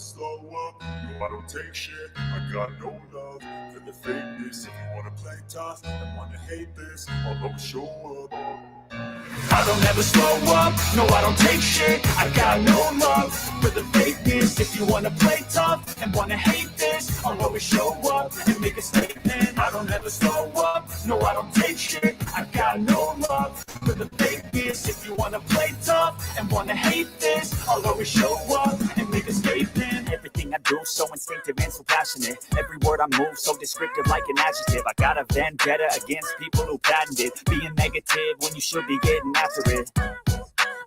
slow up, no I don't take shit. I got no love for the fakeness. If you wanna play tough and wanna hate this, I'll always show up. I don't ever slow up, no I don't take shit. I got no love for the fakeness. If you wanna play tough and wanna hate this, I'll always show up and make a statement. I don't ever slow up, no I don't take shit. I got no love for the fakeness. If you wanna play tough and wanna hate this, I'll always show up and make a statement. Everything I do so instinctive and so passionate. Every word I move so descriptive like an adjective. I got a vendetta against people who patented being negative when you should be getting after it.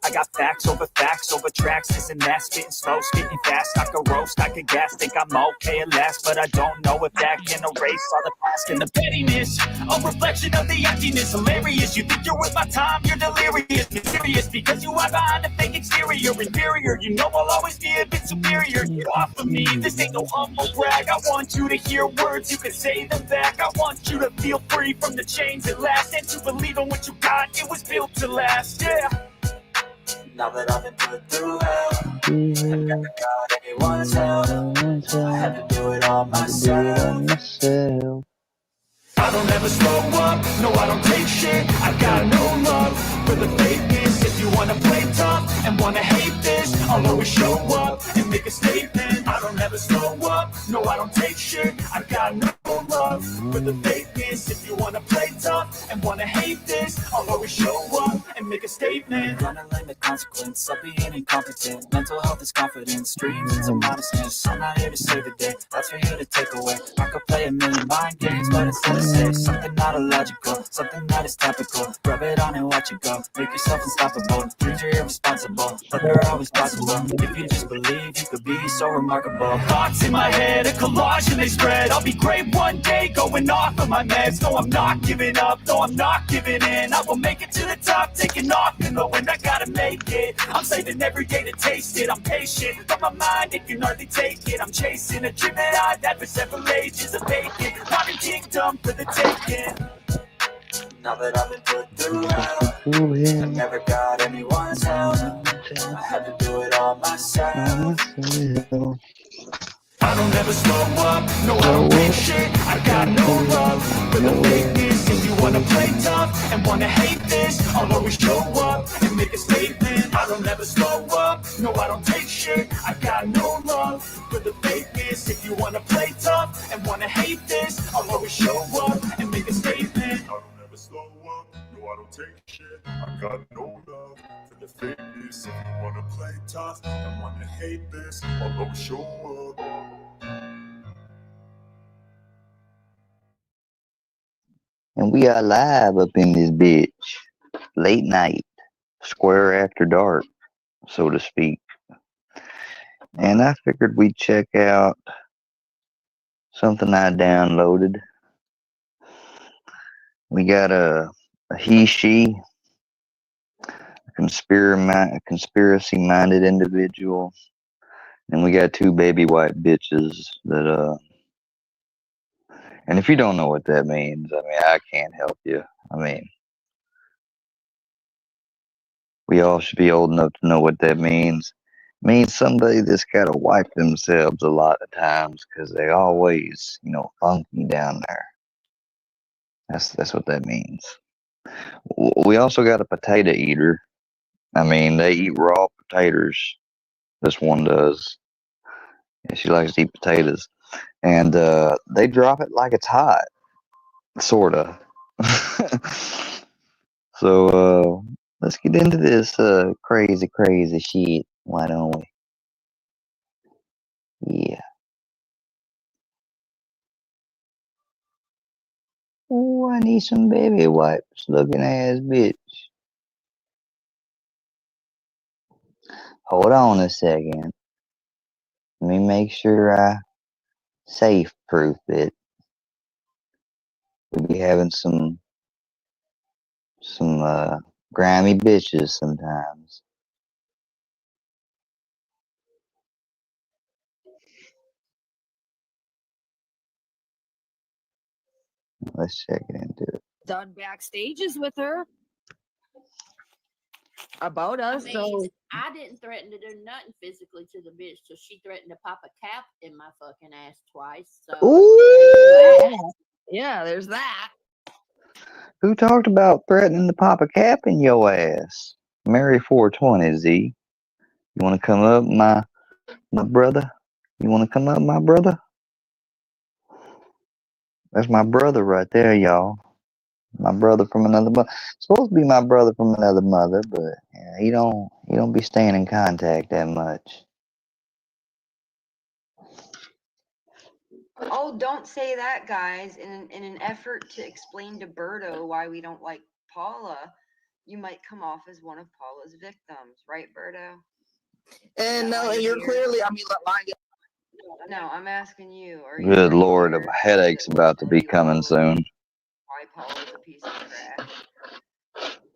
I got facts over tracks, this and that, spitting slow, spitting fast. I could roast, I could gas, think I'm okay at last, but I don't know if that can erase all the past and the pettiness. A reflection of the emptiness, hilarious. You think you're worth my time, you're delirious, mysterious, because you are behind a fake exterior, inferior. You know I'll always be a bit superior. Get off of me, this ain't no humble brag. I want you to hear words, you can say them back. I want you to feel free from the chains that last, and to believe in what you got, it was built to last, yeah. Now that I've been put through hell, I've never got anyone's help. I had to do it all myself. I don't ever slow up, no I don't take shit. I got no love for the fakeness. If you wanna play tough and wanna hate this, I'll always show up and make a statement. I don't ever slow up, no I don't take shit. I got no love for the fakeness. If you wanna play tough and wanna hate this, I'll always show up and make a statement. Gonna learn the consequence of being incompetent. Mental health is confidence, dreams into modestness. I'm not here to save the day, that's for you to take away. I could play a million mind games, but instead of say something not illogical, something that is topical. Rub it on and watch it go. Make yourself unstoppable. Dreams are irresponsible, but they're always possible. If you just believe, you could be so remarkable. Thoughts in my head, a collage and they spread. I'll be great one day, going off of my meds. No, I'm not giving up, no, I'm not giving in. I will make it to the top, taking off in the wind. I gotta make it. I'm saving every day to taste it. I'm patient, but my mind, it can hardly take it. I'm chasing a dream that I've had for several ages of vacant. Modern kingdom for the taking. Now that I've been put through hell, I never got anyone's help. I had to do it all myself. I don't ever slow up, no I don't take shit. I got no love for the fakeness. If you wanna play tough and wanna hate this, I'll always show up and make a statement. I don't ever slow up, no I don't take shit. I got no love for the fakeness. If you wanna play tough and wanna hate this, I'll always show up and make a statement. I don't ever slow up, no I don't take shit. I got no love for the fakeness. If you wanna play tough and wanna hate this, I'll always show up. And we are live up in this bitch. Late night. Square after dark, so to speak. And I figured we'd check out something I downloaded. We got a he-she, a conspiracy-minded individual. And we got two baby white bitches that, and if you don't know what that means, I mean, I can't help you. I mean, we all should be old enough to know what that means. It means somebody that's got to wipe themselves a lot of times because they always, funky down there. That's what that means. We also got a potato eater. I mean, they eat raw potatoes. This one does. Yeah, she likes to eat potatoes. And they drop it like it's hot. Sorta. So let's get into this crazy shit. Why don't we? Yeah. Oh, I need some baby wipes. Looking ass bitch. Hold on a second. Let me make sure I safe proof it. We be having some grimy bitches sometimes. Let's check it into it. Done backstages with her. about I us. mean, So I didn't threaten to do nothing physically to the bitch, so she threatened to pop a cap in my fucking ass twice. So there's that. yeah, yeah, there's that. Who talked about threatening to pop a cap in your ass? Mary 420, Z. You want to come up, my brother? You want to come up, my brother? That's my brother right there, y'all. My brother from another mother. Supposed to be my brother from another mother, but yeah, he don't be staying in contact that much. Oh, don't say that, guys. In an effort to explain to Berto why we don't like Paula, you might come off as one of Paula's victims, right, Berto? And no, and you're clearly, I mean, lying. No, I'm asking you. Good are you Lord, a aware headache's that about to be ultimately coming soon. why Paula's a piece of trash?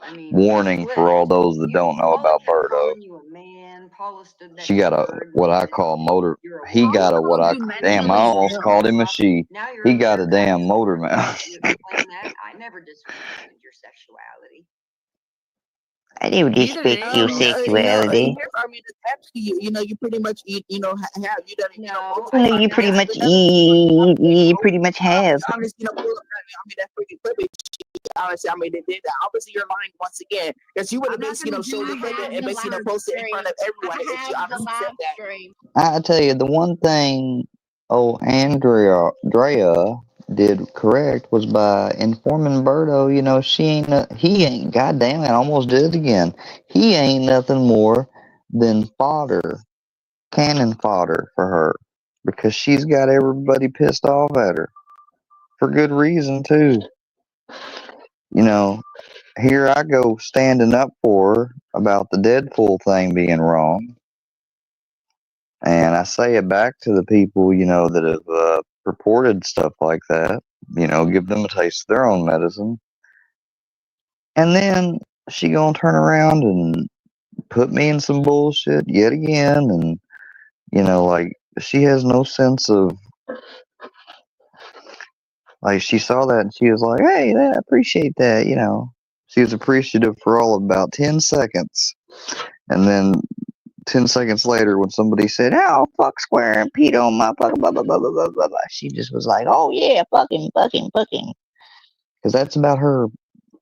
I mean, Warning for all those that don't know Paula about kept Berto. calling you a man. Paula stood next She got to a Bird and what I said, call motor. "You're a He woman." got a what I You damn. I mentally almost ill. called him a she. Now you're He over got there a damn cussing. motor Can mouth. you explain that? I never disrespected your sexuality. I do Neither respect did your you. sexuality. Here's, I mean, it's actually, you pretty much, have you done it, No, multiple No, times. you pretty much you pretty much have. Honestly, I mean, that's pretty clippy. Honestly, I mean, they did that. Obviously, you're lying once again because you would have basically, showed the clip and basically posted in front of everyone if you honestly said that. I tell you, the one thing Drea did correct was by informing Berto, he ain't, goddamn it, I almost did it again. He ain't nothing more than fodder, cannon fodder for her because she's got everybody pissed off at her for good reason, too. You know, here I go standing up for her about the Deadpool thing being wrong. And I say it back to the people, that have reported stuff like that. Give them a taste of their own medicine. And then she gonna turn around and put me in some bullshit yet again. And, like, she has no sense of, like, she saw that and she was like, hey, I appreciate that, She was appreciative for all of about 10 seconds. And then 10 seconds later, when somebody said, oh, fuck Square and Pete on my fucking blah, blah, blah, blah, blah, blah, blah, she just was like, oh, yeah, fucking. Because that's about her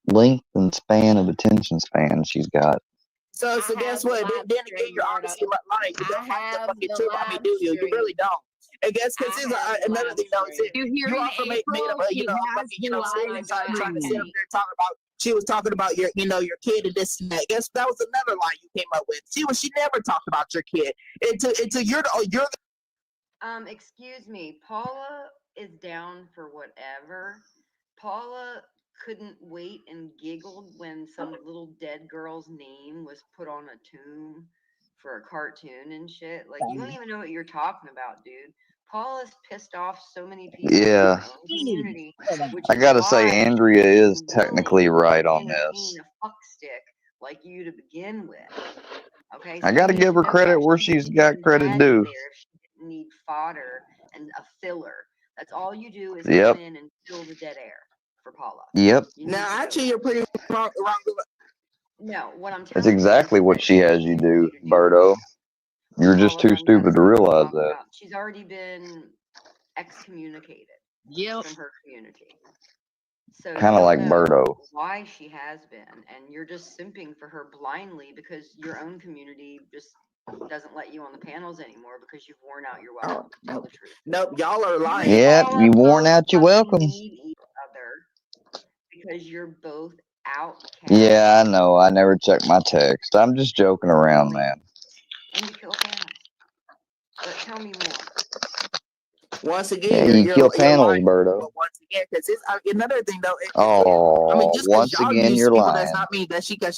length and span of attention span she's got. So guess what? Then again, you're honestly lying. You don't like the fucking truth. I mean, do you? You really don't. And guess because here's another thing though. You also made up a fucking stereotype trying to sit up there talking about. She was talking about your your kid and this and that. Guess that was another lie you came up with. She never talked about your kid until you're Excuse me. Paula is down for whatever. Paula couldn't wait and giggled when some little dead girl's name was put on a tomb for a cartoon and shit. Like, you don't even know what you're talking about, dude. Paula's pissed off so many people in her own community, which I is gotta why say, Andrea is she's technically willing right to on entertain this. a fuckstick like you to begin with. Okay, I so gotta you need give to her know credit that where she she's wouldn't got even credit have you due. there if she didn't need fodder and a filler. That's all you do is Yep. come in and fill the dead air for Paula. Yep. now actually you're pretty wrong. No, what I'm telling That's you exactly is what that she has you needs do, you to do Berto. You're just Paula too doesn't have stupid to something realize talk that. about. She's already been excommunicated from her community. So Kind you of like know Berto. why she has been, and you're just simping for her blindly because your own community just doesn't let you on the panels anymore because you've worn out your welcome to tell the truth. Nope, y'all are lying. Yep, you worn out your welcome. Need each other because you're both outcast. Yeah, I know. I never check my text. I'm just joking around, man. And you kill panels. But tell me more. Once again, Yeah, you kill panels, lying. Berto. But once again, because another thing though. Just once y'all again, use you're people lying. does not mean that she never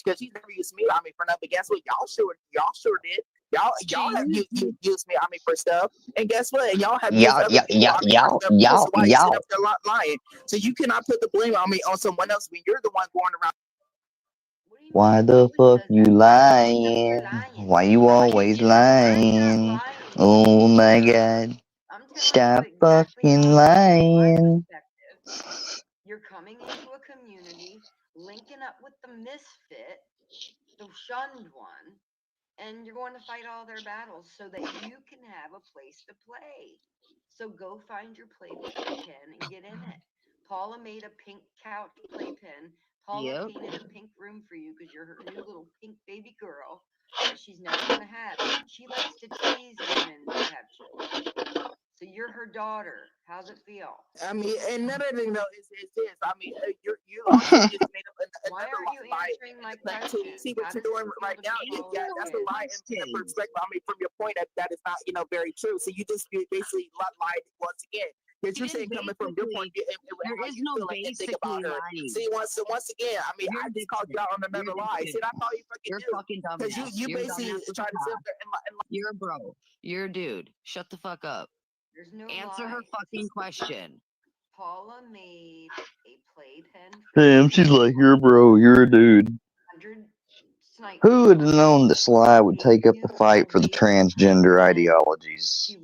used me. I mean, for nothing. But guess what? Y'all sure did. Y'all have used me. I mean, for stuff. And guess what? Y'all have used other people. So why you sit up there lying? So you cannot put the blame on me on someone else when you're the one going around. Why the fuck you lying? Why you always lying? Oh my god. Stop fucking lying. You're coming into a community, linking up with the misfit, the shunned one, and you're going to fight all their battles so that you can have a place to play. So go find your playpen and get in it. Paula made a pink couch playpen. Paula painted a pink room for you because you're her new little pink baby girl that she's never going to have. She likes to tease women that have children. So you're her daughter. How's it feel? I mean, and another thing though is this. I mean, you also just made up Why another aren't you answering my question? See what you're doing right now. Yeah, that's a lie in a perspective. I mean, from your point that is not very true. So you just basically lied once again. Because you're saying coming from your point of view, there is no basically lying. See, once again, I mean, I just called you out on another lie. See, that's all you fucking do. Because you basically trying to sit there and you're a bro. You're a dude. Shut the fuck up. There's no answer her fucking question. Paula made a playpen. Damn, she's like, you're a bro, you're a dude. Who would have known that Sly would take up the fight for the transgender ideologies?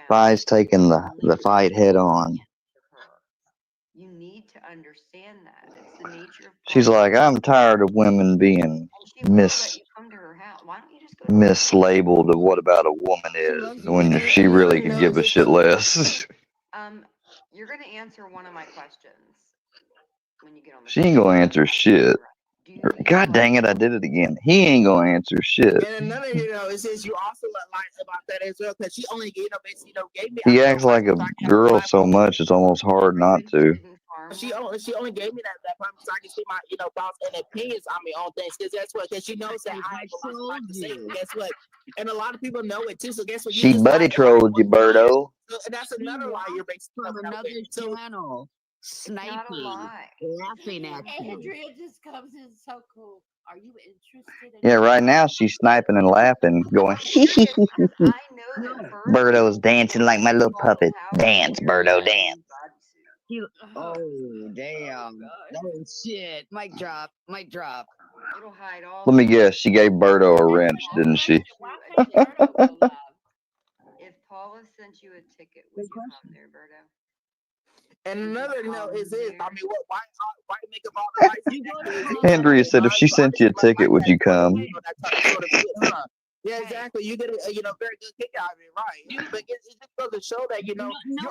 Sly's taking the fight head on. You need to understand that. It's the nature of She's like, I'm tired of women being mislabeled of what about a woman is when she really could give a shit less. You're gonna answer one of my questions when you get on the She ain't gonna answer shit. God dang it, I did it again. He ain't gonna answer shit. And another, it says you also lied about that as well, because she only gave me. He acts like a girl so much, it's almost hard not to. She only gave me that time so I can see my thoughts and opinions on me on things. Because guess what? Because she knows that I have a lot to say. Guess what? And a lot of people know it too. So guess what? She buddy trolled you, Birdo. So that's another lie you're basically from another channel. Sniping, laughing at you. Andrea just comes in so cool. Are you interested in Yeah, right now she's sniping and laughing, going, Birdo's dancing like my little puppet. Dance, Birdo, dance. Oh, damn. Oh, shit. Mic drop. Mic drop. It'll hide all. Let me guess, she gave Birdo a wrench, didn't she? If Paula sent you a ticket, would you come there, Birdo? And another note is this. I mean, why make up all the lies? Andrea said, if she sent you a ticket, would you come? Yeah, exactly. You get a very good kick out of it, right? But it just goes to show that you're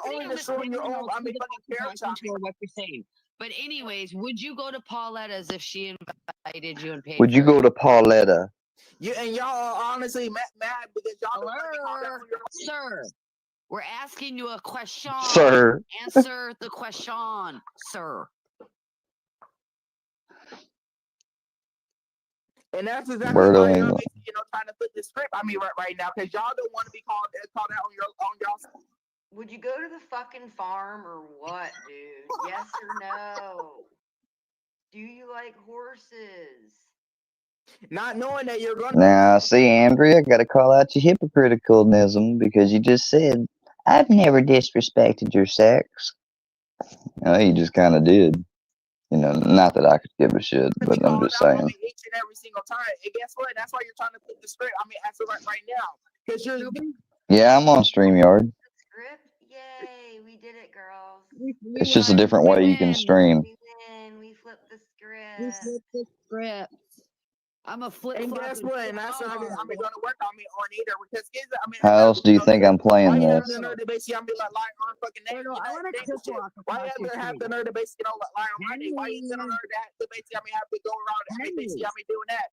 only destroying your own. I mean, fucking character. What you're saying. But anyways, would you go to Pauletta's if she invited you and paid? Would you go to Pauletta? You and y'all are honestly mad because y'all. Sir, we're asking you a question. Sir, answer the question, sir. And that's exactly why y'all trying to flip the script. I mean, right now, because y'all don't want to be called out on y'all. Would you go to the fucking farm or what, dude? Yes or no? Do you like horses? Not knowing that you're going to. Now, see, Andrea, I got to call out your hypocriticalnism because you just said, I've never disrespected your sex. No, you just kind of did. Not that I could give a shit, but I'm just saying. Each and every single time. And guess what? That's why you're trying to flip the script. I mean, answer right now. Because you're. Yeah, I'm on StreamYard. Script? Yay, we did it, girls. It's just a different way you can stream. We win. We flipped the script. We flipped the script. I'm a flip. And guess what? And that's not going to work on me on either. Because how else do you think I'm playing this? Why you have the nerve to basically lie on fucking name? Why you have the nerve to basically lie on my name? Why you have the nerve to basically have to go around basically doing that?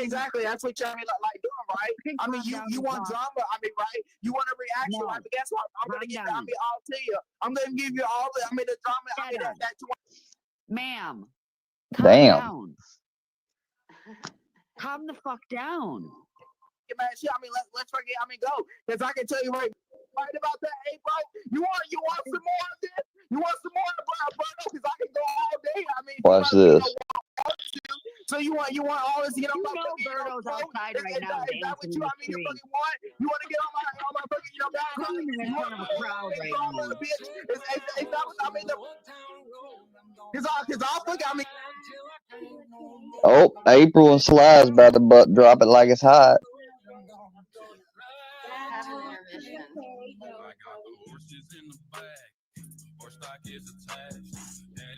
Exactly, that's what y'all like doing, right? I mean, you want drama, I mean, right? You want a reaction, right? But guess what? I'm gonna give all to you. I'm gonna give you all the drama. That you want. Ma'am, damn. Calm the fuck down. Yeah, man, shit, I mean, let's forget. I mean, go, because I can tell you right about that. Hey, bro, you want some more of this? You want some more, bro? Because I can go all day. I mean, watch this. So you want all this, Birdo's outside right now. Is that what you fucking want? You want to get on my fucking, back? You want a crowd right now. Is that what I mean? Because I'll fuck, I mean. Oh, April and Sly's about to drop it like it's hot.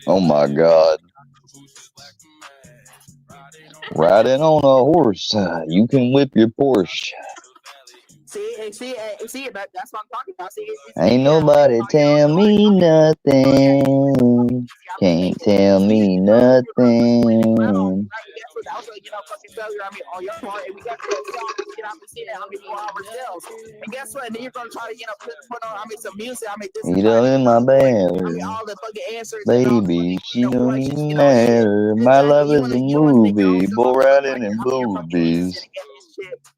Oh my God. Riding on a horse, you can whip your Porsche. See, that's what I'm talking about. Ain't nobody tell me nothing. Can't tell me nothing. Fucking failure, on your part, and we got to see that, for ourselves. And guess what? Then you're gonna try to, put on, some music. This You know, in my bed, all the fucking answers, baby, she don't even matter. My love is a movie, bull riding in boobies.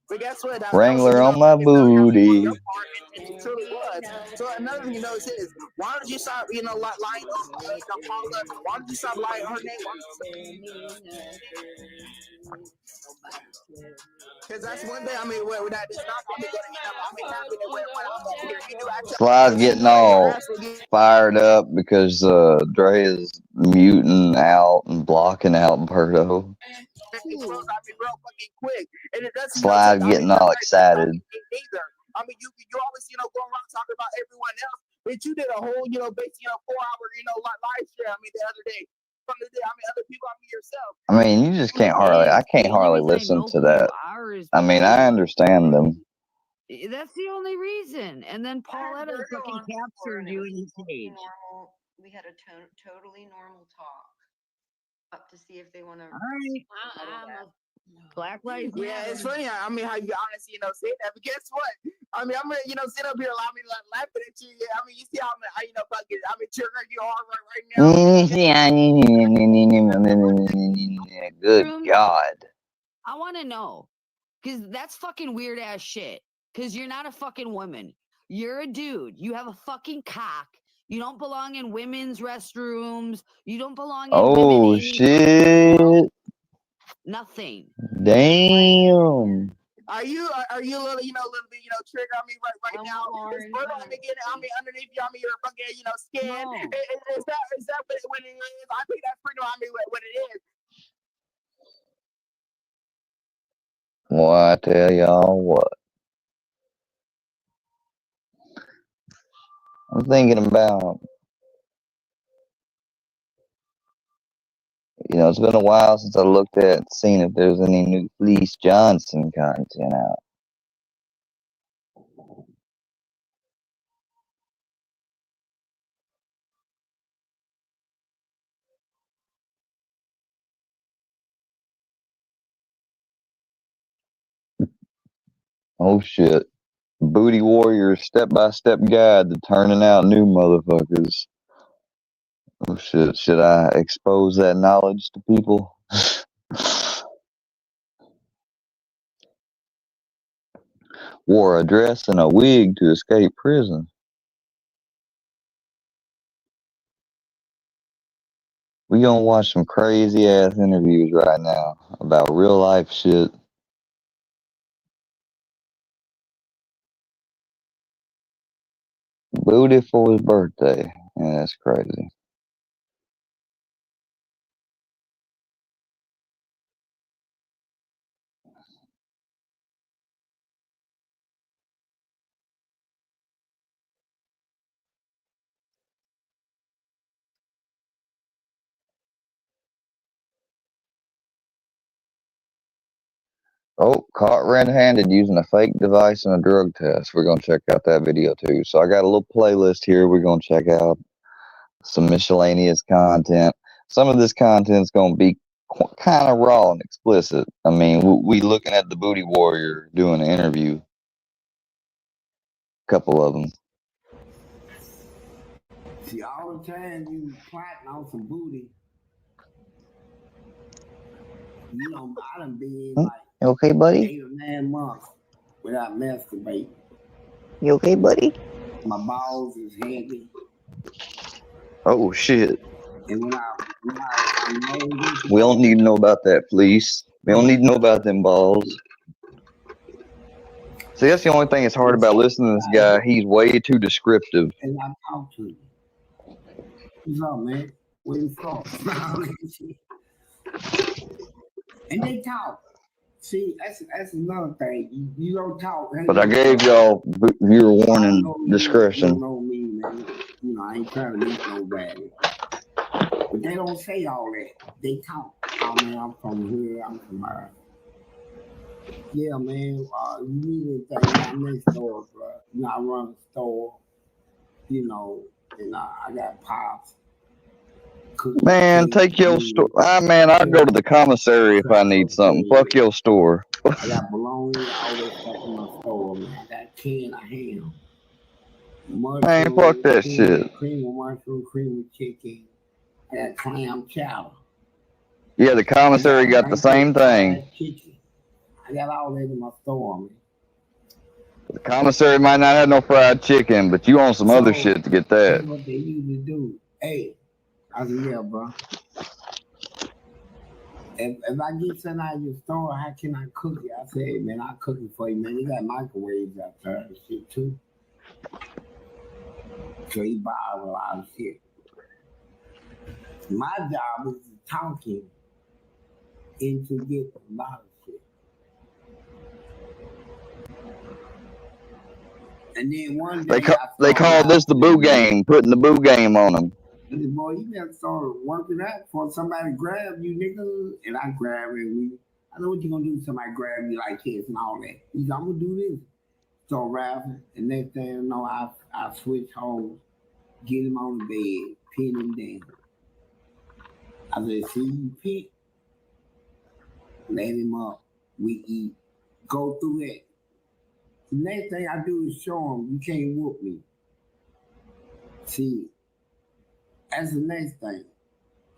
But guess what? Wrangler on my booty. It truly was. So another thing is, why don't you stop, lying on Paula? Why don't you stop lying on her name? Because that's one thing. When that is not, happy when here. You do actually. Sly's getting all fired up because Dre is muting out and blocking out Berto. Real fucking quick, and it doesn't. Sly's getting all excited. Either. You always, go around talking about everyone else, but you did a whole, basically, 4-hour, live stream. The other day from other people. Yourself. You just can't I can't hardly listen to that. I understand them. That's the only reason. And then Pauletta fucking captured you in his page. We had a totally normal talk up to see if they want to. Black lives. Yeah, it's funny. How you honestly, say that. But guess what? I'm gonna, sit up here, laughing at you. Yeah, you see how fucking, trigger you are right now. Good God. I want to know, because that's fucking weird ass shit. Because you're not a fucking woman. You're a dude. You have a fucking cock. You don't belong in women's restrooms. You don't belong in shit. Nothing. Damn. Are you a little, little bit, trigger on me right now? Is Berto underneath you, your fucking, skin? No. Is that what it is? I think that's pretty what it is. Well, I tell y'all what. I'm thinking about, it's been a while since I looked at, seen if there's any new Fleece Johnson content out. Oh shit. Booty Warriors step-by-step guide to turning out new motherfuckers. Oh shit, should I expose that knowledge to people? Wore a dress and a wig to escape prison. We gonna watch some crazy ass interviews right now about real life shit. Booty for his birthday. Yeah, that's crazy. Oh, caught red-handed using a fake device in a drug test. We're going to check out that video too. So I got a little playlist here. We're going to check out some miscellaneous content. Some of this content is going to be kind of raw and explicit. We looking at the Booty Warrior doing an interview. A couple of them. See, all the time you plotting on some booty, I done been like You okay, buddy? 8 or 9 months without masturbating. You okay, buddy? My balls is heavy. Oh shit. And when I We don't need to know about that, please. We don't need to know about them balls. See, that's the only thing that's hard about listening to this guy. He's way too descriptive. And I talk to him. What's up, man? Where you from? And they talk. See, that's another thing. You don't talk. But I gave y'all viewer warning discretion. You don't know me, man. I ain't trying to meet nobody. But they don't say all that. They talk. Oh man, I'm from here. I'm from yeah, man. You need anything? Man, I'm in the store, bro. You know, I run a store. You know, and I got pops. Cookies, Man, cakes, take your store. beans, Man, I'll go to the commissary if I need crackers, something. Fuck bread. your store. I got bologna, all that stuff in my store, man. I got can of ham, Man, fuck mushroom, that shit. cream of mushroom, cream of chicken. I got clam chowder. Yeah, the I commissary got got the right there same thing. fried chicken. I got all that in my store, man. The commissary might not have no fried chicken, but you want some other So shit to get that. that's what they usually do. Hey, I said, yeah, bro. If I get something out of your store, how can I cook it? I said, hey, man, I'll cook it for you, man. You got microwaves out there and shit, too. So he buys a lot of shit. My job is to talk him into getting a lot of shit. And then one day They call this the boo game, putting the boo game on them. I said, boy, you gotta start working out for somebody grab you, nigga. And I grab it. I know what you're gonna do. Somebody grab me like this and all that. He said, I'm gonna do this. Start rapping. And next thing you know, I switch holes, get him on the bed, pin him down. I said, see you pick, let him up. We eat. Go through that. The next thing I do is show him you can't whoop me. See, that's the next thing.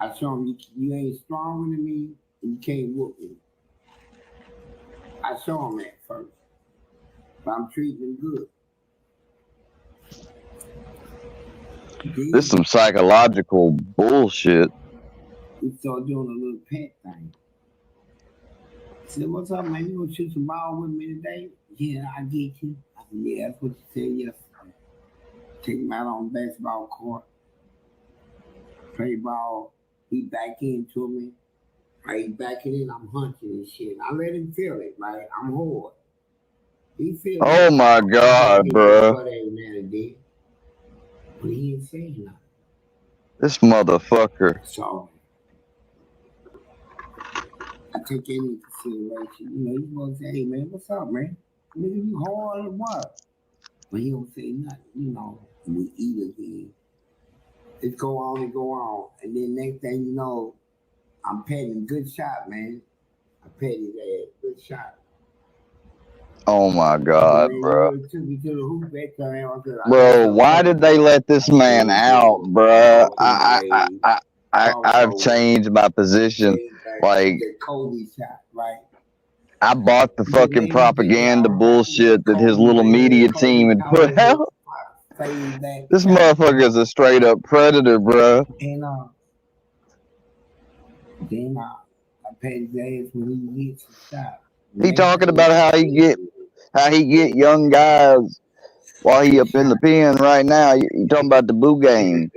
I show him you ain't stronger than me and you can't whoop me. I show him that first. But I'm treating him good. This is some psychological bullshit. We start doing a little pet thing. I said, what's up, man? You gonna shoot some ball with me today? Yeah, I get you. I said, yeah, that's what you said yesterday. Take him out on the basketball court. Play ball. He back into me. Right, back it in, I'm hunching and shit. I let him feel it, right? I'm hard. He feel it. Oh my God, bro. But he ain't saying nothing. This motherfucker. So I take that into consideration. You know, you supposed to say, hey man, what's up, man? Nigga, you hard or what? But he don't say nothing, you know. And we eat again. It go on and go on. And then next thing you know, I'm petting. Good shot, man. I petted his ass. Good shot. Oh my God, bro. Bro, why did they let this man out, bro? I've changed my position. Like, I bought the fucking propaganda bullshit that his little media team had put out. This motherfucker is a straight up predator, bro. And then I paid his ass when he gets shot. He talking about how he get young guys while he up in the pen right now. You talking about the boo game?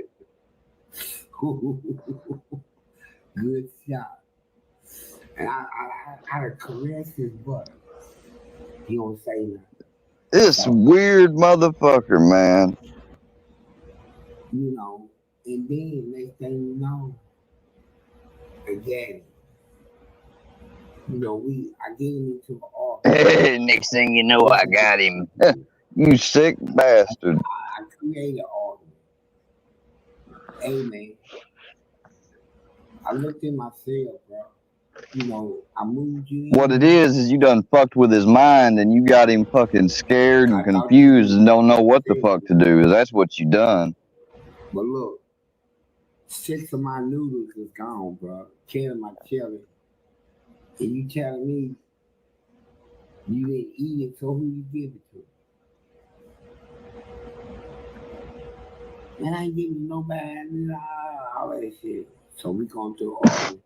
Good shot. And I caress his butt. He don't say nothing. This weird motherfucker, man. You know, and then next thing you know, again, you know, I get him into an argument. Next thing you know, I got him. You sick bastard. I created an argument. Hey, man. I looked in myself, bro. You know, I moved you in. What it is you done fucked with his mind and you got him fucking scared and confused and don't know what the fuck to do. That's what you done. But look, 6 of my noodles is gone, bro. Killing my chili. And you telling me you didn't eat it, so who you give it to? Man, I ain't giving nobody all that shit. So we going through all.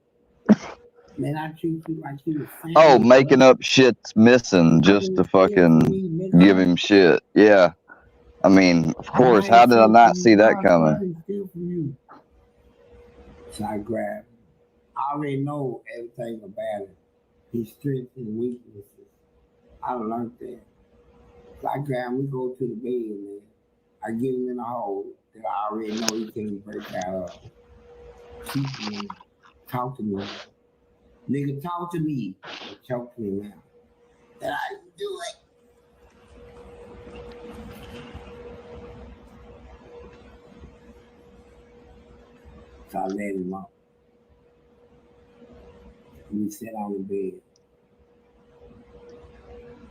Man, I treat you like you was family. Oh, making up shit's missing just to fucking give him shit. Yeah. I mean, of course, how did I not see that coming? So I grabbed him. I already know everything about him. His strengths and weaknesses. I learned that. So I grab him, we go to the bed, man. I get him in a hole that I already know he can't break out of. Keep me, talk to me. Nigga, talk to me. Choke me now. And I do it. So I let him up. We sat on the bed.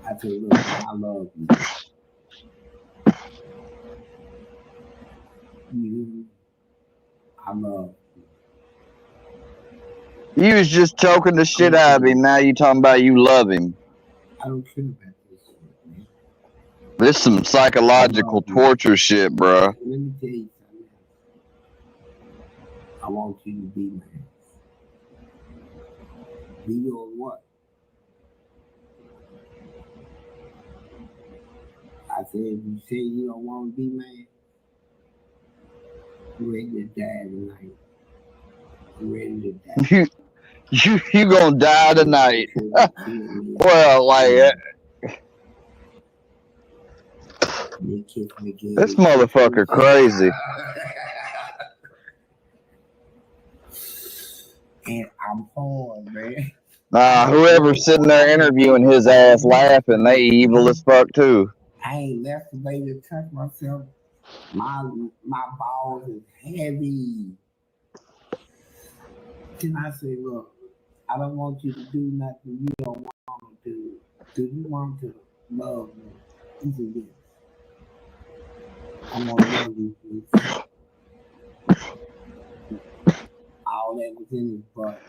I said, look, I love you. I love you. You was just choking the shit out of him. Now you talking about you love him. I don't care about this shit, man. This some psychological torture shit, bro. Let me tell you something else. I want you to be man. Be your what? I said, if you say you don't want to be man, you're ready to die tonight. You're ready to die. You gonna die tonight. Well, like this motherfucker crazy. And I'm hard, man. Whoever's sitting there interviewing his ass laughing, they evil as fuck too. I ain't left the way to touch myself. My balls is heavy. Then I say, look, I don't want you to do nothing you don't want to do. Do you want to love me? He said, yes. I'm gonna love you, please. All that was in his butt.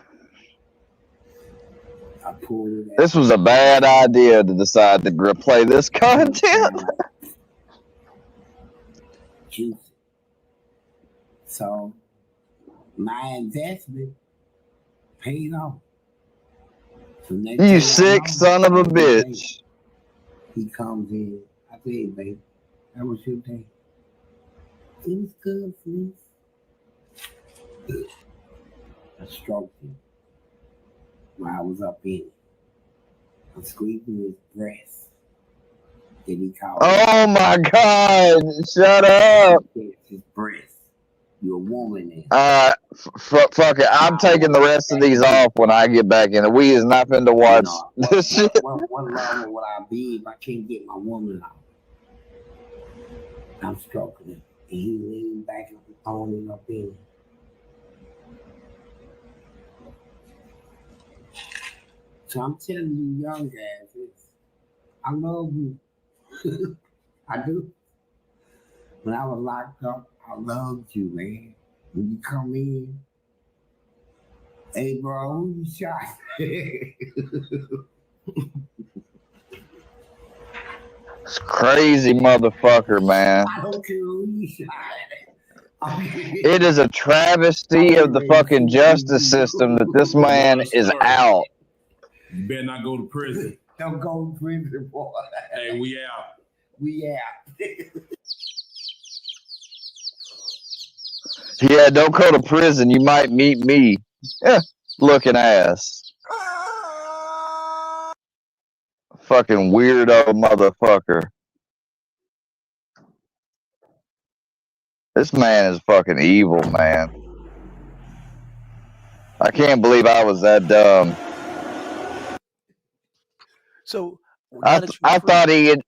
I pulled it out. This was a bad idea to decide to play this content. Juicy. So my investment paid off. So you sick son of a bitch. He comes in. I said, hey, babe, how was your day? It was good, please. I stroked him while I was up in it. I'm squeezing his breast. Then he called oh my God! Shut up! His breast. You're a woman now. Fuck it. I'm taking the rest of these off when I get back in. We is not finna watch this shit. What level would I be if I can't get my woman out? I'm stroking him. And he leaned back and throwing it up in. So I'm telling you young guys, I love you. I do. When I was locked up, I loved you, man. When you come in, hey bro, who you shot? It's crazy motherfucker, man. I don't care who you shot. It is a travesty of the fucking justice system that this man is out. You better not go to prison. Don't go to prison, boy. Hey, we out. We out. Yeah, don't go to prison. You might meet me. Looking ass. Fucking weirdo motherfucker. This man is fucking evil, man. I can't believe I was that dumb. So I thought he had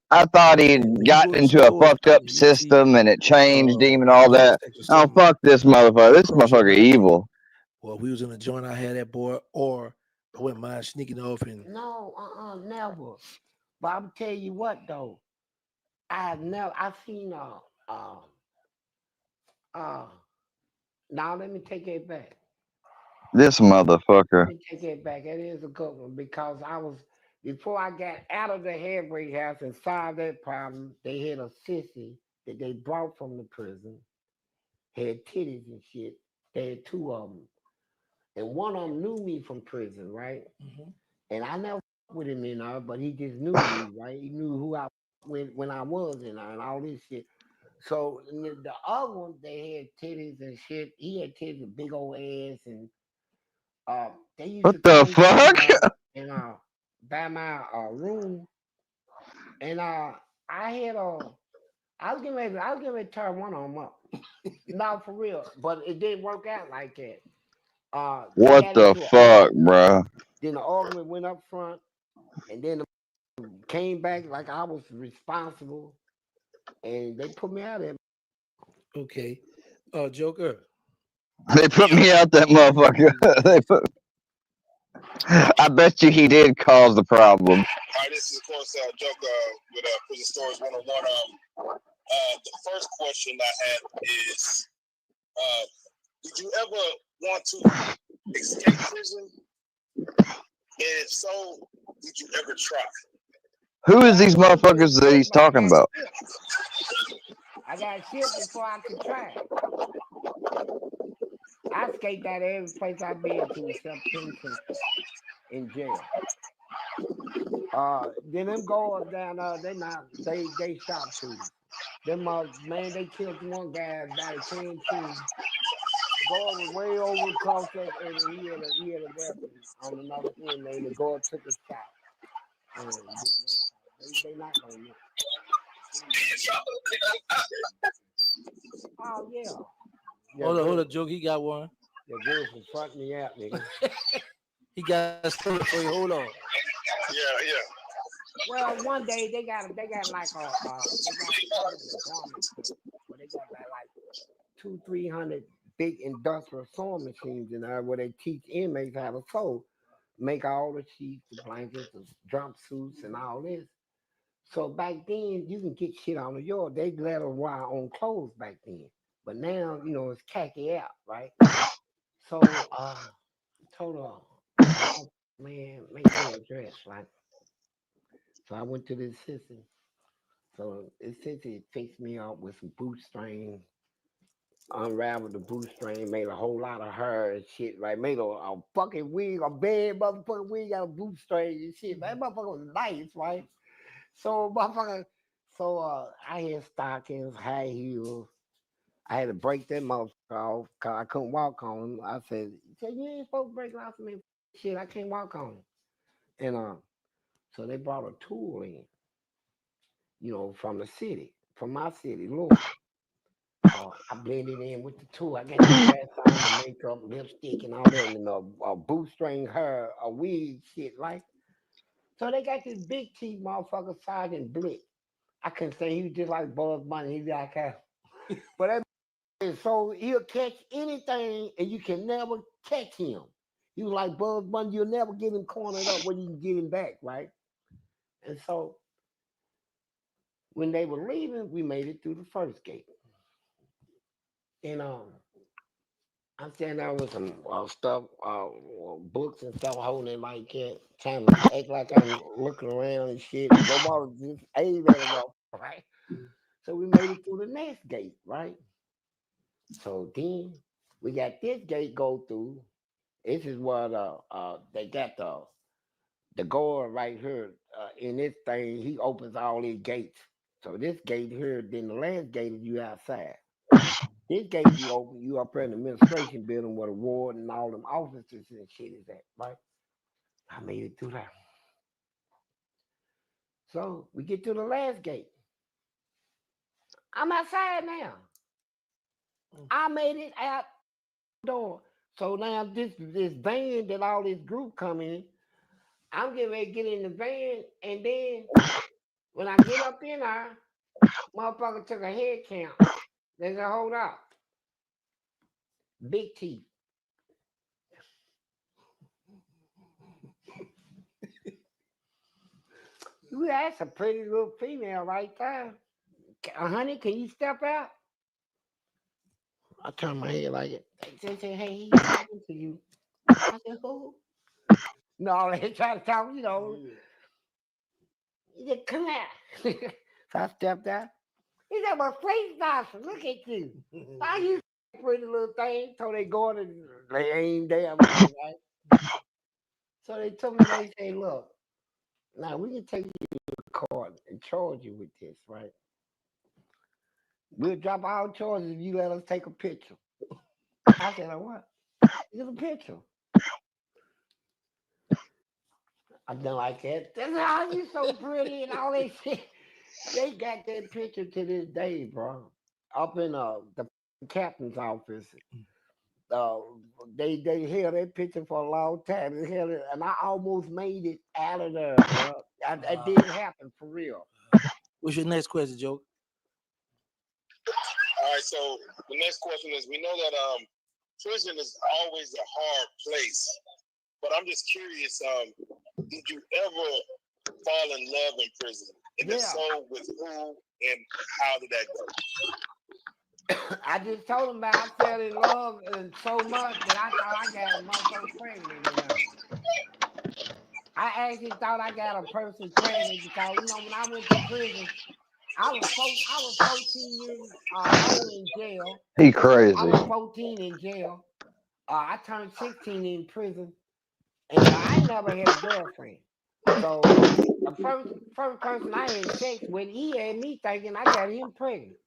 gotten into a fucked up system and it changed him and all that. Oh, fuck this motherfucker. This motherfucker evil. Well, we was in a joint, I had that boy, or I wouldn't mind sneaking off and No, never. But I'm tell you what though, I've seen now let me take it back. This motherfucker. Let me take it back. It is a good one because before I got out of the halfway house and solved that problem, they had a sissy that they brought from the prison, had titties and shit. They had two of them. And one of them knew me from prison, right? Mm-hmm. And I never with him in there, but he just knew me, right? He knew who I when I was in there and all this shit. So the other one, they had titties and shit. He had titties with big old ass, and they used what to the fuck? And by my room, and I was getting ready to turn one of them up. No, for real, but it didn't work out like that. They What got the into an fuck, argument. bruh? Then the argument went up front, and then came back like I was responsible, and they put me out there. Okay. Joker. They put me out that motherfucker. They put. I bet you he did cause the problem. All right, this is of course Joker with Prison Stories 101. The first question I had is, did you ever want to escape prison? And if so, did you ever try? Who is these motherfuckers that he's talking about? I got shipped before I could try. I escaped out of every place I've been to except penitentiary in jail. Then them guards down they sharpshooters. Them man, they killed one guy by the can too. Guard was way over across that, and he had a weapon on another end, and the guard took a shot. And they not gonna miss. Oh yeah. Hold on, Joke. He got one. The girls will front me out, nigga. He got a story for you. Hold on. Yeah. Well, one day they got like a where they got like 200-300 big industrial sewing machines in there where they teach inmates how to sew, make all the sheets, the blankets, the jumpsuits, and all this. So back then you can get shit on the yard. They let us wear our own clothes back then, but now it's khaki out, right? So told her, man, make me a dress, right? So I went to this assistant. So this assistant fixed me up with some bootstring, unraveled the bootstring, made a whole lot of hair and shit, right? Made a fucking wig, a bad motherfucking wig out of bootstring and shit. That motherfucker was nice, right? So I had stockings, high heels. I had to break that motherfucker off because I couldn't walk on them. I said, you ain't supposed to break off of me. Shit, I can't walk on them. And so they brought a tool in, from the city, from my city, Louisville. So I blended in with the tool. I got the dress on, the makeup, lipstick, and all that, and a bootstring hair, a wig, shit, like. So they got this big teeth motherfucker, Sergeant Blick. I couldn't say he was just like Buzz Bunny. He's like, but that so he'll catch anything, and you can never catch him. He was like Buzz Bunny. You'll never get him cornered up where you can get him back, right? And so when they were leaving, we made it through the first gate. And I'm standing there with some stuff, books and stuff, holding it like that, trying to act like I'm looking around and shit. Nobody just aimed at him, right? So we made it through the next gate, right? So then we got this gate go through. This is what they got the guard right here in this thing. He opens all these gates. So this gate here, then the last gate is you outside. This gate you open, you up in the administration building where the ward and all them officers and shit is at, right? I made it through that. So we get to the last gate. I'm outside now. I made it out the door. So now this van that all this group come in, I'm getting ready to get in the van, and then when I get up in there, motherfucker took a head count. They said, hold up. Big teeth. That's a pretty little female right there. Honey, can you step out? I turned my head like it. They said, hey, he's talking to you. I said, who? No, they try to talk, He said, come out. So I stepped out. He said, well, please, Dawson, look at you. Why you pretty little thing? So they go and they ain't there. Right? So they told me, they say, look, now we can take you to the court and charge you with this, right? We'll drop all charges if you let us take a picture. I said, what? It's a picture. I done like that. That's how you so pretty and all that shit. They got that picture to this day, bro. Up in the captain's office. uh, they held that picture for a long time. They held it, and I almost made it out of there, bro. That didn't happen for real. What's your next question, Joe? All right, so the next question is: we know that prison is always a hard place, but I'm just curious: did you ever fall in love in prison? And if so, with who and how did that go? I just told him that I fell in love and so much that I thought I got a motherfucker pregnant in there. I actually thought I got a person pregnant because when I went to prison, I was 14 years old in jail. He crazy. I was 14 in jail. I turned 16 in prison, and I never had a girlfriend. So the first person I had sex with, he had me thinking I got him pregnant.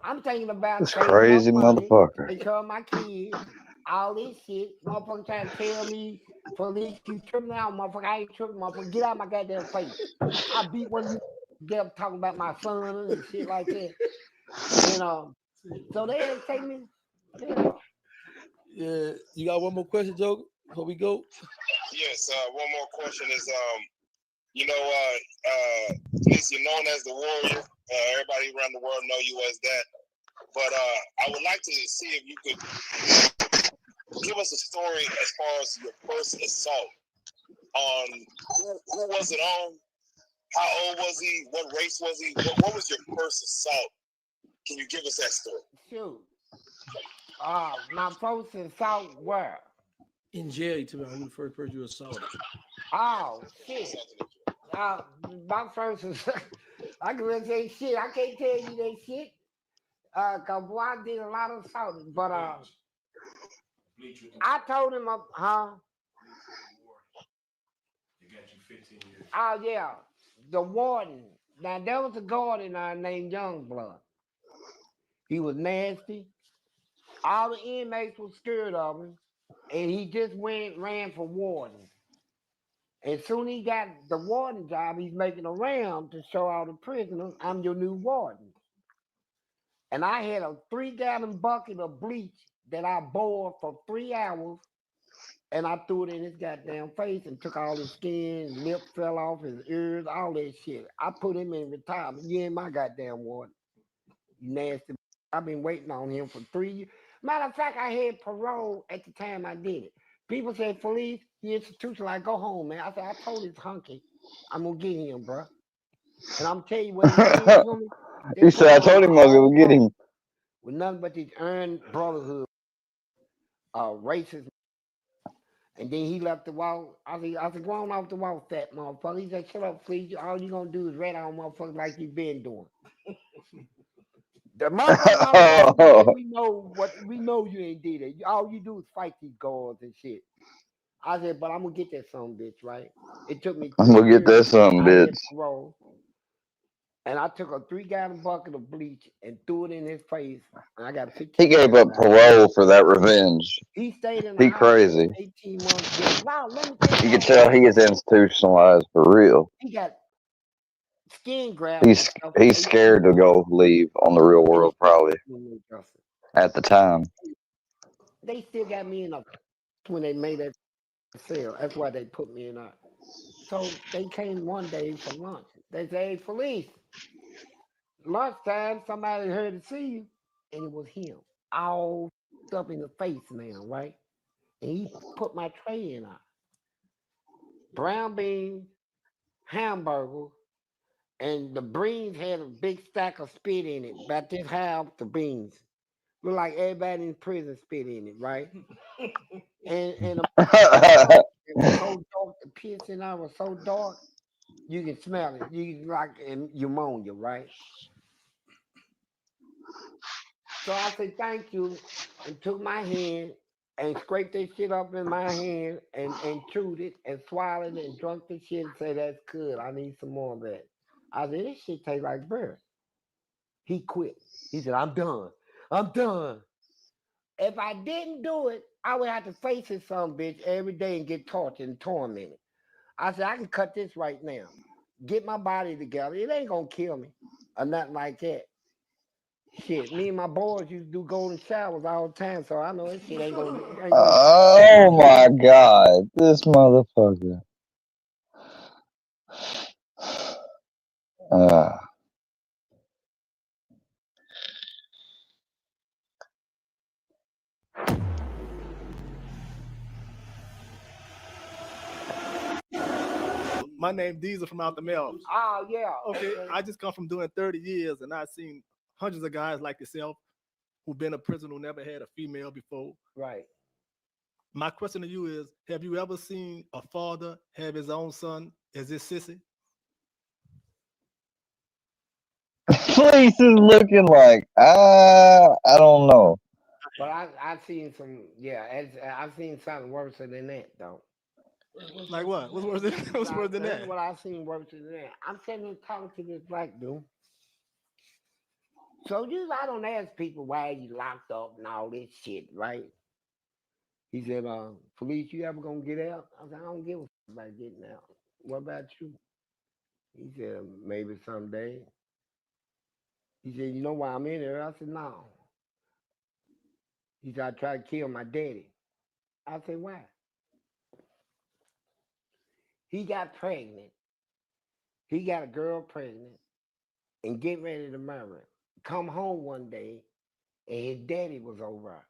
I'm thinking about This saving crazy up money, motherfucker. take care of my kids, all this shit. Motherfucker trying to tell me, police, you tripping out, motherfucker. I ain't tripping, motherfucker. Get out my goddamn face. I beat one of you them talking about my son and shit like that. So they had to take me. Yeah, you got one more question, Joe, before we go? Yes, one more question is, Denise, you're known as the warrior. Everybody around the world know you as that. But I would like to see if you could give us a story as far as your first assault. On who was it on? How old was he? What race was he? What was your first assault? Can you give us that story? Shoot. My first assault where? In jail, you told me who the first person you assaulted. Oh, shit. My first assault, I can really say shit. I can't tell you that shit. Cause boy, I did a lot of assaulting. But I told him, Oh yeah, the warden. Now there was a guard in there named Youngblood. He was nasty. All the inmates were scared of him, and he just ran for warden. And soon he got the warden job, he's making around to show all the prisoners, I'm your new warden. And I had a 3-gallon bucket of bleach that I boiled for 3 hours, and I threw it in his goddamn face and took all his skin, his lip fell off, his ears, all that shit. I put him in retirement. You ain't my goddamn warden. You nasty. I've been waiting on him for 3 years. Matter of fact, I had parole at the time I did it. People said, Felice, you institutionalized, go home, man. I said, I told this hunky, I'm going to get him, bro. And I'm telling you what he did to me. He said, I told him I was going to get him. With nothing but this earned brotherhood, racist. And then he left the wall. I said, go on off the wall, fat motherfucker. He said, shut up, please. All you going to do is rat on motherfuckers like you been doing. The motherfuckers we know you ain't did it. All you do is fight these guards and shit. I said, but I'm gonna get that son bitch, right? It took me 3 I'm going to get that years. son bitch. Parole, and I took a 3-gallon bucket of bleach and threw it in his face. And I got 15 He gave up parole for that revenge. He stayed in the He crazy. 18 months. Wow, let me tell you. You can tell he is institutionalized for real. He got skin grafts. He's scared to go leave on the real world, probably. At the time. They still got me in a when they made that cell. That's why they put me in a. So they came one day for lunch. They said, hey, Felice, lunchtime, somebody heard to see you. And it was him. All up in the face now, right? And he put my tray in there. Brown beans, hamburger, and the beans had a big stack of spit in it. About this high off the beans. Look like everybody in prison spit in it, right? and it was so dark, the piss in there was so dark, you can smell it. You can like pneumonia, right? So I said, thank you, and took my hand and scraped that shit up in my hand and chewed it and swallowed it and drunk the shit and said, that's good. I need some more of that. I said, this shit tastes like beer. He quit. He said, I'm done. I'm done. If I didn't do it, I would have to face this son bitch every day and get tortured and tormented. I said, I can cut this right now. Get my body together. It ain't going to kill me or nothing like that. Shit, me and my boys used to do golden showers all the time, so I know this shit ain't gonna. Oh my God, this motherfucker. Uh, My name Diesel from out the mail. Oh yeah. Okay, I just come from doing 30 years, and I've seen hundreds of guys like yourself who've been a prisoner who never had a female before. Right. My question to you is, have you ever seen a father have his own son as his sissy? Police is looking like, I don't know. But I've seen some, yeah, I've seen something worse than that, though. Like what? What's worse than, what's worse than That's that? what I've seen worse than that. I'm sitting there talking to this black dude. So I don't ask people why you locked up and all this shit, right? He said, police, you ever gonna get out? I said, I don't give a fuck about getting out. What about you? He said, maybe someday. He said, you know why I'm in there? I said, no. He said, I tried to kill my daddy. I said, why? He got pregnant. He got a girl pregnant and get ready to marry her. Come home one day and his daddy was over.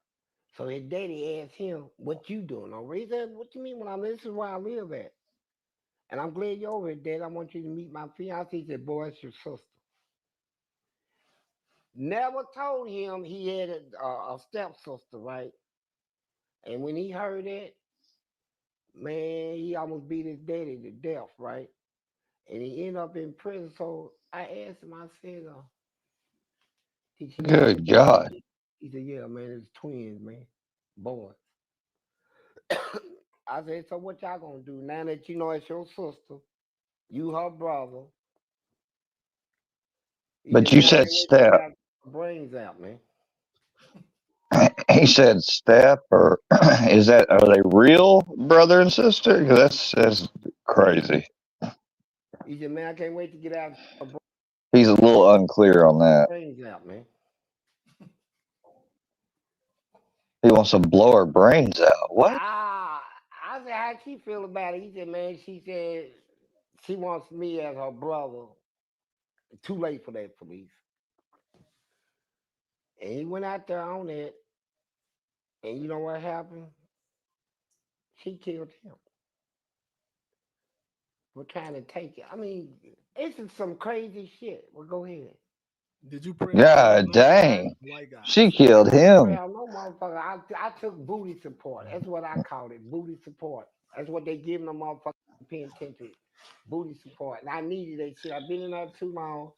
So his daddy asked him, what you doing over? He said, what you mean when I'm, this is where I live at. And I'm glad you're over here, Dad. I want you to meet my fiance. He said, boy, it's your sister. Never told him he had a stepsister, right? And when he heard that, man, he almost beat his daddy to death, right? And he ended up in prison. So I asked him, I said, Good God. He said, yeah, man, it's twins, man. Boys. I said, so what y'all gonna do now that you know it's your sister, you her brother? But you said step. Brains out, man. He said step, or is that, are they real brother and sister? 'Cause that's crazy. He said, man, I can't wait to get out. He's a little unclear on that. Brains out, man. He wants to blow her brains out. What? I said, how'd she feel about it? He said, man, she said she wants me as her brother. Too late for that, police. And he went out there on it. And you know what happened? She killed him. We're trying to take it. I mean, this is some crazy shit. Well, go ahead. Did you pray? God dang. She killed him. No, motherfucker. I took booty support. That's what I called it. Booty support. That's what they give them, motherfucker, paying attention. Booty support. And I needed that shit. I've been in there too long.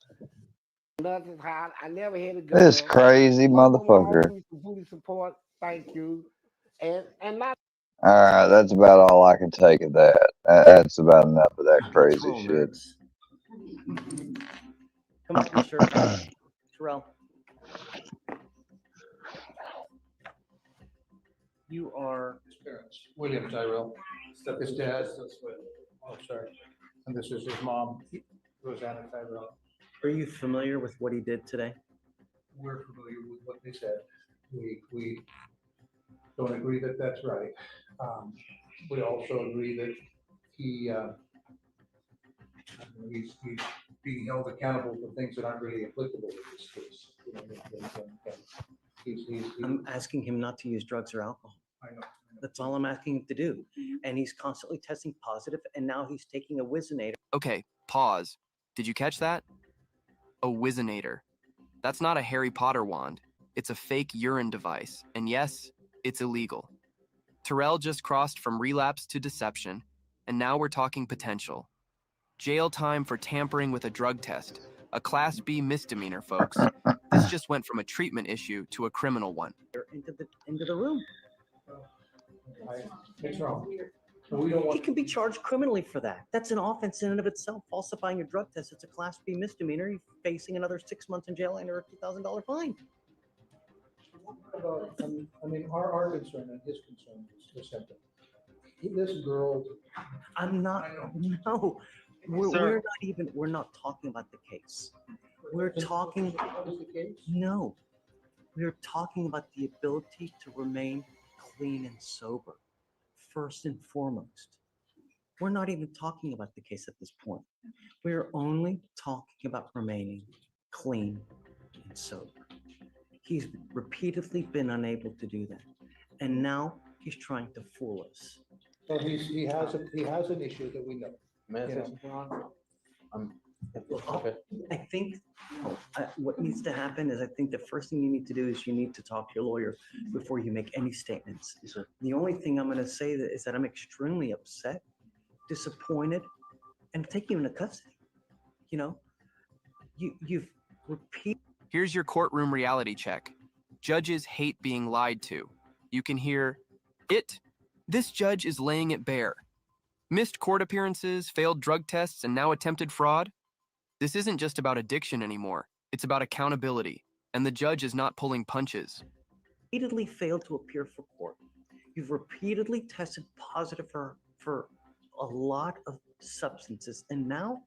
Nothing's hot. I never had a girl. This crazy motherfucker. Booty support. Thank you. And not. All right, that's about all I can take of that. That's about enough of that crazy shit. Come up, Mr. Terrell. You are his parents, William Tyrell. His dad. Oh, sorry. And this is his mom, Rosanna Tyrell. Are you familiar with what he did today? We're familiar with what they said. We don't agree that that's right. We also agree that he's being held accountable for things that aren't really applicable in this case. I'm asking him not to use drugs or alcohol. I know. That's all I'm asking him to do. And he's constantly testing positive, and now he's taking a Whizzinator. Okay, pause. Did you catch that? A Whizzinator. That's not a Harry Potter wand. It's a fake urine device, and yes, it's illegal. Terrell just crossed from relapse to deception, and now we're talking potential. Jail time for tampering with a drug test, a Class B misdemeanor, folks. This just went from a treatment issue to a criminal one. Into the room. What's wrong? He can be charged criminally for that. That's an offense in and of itself. Falsifying your drug test, it's a Class B misdemeanor. You're facing another 6 months in jail and a $2,000 fine. I mean, our concern and his concern is simple. This girl. I'm not. No, we're not talking about the case. We're talking. No, we're talking about the ability to remain clean and sober, first and foremost. We're not even talking about the case at this point. We're only talking about remaining clean and sober. He's repeatedly been unable to do that. And now he's trying to fool us. So he has an issue that we know. I think what needs to happen is I think the first thing you need to do is you need to talk to your lawyer before you make any statements. The only thing I'm going to say is that I'm extremely upset, disappointed, and taking him into custody. You know, you've repeated. Here's your courtroom reality check. Judges hate being lied to. You can hear, this judge is laying it bare. Missed court appearances, failed drug tests, and now attempted fraud. This isn't just about addiction anymore. It's about accountability, and the judge is not pulling punches. Repeatedly failed to appear for court. You've repeatedly tested positive for a lot of substances, and now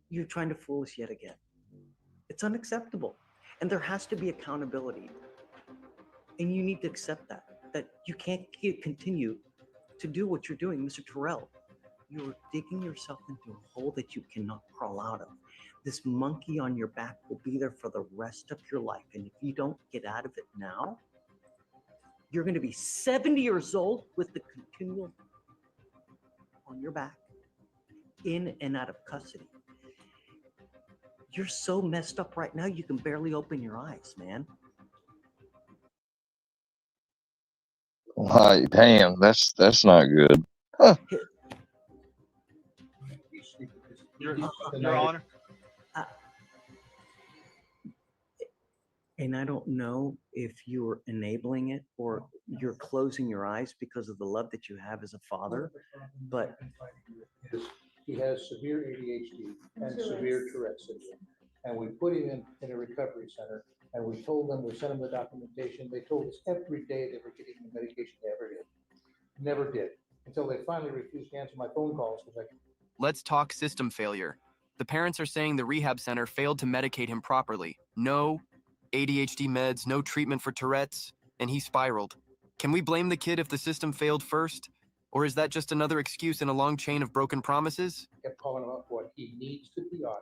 you're trying to fool us yet again. It's unacceptable, and there has to be accountability, and you need to accept that you can't continue to do what you're doing, Mr. Terrell. You're digging yourself into a hole that you cannot crawl out of. This monkey on your back will be there for the rest of your life. And if you don't get out of it now, you're going to be 70 years old with the continual on your back, in and out of custody. You're so messed up right now, you can barely open your eyes, man. Like, damn, that's not good. Huh. Your Honor. And I don't know if you're enabling it or you're closing your eyes because of the love that you have as a father, but he has severe ADHD and severe Tourette syndrome. And we put him in a recovery center, and we told them, we sent them the documentation. They told us every day they were getting the medication they ever did. Never did, until they finally refused to answer my phone calls. Let's talk system failure. The parents are saying the rehab center failed to medicate him properly. No ADHD meds, no treatment for Tourette's, and he spiraled. Can we blame the kid if the system failed first? Or is that just another excuse in a long chain of broken promises? I kept calling him up what he needs to be on.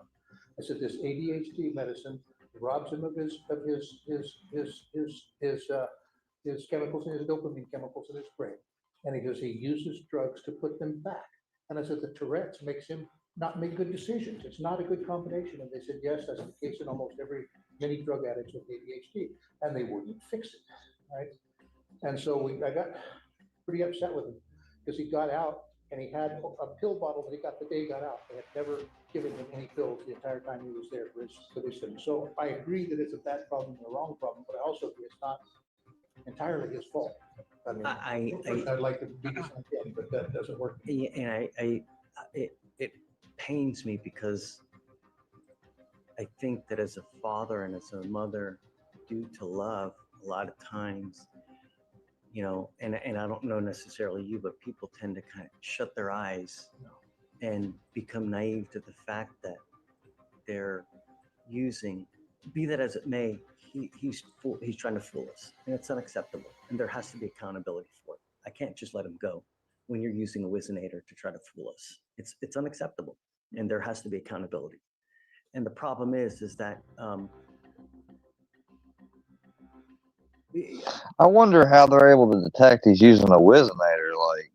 I said, this ADHD medicine robs him of his chemicals and his dopamine chemicals in his brain. And he goes, he uses drugs to put them back. And I said, the Tourette's makes him not make good decisions. It's not a good combination. And they said, yes, that's the case in almost many drug addicts with ADHD. And they wouldn't fix it, right? And so I got pretty upset with him because he got out and he had a pill bottle that he got the day he got out. They had never given him any pills the entire time he was there for his thing. So I agree that it's a bad problem and a wrong problem, but I also agree it's not entirely his fault. I mean, I'd like to beat his head, but that doesn't work. Yeah, and it pains me because I think that as a father and as a mother, due to love, a lot of times, you know, and I don't know necessarily you, but people tend to kind of shut their eyes and become naive to the fact that they're using, be that as it may, he's trying to fool us, and it's unacceptable. And there has to be accountability for it. I can't just let him go when you're using a Wizinator to try to fool us. It's unacceptable, and there has to be accountability. And the problem is that I wonder how they're able to detect he's using a Wizinator. Like,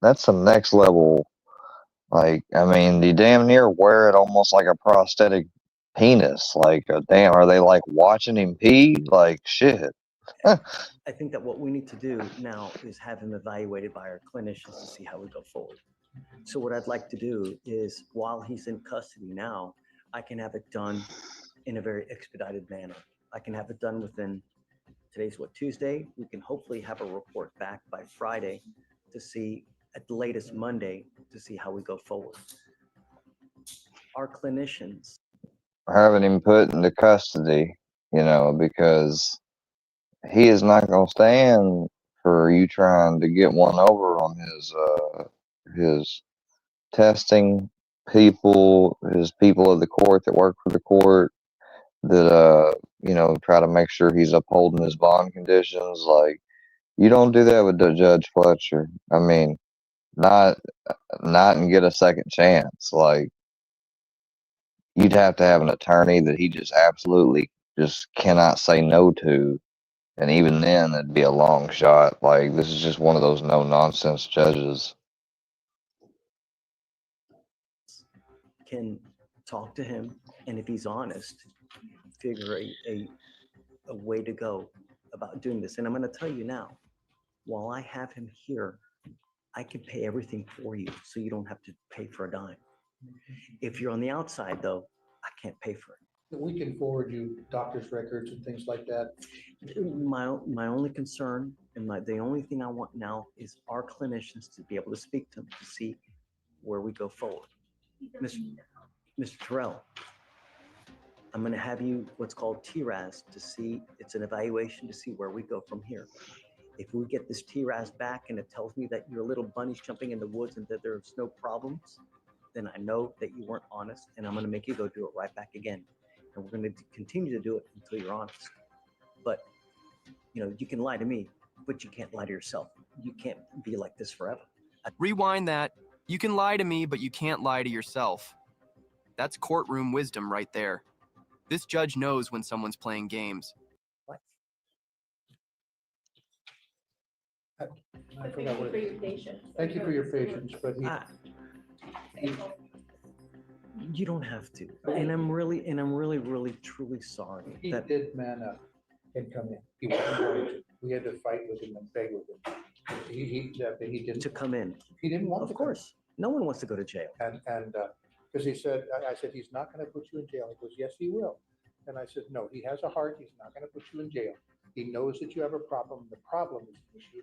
that's some next level. Like, I mean, you damn near wear it almost like a prosthetic penis. Like, damn, are they like watching him pee? Like, shit. I think that what we need to do now is have him evaluated by our clinicians to see how we go forward. So what I'd like to do is, while he's in custody now, I can have it done in a very expedited manner. I can have it done within, today's what, Tuesday? We can hopefully have a report back by Friday to see, at the latest Monday, to see how we go forward. Our clinicians. Having him put into custody, you know, because he is not going to stand for you trying to get one over on his testing people, his people of the court that work for the court that try to make sure he's upholding his bond conditions. Like, you don't do that with the Judge Fletcher. I mean, not and get a second chance. Like, you'd have to have an attorney that he just absolutely just cannot say no to. And even then, it'd be a long shot. Like, this is just one of those no-nonsense judges. Can talk to him, and if he's honest, figure a way to go about doing this. And I'm going to tell you now, while I have him here, I can pay everything for you, so you don't have to pay for a dime. If you're on the outside, though, I can't pay for it. We can forward you doctor's records and things like that. My only concern and the only thing I want now is our clinicians to be able to speak to him to see where we go forward. Mr. Terrell, I'm going to have you what's called TRAS to see, it's an evaluation to see where we go from here. If we get this TRAS back and it tells me that your little bunny's jumping in the woods and that there's no problems, then I know that you weren't honest, and I'm going to make you go do it right back again. And we're going to continue to do it until you're honest. But, you can lie to me, but you can't lie to yourself. You can't be like this forever. Rewind that. You can lie to me, but you can't lie to yourself. That's courtroom wisdom right there. This judge knows when someone's playing games. I forgot what it is. Thank you for your patience, but You don't have to. And I'm really, really, truly sorry. he did man up and come in. He wasn't going to. We had to fight with him and beg with him. He didn't. To come in. He didn't want to. Of course. No one wants to go to jail. And because he said, I said, he's not going to put you in jail. He goes, yes, he will. And I said, no, he has a heart. He's not going to put you in jail. He knows that you have a problem. The problem is the issue,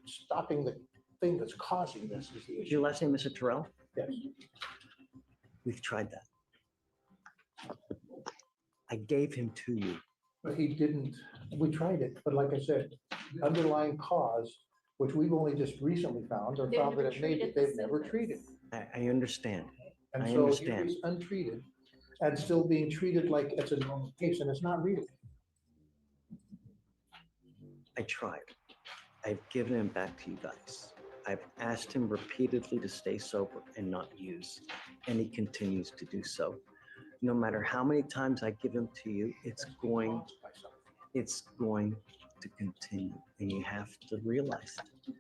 stopping the thing that's causing this is the issue. Your last name, Mr. Terrell? Yes. We've tried that. I gave him to you. But he didn't, we tried it, but like I said, the underlying cause, which we've only just recently found, or found that they've never treated. I understand. And I so understand. he's untreated and still being treated like it's a normal case, and it's not really. I tried. I've given him back to you guys. I've asked him repeatedly to stay sober and not use, and he continues to do so. No matter how many times I give him to you, it's going to continue, and you have to realize it.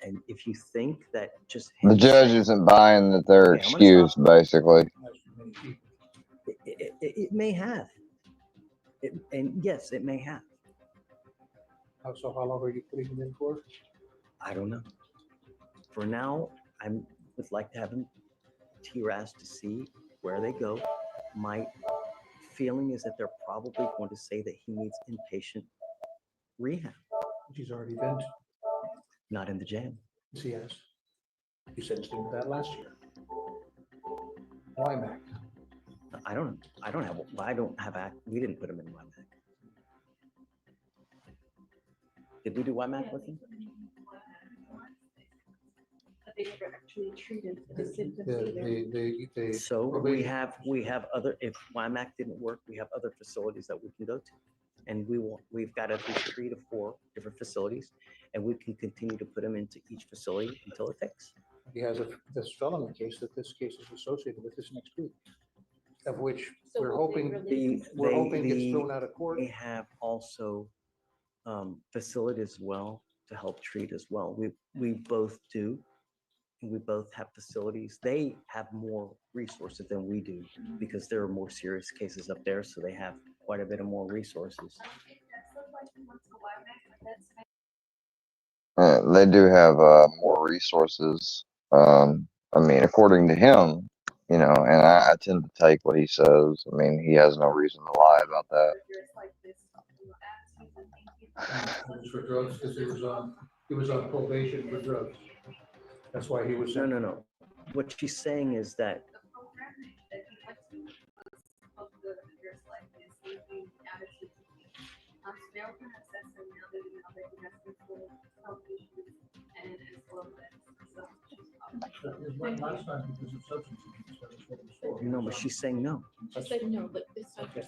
And if you think that just The judge isn't buying that they're excused, basically. It may have, and yes, it may have. So how long are you putting him in for? I don't know. For now, I would like to have him TRAS to see where they go. My feeling is that they're probably going to say that he needs inpatient rehab. He's already been to. Not in the jail. Yes, he has. You sentenced him to that last year. WIMAC. I don't have act. We didn't put him in WIMAC. Did we do WIMAC with him? They never actually treated the symptoms either. So we have other, if WIMAC didn't work, we have other facilities that we can go to. And we've got at least 3 to 4 different facilities, and we can continue to put them into each facility until it fixes. He has this felony case that this case is associated with this next week, of which we're hoping gets thrown out of court. They have also facilities as well to help treat as well. We both do. And we both have facilities. They have more resources than we do because there are more serious cases up there, so they have quite a bit of more resources. They do have more resources. According to him, and I tend to take what he says. He has no reason to lie about that. It was for drugs because he was on probation for drugs. That's why he was. No. What she's saying is that last time because of substance abuse. That was what it was for. No, but she's saying no. She said no, but this time. Okay.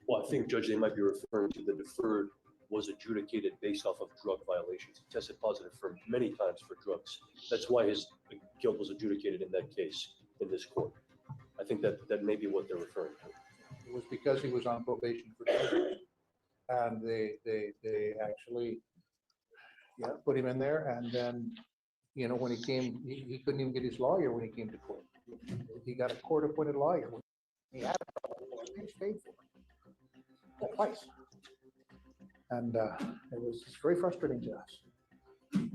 Well, I think, Judge, they might be referring to the deferred was adjudicated based off of drug violations. He tested positive for many times for drugs. That's why his guilt was adjudicated in that case in this court. I think that may be what they're referring to. It was because he was on probation for drugs. And they actually, put him in there. And then, when he came, he couldn't even get his lawyer when he came to court. He got a court-appointed lawyer. He had a lawyer. He was paid for it. Twice. And it was very frustrating to us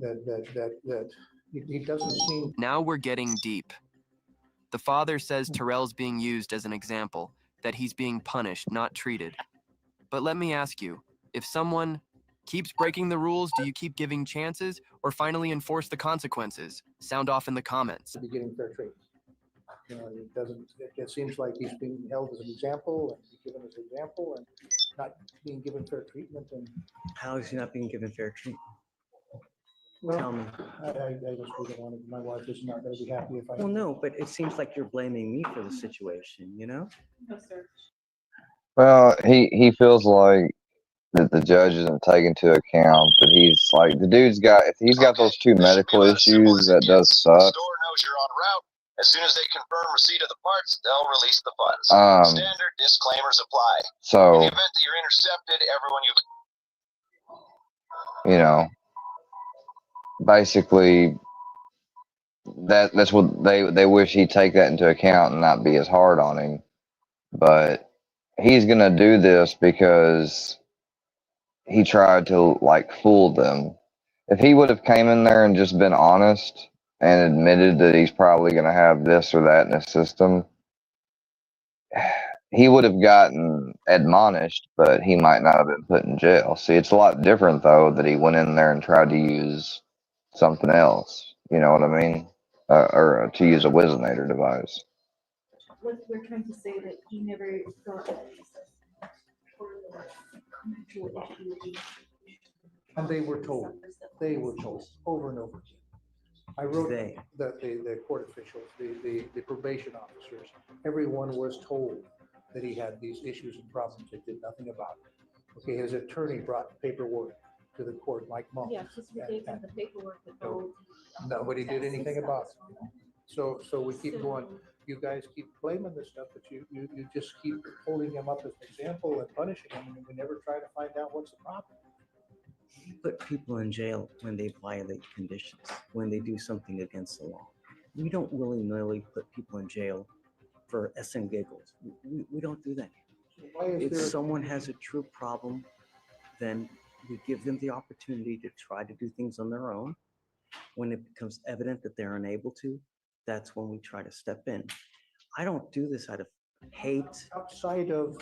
that he doesn't seem. Now we're getting deep. The father says Terrell's being used as an example, that he's being punished, not treated. But let me ask you, if someone keeps breaking the rules, do you keep giving chances or finally enforce the consequences? Sound off in the comments. Be getting fair treatment. It doesn't. It seems like he's being held as an example and given as an example and not being given fair treatment. And how is he not being given fair treatment? well, Tell me. I just really want my wife is not going to be happy if I. Well, no, but it seems like you're blaming me for the situation. No, sir. Well, he feels like that the judge isn't taking into account that he's like if he's got those two medical issues, that does suck. The store knows you're en route. As soon as they confirm receipt of the parts, they'll release the funds. Standard disclaimers apply. So in the event that you're intercepted, everyone basically that's what they wish he'd take that into account and not be as hard on him. But he's gonna do this because he tried to fool them. If he would have came in there and just been honest and admitted that he's probably going to have this or that in his system, he would have gotten admonished, but he might not have been put in jail. See, it's a lot different, though, that he went in there and tried to use something else. You know what I mean? Or to use a Wizinator device. We're trying to say that he never got And they were told over and over again. I wrote that the court officials, the probation officers, everyone was told that he had these issues and problems. They did nothing about it. Okay, his attorney brought paperwork to the court, Mike Monk. Yeah, just gave him the paperwork. Nobody did anything about it. So we keep going. You guys keep claiming this stuff, but you just keep holding him up as an example and punishing him, and we never try to find out what's the problem. You put people in jail when they violate conditions, when they do something against the law. We don't willy-nilly put people in jail for s and giggles. We don't do that. If someone has a true problem, then we give them the opportunity to try to do things on their own. When it becomes evident that they're unable to, that's when we try to step in. I don't do this out of hate. Outside of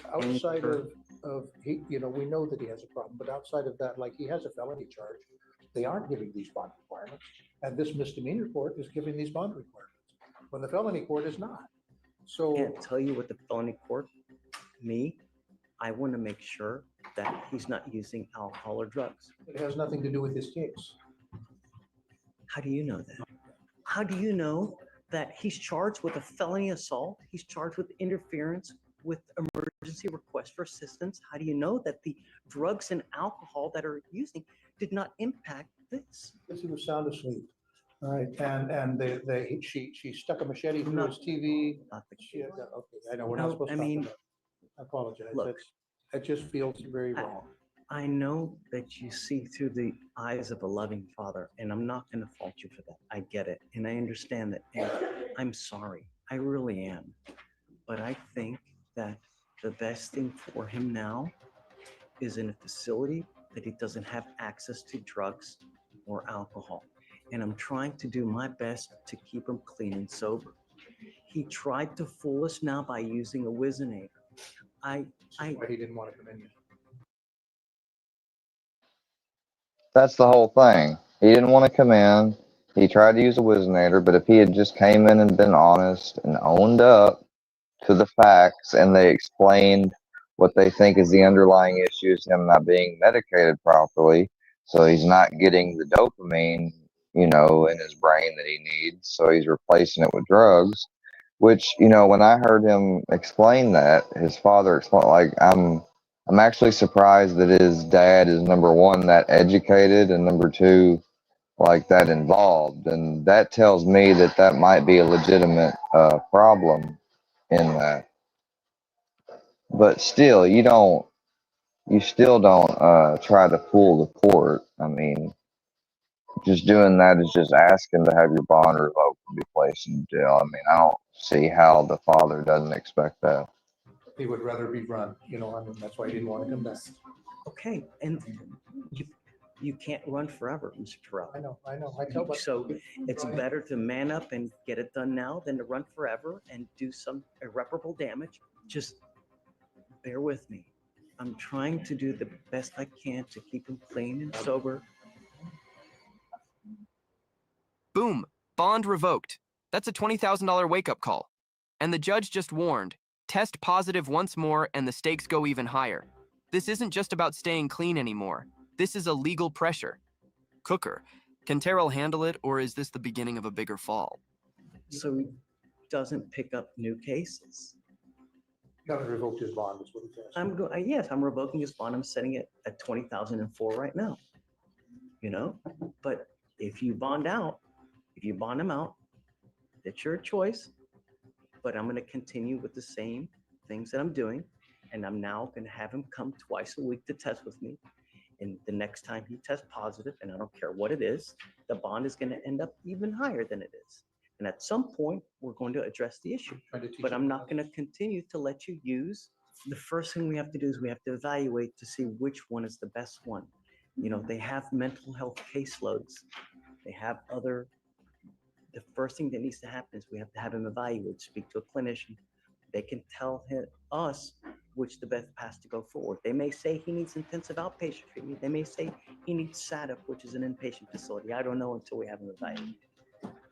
he, we know that he has a problem, but outside of that, like he has a felony charge, they aren't giving these bond requirements, and this misdemeanor court is giving these bond requirements when the felony court is not. So I can't tell you what the felony court. I want to make sure that he's not using alcohol or drugs. It has nothing to do with this case. How do you know that? How do you know that he's charged with a felony assault? He's charged with interference with emergency request for assistance. How do you know that the drugs and alcohol that are using did not impact this? Because he was sound asleep. All right, and she stuck a machete through his TV. Okay, I know we're not supposed to talk about it. I apologize. Look, that just feels very wrong. I know that you see through the eyes of a loving father, and I'm not going to fault you for that. I get it, and I understand that, and I'm sorry. I really am. But I think that the best thing for him now is in a facility that he doesn't have access to drugs or alcohol. And I'm trying to do my best to keep him clean and sober. He tried to fool us now by using a Wizinator. Why he didn't want to come in yet. That's the whole thing. He didn't want to come in. He tried to use a Wizinator, but if he had just came in and been honest and owned up to the facts and they explained what they think is the underlying issues, him not being medicated properly, so he's not getting the dopamine you know, in his brain that he needs. So he's replacing it with drugs, which, you know, when I heard him explain that, his father explain, like, I'm actually surprised that his dad is, number one, that educated, and number two, like, that involved. And that tells me that that might be a legitimate problem in that. But still, you still don't try to fool the court. I mean, just doing that is just asking to have your bond revoked and be placed in jail. I mean, I don't see how the father doesn't expect that. He would rather be run, you know, I mean, that's why he didn't want to come back. Okay, and you can't run forever, Mr. Terrell. I know, I tell. So it's better to man up and get it done now than to run forever and do some irreparable damage. Just bear with me. I'm trying to do the best I can to keep him clean and sober. Boom, bond revoked. That's a $20,000 wake-up call. And the judge just warned, test positive once more and the stakes go even higher. This isn't just about staying clean anymore. This is a legal pressure. Cooker, can Terrell handle it, or is this the beginning of a bigger fall? So he doesn't pick up new cases. Got to revoke his bond, is what he says. Yes, I'm revoking his bond. I'm setting it at 20,004 right now. You know, but if you bond him out, that's your choice. But I'm going to continue with the same things that I'm doing. And I'm now going to have him come twice a week to test with me. And the next time he tests positive, and I don't care what it is, the bond is going to end up even higher than it is. And at some point, we're going to address the issue. But I'm not going to continue to let you use. The first thing we have to do is we have to evaluate to see which one is the best one. You know, they have mental health caseloads. They have other. The first thing that needs to happen is we have to have him evaluated, speak to a clinician. They can tell us which the best path to go forward. They may say he needs intensive outpatient treatment. They may say he needs SATF, which is an inpatient facility. I don't know until we have him evaluated.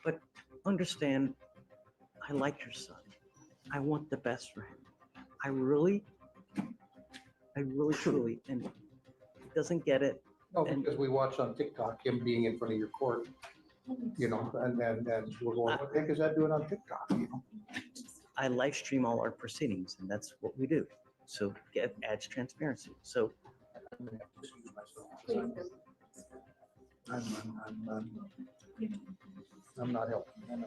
But understand, I like your son. I want the best for him. I really, truly, and he doesn't get it. No, because we watched on TikTok him being in front of your court, you know, and we're going, what the heck is that doing on TikTok? You know? I live stream all our proceedings, and that's what we do. So it adds transparency. So I'm not helping.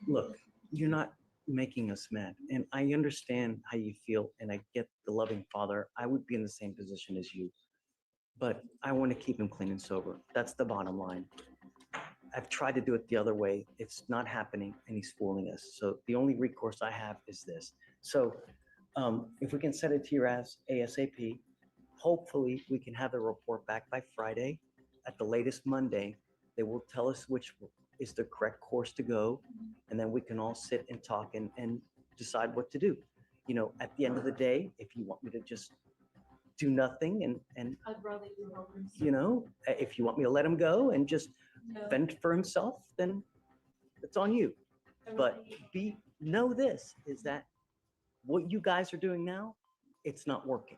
Look, you're not making us mad, and I understand how you feel, and I get the loving father. I would be in the same position as you, but I want to keep him clean and sober. That's the bottom line. I've tried to do it the other way. It's not happening, and he's fooling us. So the only recourse I have is this. So if we can set it to your ass ASAP, hopefully we can have the report back by Friday. At the latest Monday, they will tell us which is the correct course to go, and then we can all sit and talk and decide what to do. You know, at the end of the day, if you want me to just do nothing and I'd rather you help him. you know, if you want me to let him go and just fend for himself, then it's on you. But know this is that what you guys are doing now, it's not working.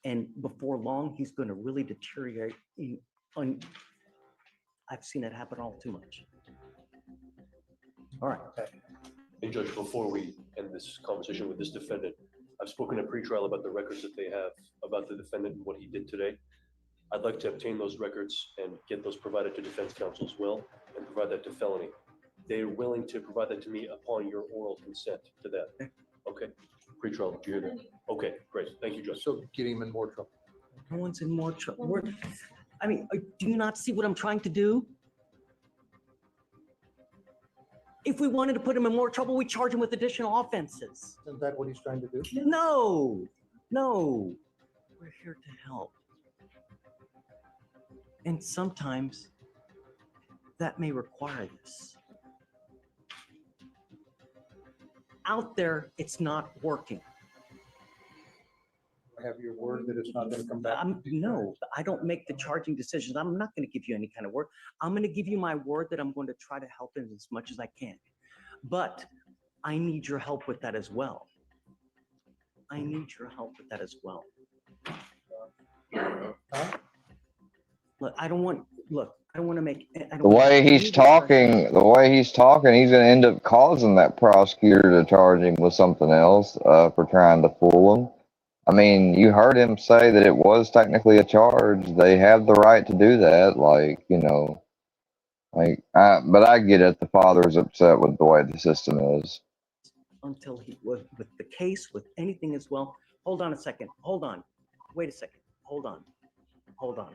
And before long, he's going to really deteriorate. I've seen it happen all too much. All right. And Judge, before we end this conversation with this defendant, I've spoken at pretrial about the records that they have about the defendant and what he did today. I'd like to obtain those records and get those provided to defense counsel as well, and provide that to felony. They're willing to provide that to me upon your oral consent to that. Okay. Pretrial, did you hear that? Okay, great. Thank you, Judge. So get him in more trouble. No one's in more trouble. I mean, do you not see what I'm trying to do? If we wanted to put him in more trouble, we charge him with additional offenses. Isn't that what he's trying to do? No, we're here to help. And sometimes that may require this. Out there, it's not working. I have your word that it's not going to come back. No, I don't make the charging decisions. I'm not going to give you any kind of word. I'm going to give you my word that I'm going to try to help him as much as I can. But I need your help with that as well. Look, I don't want look, I don't want to make. I don't The wanna way make he's any discussion. talking, he's going to end up causing that prosecutor to charge him with something else for trying to fool him. I mean, you heard him say that it was technically a charge. They have the right to do that. Like, you know, but I get it. The father's upset with the way the system is. Until he with the case, with anything as well. Hold on a second. Hold on. Wait a second. Hold on. Hold on.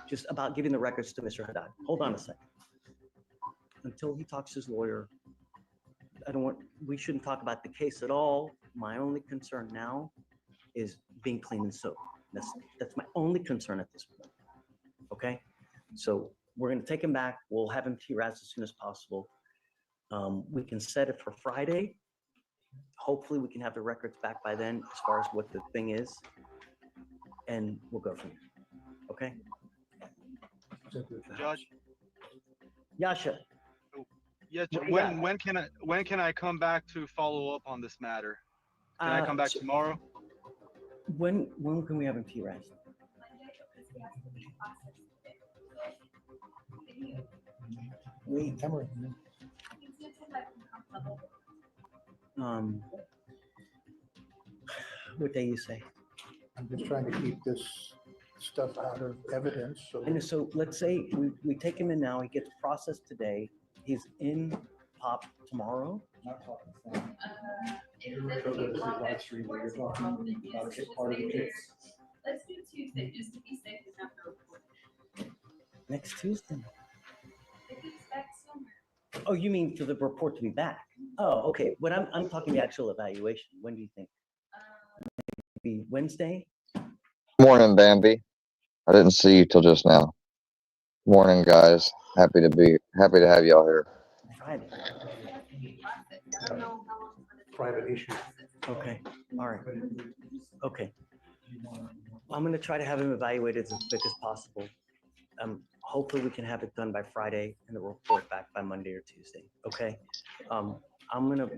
Just about giving the records to Mr. Haddad. Hold on a second. Until he talks to his lawyer, we shouldn't talk about the case at all. My only concern now is being clean and sober. That's my only concern at this point. Okay? So we're going to take him back. We'll have him TRAS as soon as possible. We can set it for Friday. Hopefully we can have the records back by then as far as what the thing is. And we'll go from there. Okay? Judge. Yasha. Yes. What do you got? When can I come back to follow up on this matter? Can I come back tomorrow? When can we have him TRAS? Wait, Cameron. What day you say? I'm just trying to keep this stuff out of evidence. So And so let's say we take him in now, he gets processed today, he's in POP tomorrow. Not talking phone. So this is live stream where you're talking about a part of the case. Let's do Tuesday just to be safe and have the report. Next Tuesday. If he's back somewhere. Oh, you mean for the report to be back? Oh, okay. But I'm talking the actual evaluation. When do you think? Maybe Wednesday? Morning, Bambi. I didn't see you till just now. Morning, guys. Happy to have y'all here. Friday. private issue. Okay, all right. Okay. I'm gonna try to have him evaluated as quick as possible. Hopefully we can have it done by Friday and the report back by Monday or Tuesday, okay? I'm gonna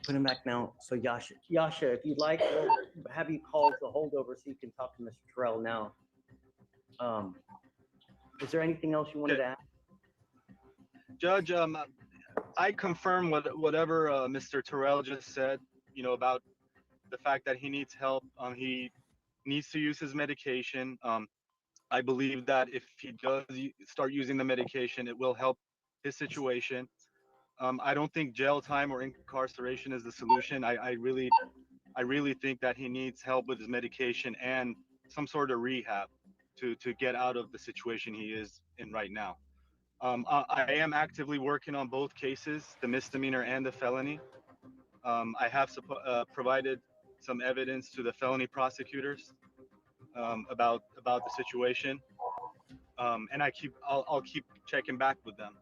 put him back now. So Yasha, if you'd like, we'll have you call the holdover so you can talk to Mr. Terrell now. Is there anything else you wanted to add? Judge, I confirm whatever Mr. Terrell just said, you know, about the fact that he needs help. He needs to use his medication. I believe that if he does start using the medication, it will help his situation. I don't think jail time or incarceration is the solution. I really think that he needs help with his medication and some sort of rehab to get out of the situation he is in right now. I am actively working on both cases, the misdemeanor and the felony. I have provided some evidence to the felony prosecutors about the situation, and I'll keep checking back with them.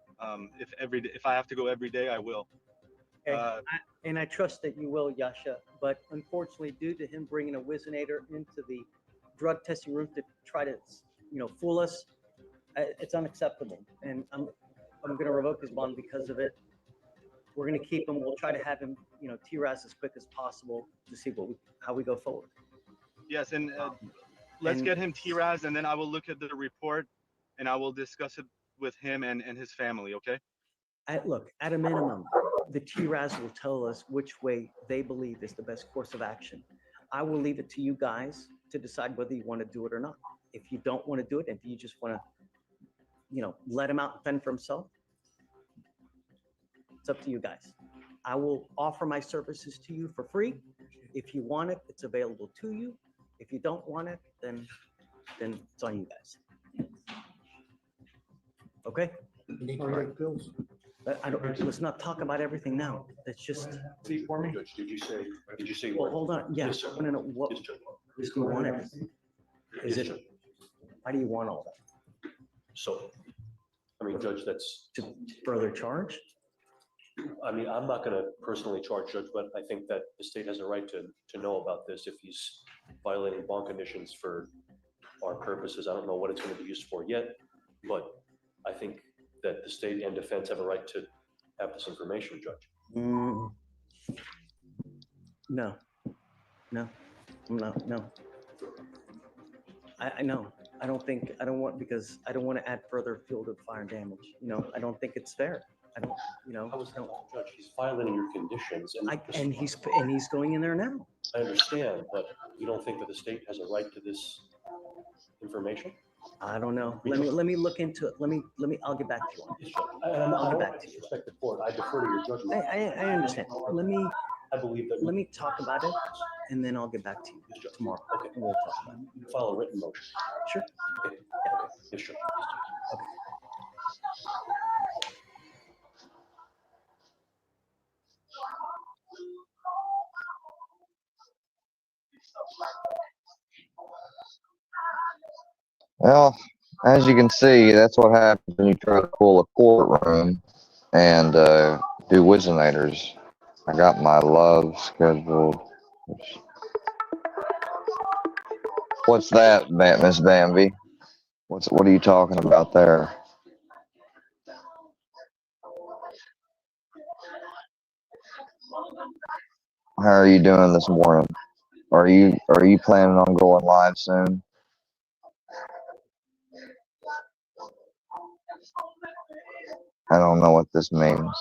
If I have to go every day, I will. Okay. And I trust that you will, Yasha, but unfortunately, due to him bringing a Wizinator into the drug testing room to try to, fool us, it's unacceptable. And I'm going to revoke his bond because of it. We're going to keep him. We'll try to have him, TRAS as quick as possible to see how we go forward. Yes, and let's get him TRAS, and then I will look at the report, and I will discuss it with him and his family. Okay. Look, at a minimum, the TRAS will tell us which way they believe is the best course of action. I will leave it to you guys to decide whether you want to do it or not. If you don't want to do it, if you just want to, let him out and fend for himself, it's up to you guys. I will offer my services to you for free. If you want it, it's available to you. If you don't want it, then it's on you guys. Okay? All right, bills. But let's not talk about everything now. Let's just. For me, Judge, did you say? Well, hold on. Yeah. Yes, sir. I want to know what. Yes, Judge. Do you want everything? Is Yes, it? Judge. Why do you want all that? So, I mean, Judge, that's. To further charge? I mean, I'm not gonna personally charge Judge, but I think that the state has a right to know about this if he's violating bond conditions for our purposes. I don't know what it's gonna be used for yet, but I think that the state and defense have a right to have this information, Judge. No. I know. I don't want, because I don't want to add further fuel to the fire and damage. You know, I don't think it's fair. I don't, you know. How is that not, Judge? He's violating your conditions. And he's going in there now. I understand, but you don't think that the state has a right to this information? I don't know. Let me look into it. I'll get back to you on it. I'll get back to you. Respect the court. I defer to your judgment. I understand. I believe that. Let me talk about it, and then I'll get back to you tomorrow. Okay. And we'll talk about it. You file a written motion. Sure. Okay. Yeah, okay. Yes, Judge. Okay. Well, as you can see, that's what happens when you try to pull a courtroom and do Wizenators. I got my love scheduled. What's that, Miss Bambi? What are you talking about there? How are you doing this morning? Are you planning on going live soon? I don't know what this means.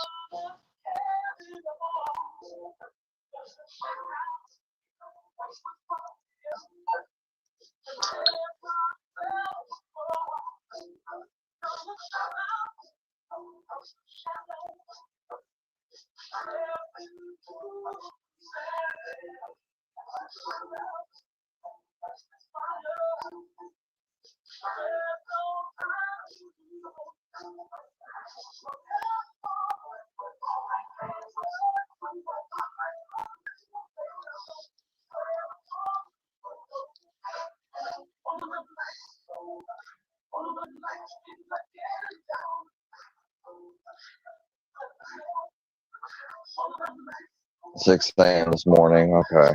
Six a.m. this morning. Okay.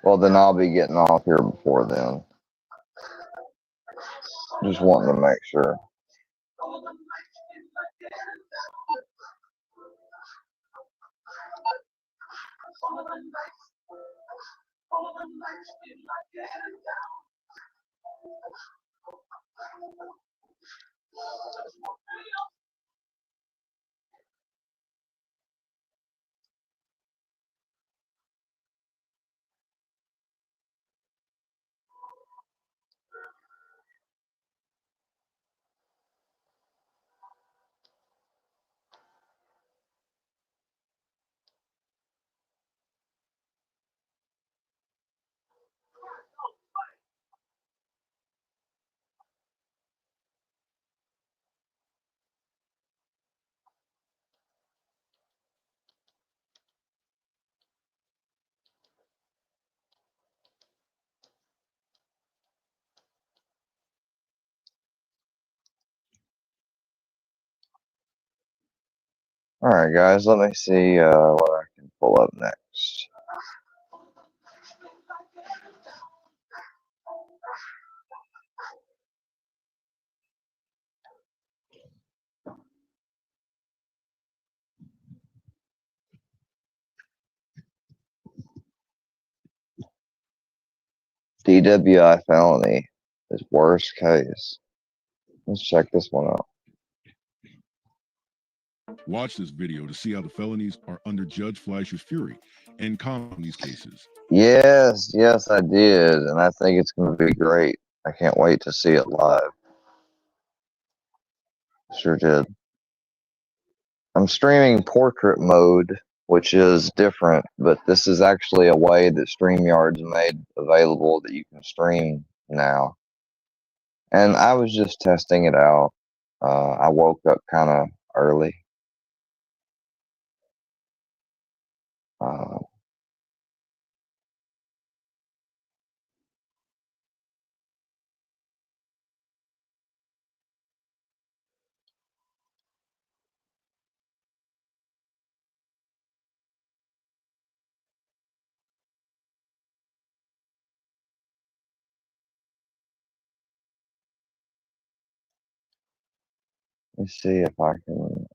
Well, then I'll be getting off here before then. Just wanting to make sure. All right, guys. Let me see what I can pull up next. DWI felony is worst case. Let's check this one out. Watch this video to see how the felonies are under Judge Fleischer's fury and comment on these cases. Yes, I did, and I think it's going to be great. I can't wait to see it live. Sure did. I'm streaming portrait mode, which is different, but this is actually a way that StreamYard's made available that you can stream now. And I was just testing it out. I woke up kind of early. Let's see if I can.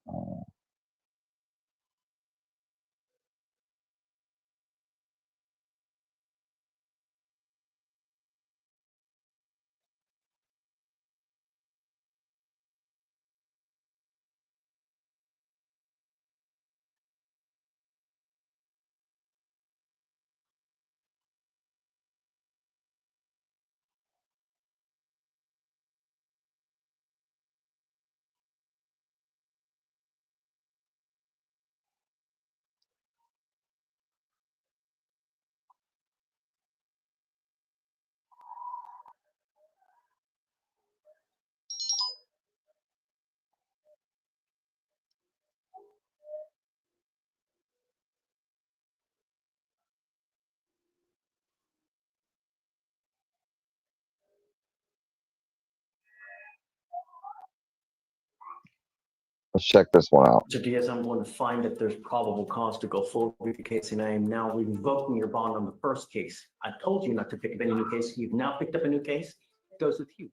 Let's check this one out. Mr. Diaz, I'm going to find that there's probable cause to go forward with the case, and I am now revoking your bond on the first case. I told you not to pick up any new case. You've now picked up a new case. It goes with you.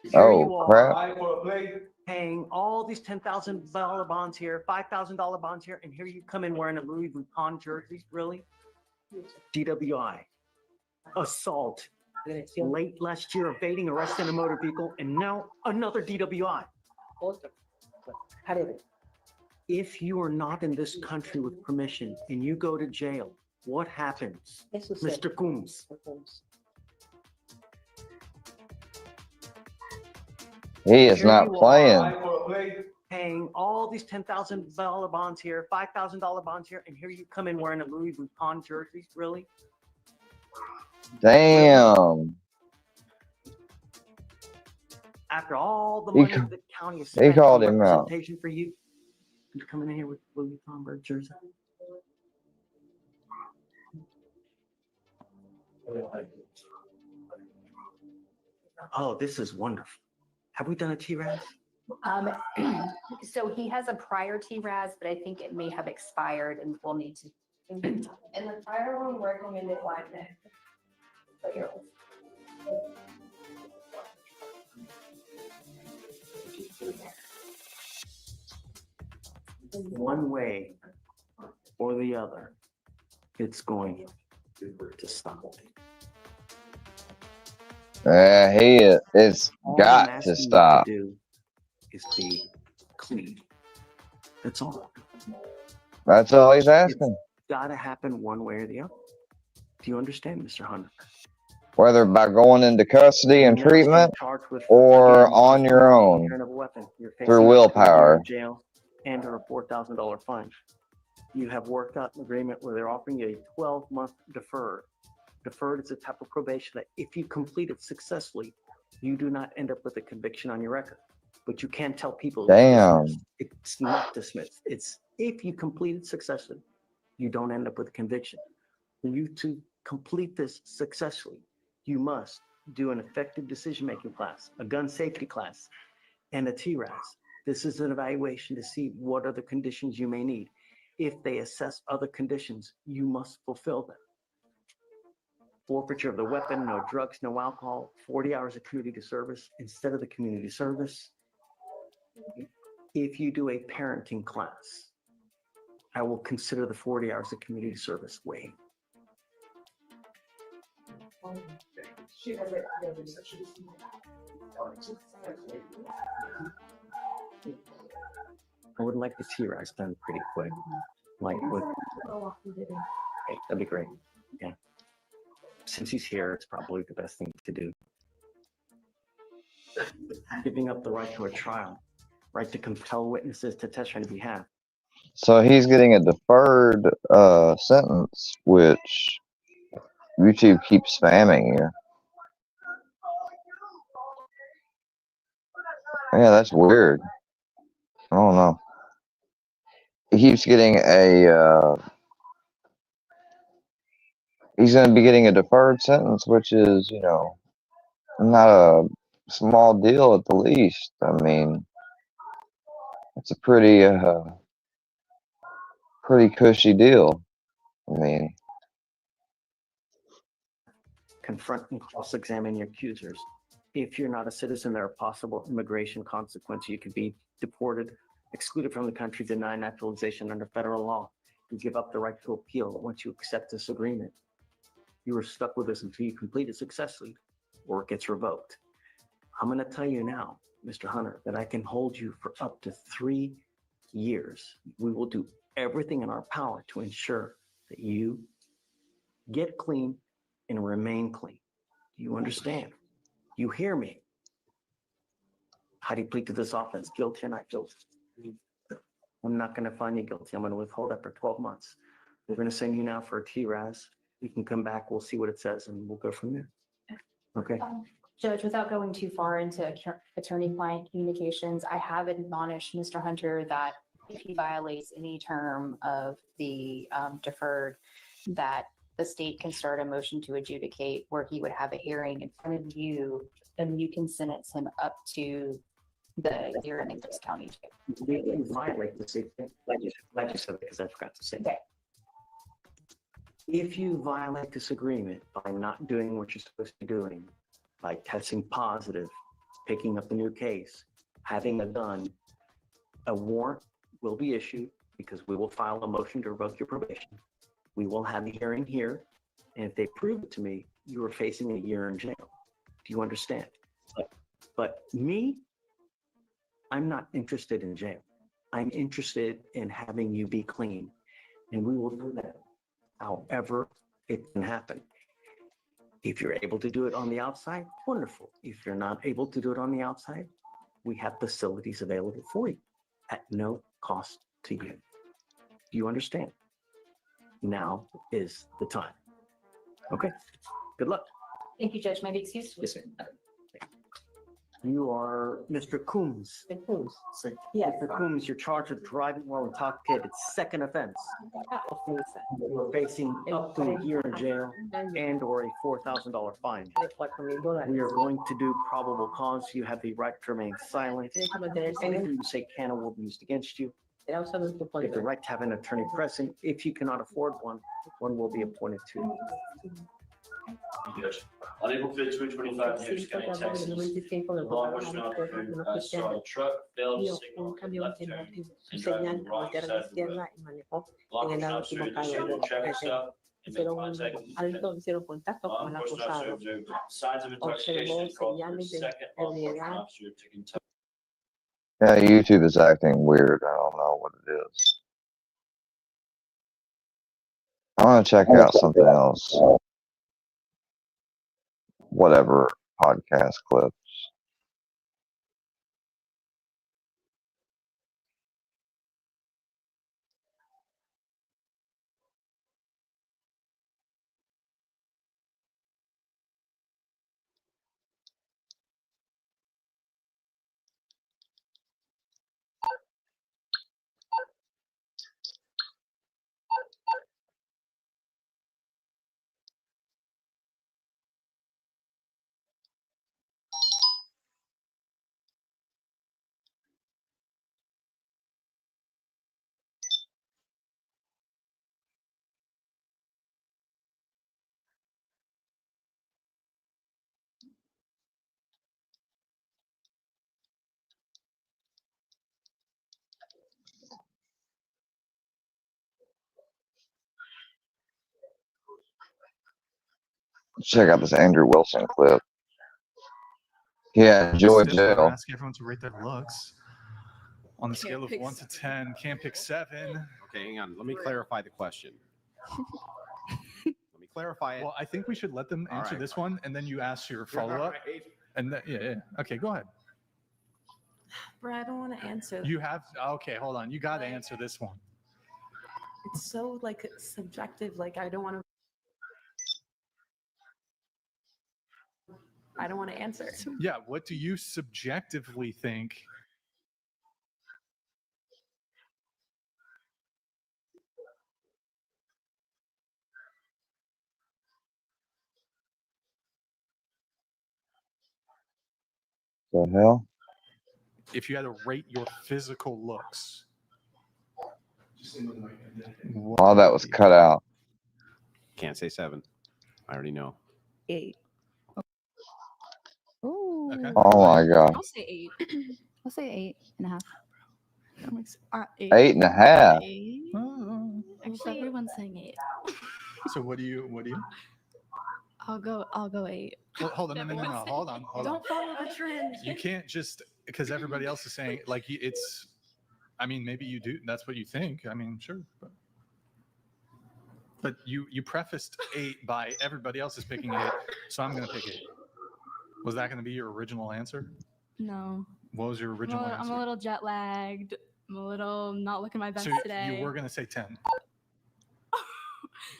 Here Oh, you crap. are, paying all these $10,000 bonds here, $5,000 bonds here, and here you come in wearing a Louis Vuitton jersey. Really? DWI, assault, late last year, evading arrest in a motor vehicle, and now another DWI. If you are not in this country with permission and you go to jail, what happens, Mr. Coombs? He is Here not you playing. are, paying all these $10,000 bonds here, $5,000 bonds here, and here you come in wearing a Louis Vuitton jersey. Really? Damn. After all the He money ca- the county has he spent called on him out. representation for you, you're coming in here with Louis Vuitton jersey. Oh, this is wonderful. Have we done a TRAS? So he has a prior TRAS, but I think it may have expired and we'll need to. And the prior one recommended liveness. One way or the other, it's going to stop. It's All I'm got to asking stop. you to do is be clean. That's all. That's all he's asking. Gotta happen one way or the other. Do you understand, Mr. Hunter? Whether by going into custody and You're now being treatment charged with, or again, on your own possession of a weapon. You're through facing up to a year willpower. in jail and or a $4,000 fine. You have worked out an agreement where they're offering you a 12-month deferred. Deferred is a type of probation that if you complete it successfully, you do not end up with a conviction on your record. But you can't tell people Damn. it's not dismissed. It's if you complete it successfully, you don't end up with a conviction. For you to complete this successfully, you must do an effective decision-making class, a gun safety class, and a TRAS. This is an evaluation to see what other conditions you may need. If they assess other conditions, you must fulfill them. Forfeiture of the weapon, no drugs, no alcohol, 40 hours of community service instead of the community service. If you do a parenting class, I will consider the 40 hours of community service waived. I would like the TRAS done pretty quick. Like with, okay, that'd be great. Yeah. Since he's here, it's probably the best thing to do. Giving up the right to a trial, right to compel witnesses to testify on behalf. So he's getting a deferred sentence, which YouTube keeps spamming here. Yeah, that's weird. I don't know. He keeps getting a he's going to be getting a deferred sentence, which is, you know, not a small deal at the least. I mean, it's a pretty cushy deal. I mean, Confront and cross-examine your accusers. If you're not a citizen, there are possible immigration consequences. You could be deported, excluded from the country, denied naturalization under federal law. You give up the right to appeal once you accept this agreement. You are stuck with this until you complete it successfully or it gets revoked. I'm going to tell you now, Mr. Hunter, that I can hold you for up to 3 years. We will do everything in our power to ensure that you get clean and remain clean. Do you understand? You hear me? How do you plead to this offense? Guilty or not guilty? I'm not going to find you guilty. I'm going to withhold that for 12 months. We're going to send you now for a TRAS. You can come back. We'll see what it says and we'll go from there. Okay. Judge, without going too far into attorney-client communications, I have admonished Mr. Hunter that if he violates any term of the deferred, that the state can start a motion to adjudicate where he would have a hearing in front of you, and you can sentence him up to the hearing in this county jail. You violate the safety, like you said, because I forgot to say. Okay. If you violate this agreement by not doing what you're supposed to be doing, by testing positive, picking up a new case, having a gun, a warrant will be issued because we will file a motion to revoke your probation. We will have the hearing here, and if they prove it to me, you are facing a year in jail. Do you understand? But me, I'm not interested in jail. I'm interested in having you be clean, and we will do that however it can happen. If you're able to do it on the outside, wonderful. If you're not able to do it on the outside, we have facilities available for you at no cost to you. Do you understand? Now is the time. Okay, good luck. Thank you, Judge. May I be excused? Yes, sir. You are Mr. Coombs. Yes. Mr. Coombs, you're charged with driving while intoxicated, second offense. You are facing up to a year in jail and or a $4,000 fine. We are going to do probable cause. You have the right to remain silent. Anything you say can or will be used against you. You have the right to have an attorney present. If you cannot afford one, one will be appointed to you. Judge. On April 5th, 2025, New Hampshire County, Texas, law enforcement officer saw a truck fail to signal a left turn and drive on the wrong side of the road. Law enforcement officer initiated a traffic stop and made contact with the defendant. Law enforcement officer observed signs of intoxication and called for a second law enforcement officer to conduct. Yeah, YouTube is acting weird. I don't know what it is. I want to check out something else. Whatever podcast clips. Check out this Andrew Wilson clip. Yeah, enjoy jail. Ask everyone to rate their looks on the scale of 1 to 10. Can't pick 7. Okay, hang on. Let me clarify the question. Let me clarify it. Well, I think we should let them answer right. this one, and then you ask your follow-up. Right. And yeah. Okay, go ahead. Bro, I don't want to answer. You have okay. Hold on. You got to answer this one. It's so like subjective. Like I don't want to answer. Yeah. What do you subjectively think? The hell? If you had to rate your physical looks. All that was cut out. Can't say 7. I already know. 8. Ooh. Okay. Oh my God. I'll say 8. I'll say 8.5. 8.5. Oh. Actually, everyone's saying 8. So what do you? I'll go 8. Well, hold on, no. Hold on. Don't follow the trend. You can't just because everybody else is saying like it's. I mean, maybe you do. That's what you think. I mean, sure, but you prefaced 8 by everybody else is picking 8, so I'm going to pick 8. Was that going to be your original answer? No. What was your original answer? I'm a little jet lagged. I'm a little not looking my best So today. you were going to say 10.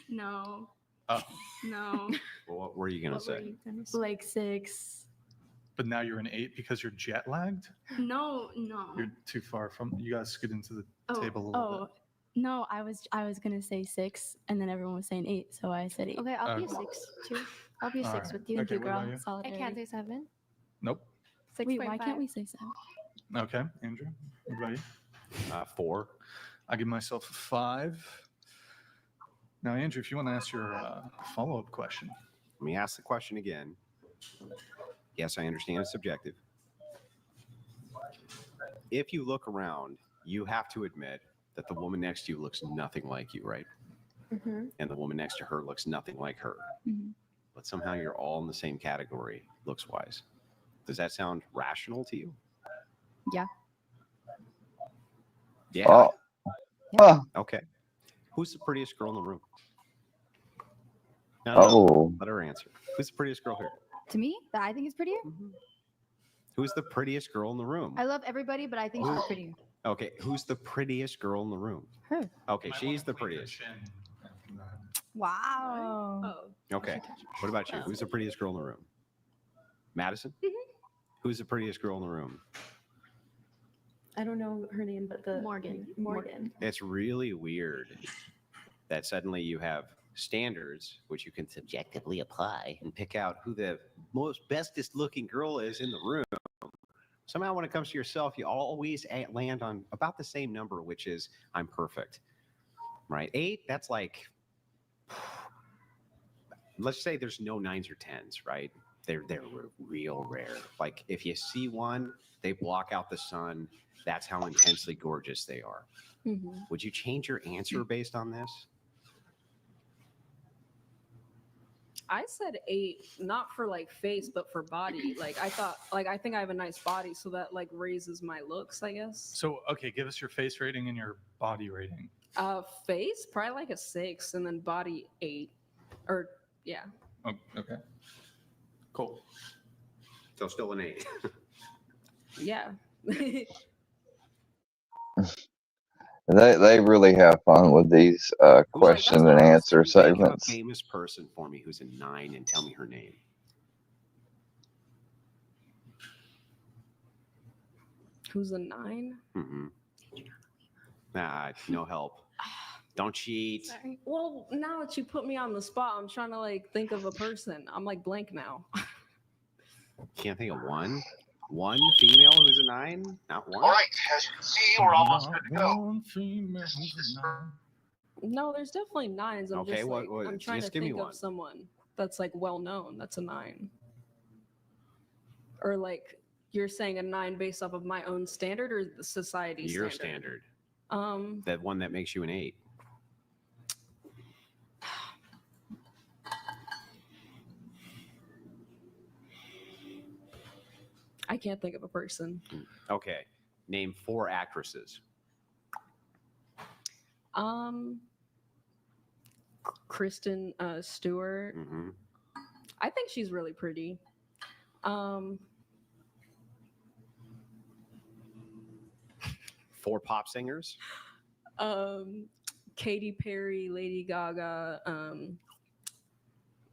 No. Oh. No. Well, what were you going to say? Like 6. But now you're an 8 because you're jet lagged? No. You're too far from. You got to scoot into the table a little bit. No, I was gonna say 6, and then everyone was saying 8, so I said 8. Okay, I'll be a 6 too. I'll be a 6 with you. Okay, what girl. about you? Solidarity. I can't say 7. Nope. Wait, why can't we say 7? Okay, Andrew, what about you? 4. I give myself a 5. Now, Andrew, if you want to ask your follow-up question. Let me ask the question again. Yes, I understand it's subjective. If you look around, you have to admit that the woman next to you looks nothing like you, right? Mm-hmm. And the woman next to her looks nothing like her. Mm-hmm. But somehow you're all in the same category, looks-wise. Does that sound rational to you? Yeah. Yeah. Oh. Huh. Okay. Who's the prettiest girl in the room? No, Oh. let her answer. Who's the prettiest girl here? To me, that I think is prettier. Who's the prettiest girl in the room? I love everybody, but I think she's prettier. Okay, who's the prettiest girl in the room? Her. Okay, she's the prettiest. Wow. Oh. Okay, what about you? Who's the prettiest girl in the room? Madison? Who's the prettiest girl in the room? I don't know her name, but the Morgan. It's really weird that suddenly you have standards which you can subjectively apply and pick out who the most bestest looking girl is in the room. Somehow when it comes to yourself, you always land on about the same number, which is I'm perfect, right? 8, that's like, let's say there's no 9s or 10s, right? They're real rare. Like if you see one, they block out the sun. That's how intensely gorgeous they are. Mm-hmm. Would you change your answer based on this? I said 8, not for like face, but for body. Like I thought, like I think I have a nice body, so that like raises my looks, I guess. So, okay, give us your face rating and your body rating. Face probably like a 6, and then body 8, or yeah. Oh, okay. Cool. So still an 8. Yeah. They really have fun with these question and answer Think of a segments. famous person for me who's a 9 and tell me her name. Who's a 9? Mm-hmm. Nah, no help. Don't cheat. Sorry. Well, now that you put me on the spot, I'm trying to like think of a person. I'm like blank now. Can't think of one. One female who's a 9? Not one? All right, as you can see, we're almost good to go. One female who's a 9. No, there's definitely 9s. I'm Okay, just what- like I'm trying to just give me think one. of someone that's like well known. That's a 9. Or like you're saying a 9 based off of my own standard or the society Your standard? standard. That one that makes you an 8. I can't think of a person. Okay. Name 4 actresses. Kristen Stewart. Mm-hmm. I think she's really pretty. 4 pop singers. Katy Perry, Lady Gaga,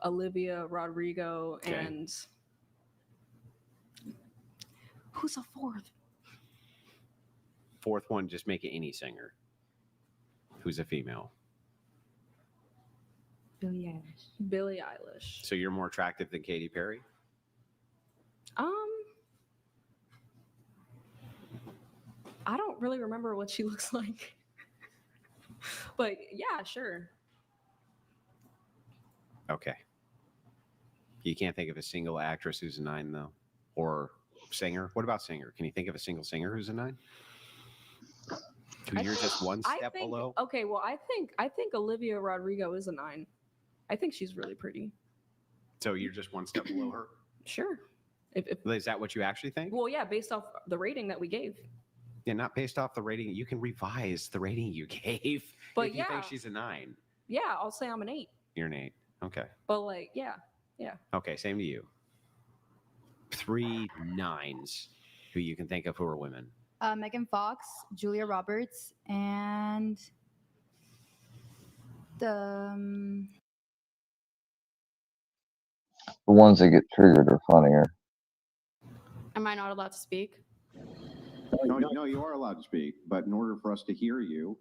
Olivia Rodrigo, Okay. and who's a 4th? 4th one, just make it any singer. Who's a female. Billie Eilish. Billie Eilish. So you're more attractive than Katy Perry? I don't really remember what she looks like. But yeah, sure. Okay. You can't think of a single actress who's a 9, though? Or singer? What about singer? Can you think of a single singer who's a 9? Who you're just one step below? Okay, well, I think Olivia Rodrigo is a 9. I think she's really pretty. So you're just one step below her? Sure. Is that what you actually think? Well, yeah, based off the rating that we gave. Yeah, not based off the rating. You can revise the rating you gave. But if you yeah. think she's a 9. Yeah, I'll say I'm an 8. You're an 8. Okay. But like, yeah. Okay, same to you. 3 9s who you can think of who are women. Megan Fox, Julia Roberts, and the ones that get triggered are funnier. Am I not allowed to speak? No, you are allowed to speak, but in order for us to hear you,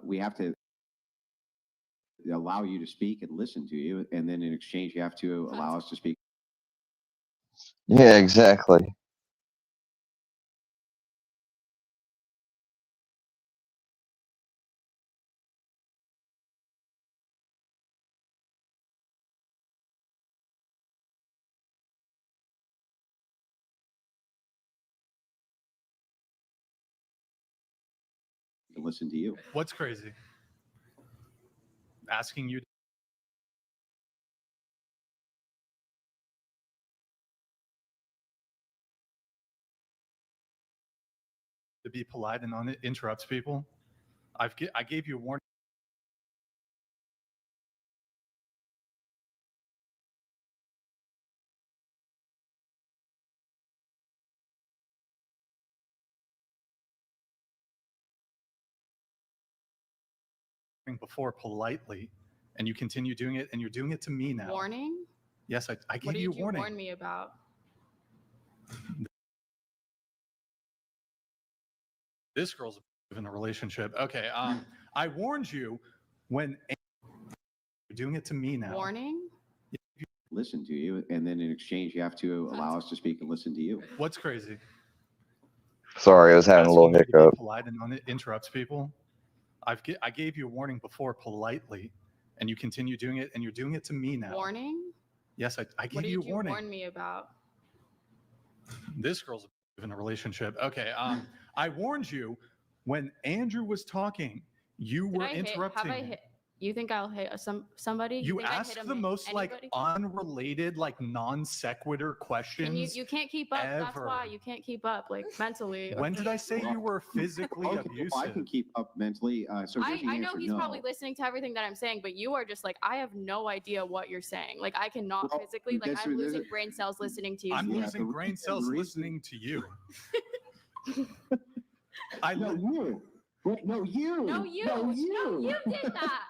we have to allow you to speak and listen to you, and then in exchange, you have to allow us to speak. Yeah, exactly. and listen to you. What's crazy? Asking you to be polite and not interrupts people. I gave you a warning before politely, and you continue doing it, and you're doing it to me now. Warning? Yes, I What gave did you a warning. warn me about? This girl's in a relationship. Okay, I warned you when you're doing it to me now. Warning? Listen to you, and then in exchange, you have to allow us to speak and listen to you. What's crazy? Sorry, I was having a little Asking you to be hiccup. polite and not interrupts people. I gave you a warning before politely, and you continue doing it, and you're doing it to me now. Warning? Yes, I What gave did you a warning. warn me about? This girl's in a relationship. Okay, I warned you when Andrew was talking. You were interrupting. Have I hit? You think I'll hit somebody? You think I hit asked him the most anybody? unrelated, non sequitur questions. You can't keep up. That's ever. why you can't keep up, mentally. When did I say you were physically abusive? I can keep up mentally. So I know answered he's no. probably listening to everything that I'm saying, but you are just I have no idea what you're saying. I cannot Well, physically, I'm losing brain cells listening to you. I'm losing brain cells listening to you. I know you. Wait, no, you. No, you. No, you did that.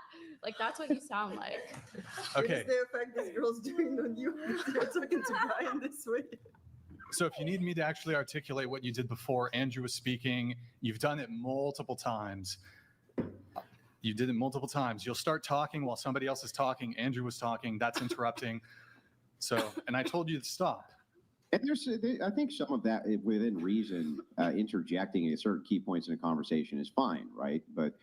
That's what you sound like. Okay. The effect this girl's doing on you. You're talking to Brian this way. So if you need me to actually articulate what you did before Andrew was speaking, you've done it multiple times. You did it multiple times. You'll start talking while somebody else is talking. Andrew was talking. That's interrupting. And I told you to stop. And I think some of that within reason, interjecting at certain key points in a conversation is fine, right? But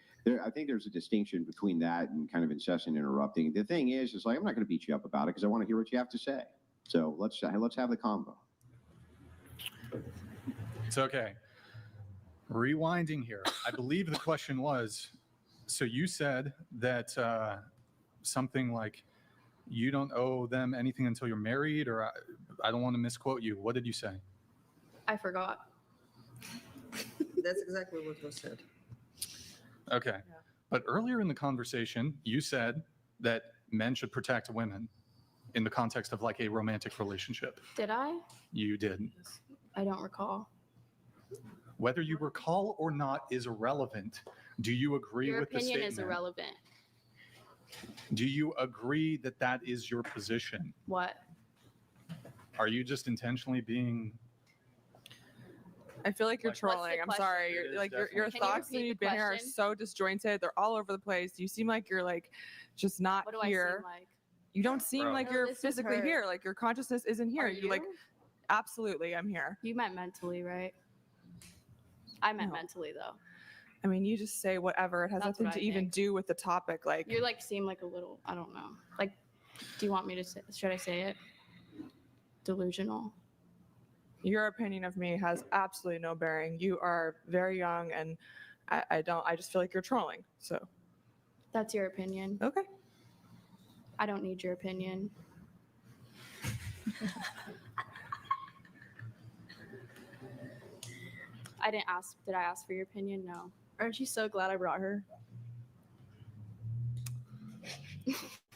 I think there's a distinction between that and kind of incessant interrupting. The thing is I'm not going to beat you up about it because I want to hear what you have to say. So let's have the convo. It's okay. Rewinding here. I believe the question was, so you said that something like you don't owe them anything until you're married, or I don't want to misquote you. What did you say? I forgot. That's exactly what was said. Okay. Yeah. But earlier in the conversation, you said that men should protect women in the context of a romantic relationship. Did I? You did. I don't recall. Whether you recall or not is irrelevant. Do you agree with the statement? Your opinion is irrelevant. Do you agree that that is your position? What? Are you just intentionally being... I feel like you're trolling. I'm sorry. Your thoughts that you've been here are so disjointed. They're all over the place. You seem like you're just not what do here. I seem like? You don't seem like you're physically here. Your consciousness isn't here. Are You're absolutely, I'm here. You meant mentally, right? I meant mentally though. I mean, you just say whatever. It has nothing to even do with the topic. You seem a little, I don't know. Do you want me to say, should I say it? Delusional. Your opinion of me has absolutely no bearing. You are very young, and I just feel like you're trolling. So that's your opinion. Okay. I don't need your opinion. I didn't ask. Did I ask for your opinion? No. Aren't you so glad I brought her?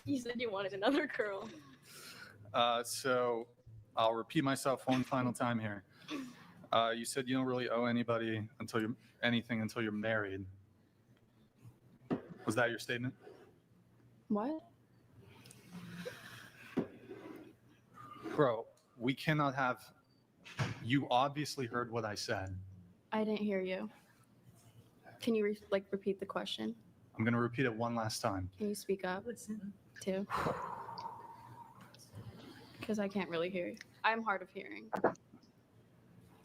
You said you wanted another girl. So I'll repeat myself one final time here. You said you don't really owe anybody anything until you're married. Was that your statement? What? Bro, we cannot have... You obviously heard what I said. I didn't hear you. Can you repeat the question? I'm going to repeat it one last time. Can you speak up? Listen. Too? Because I can't really hear you. I'm hard of hearing.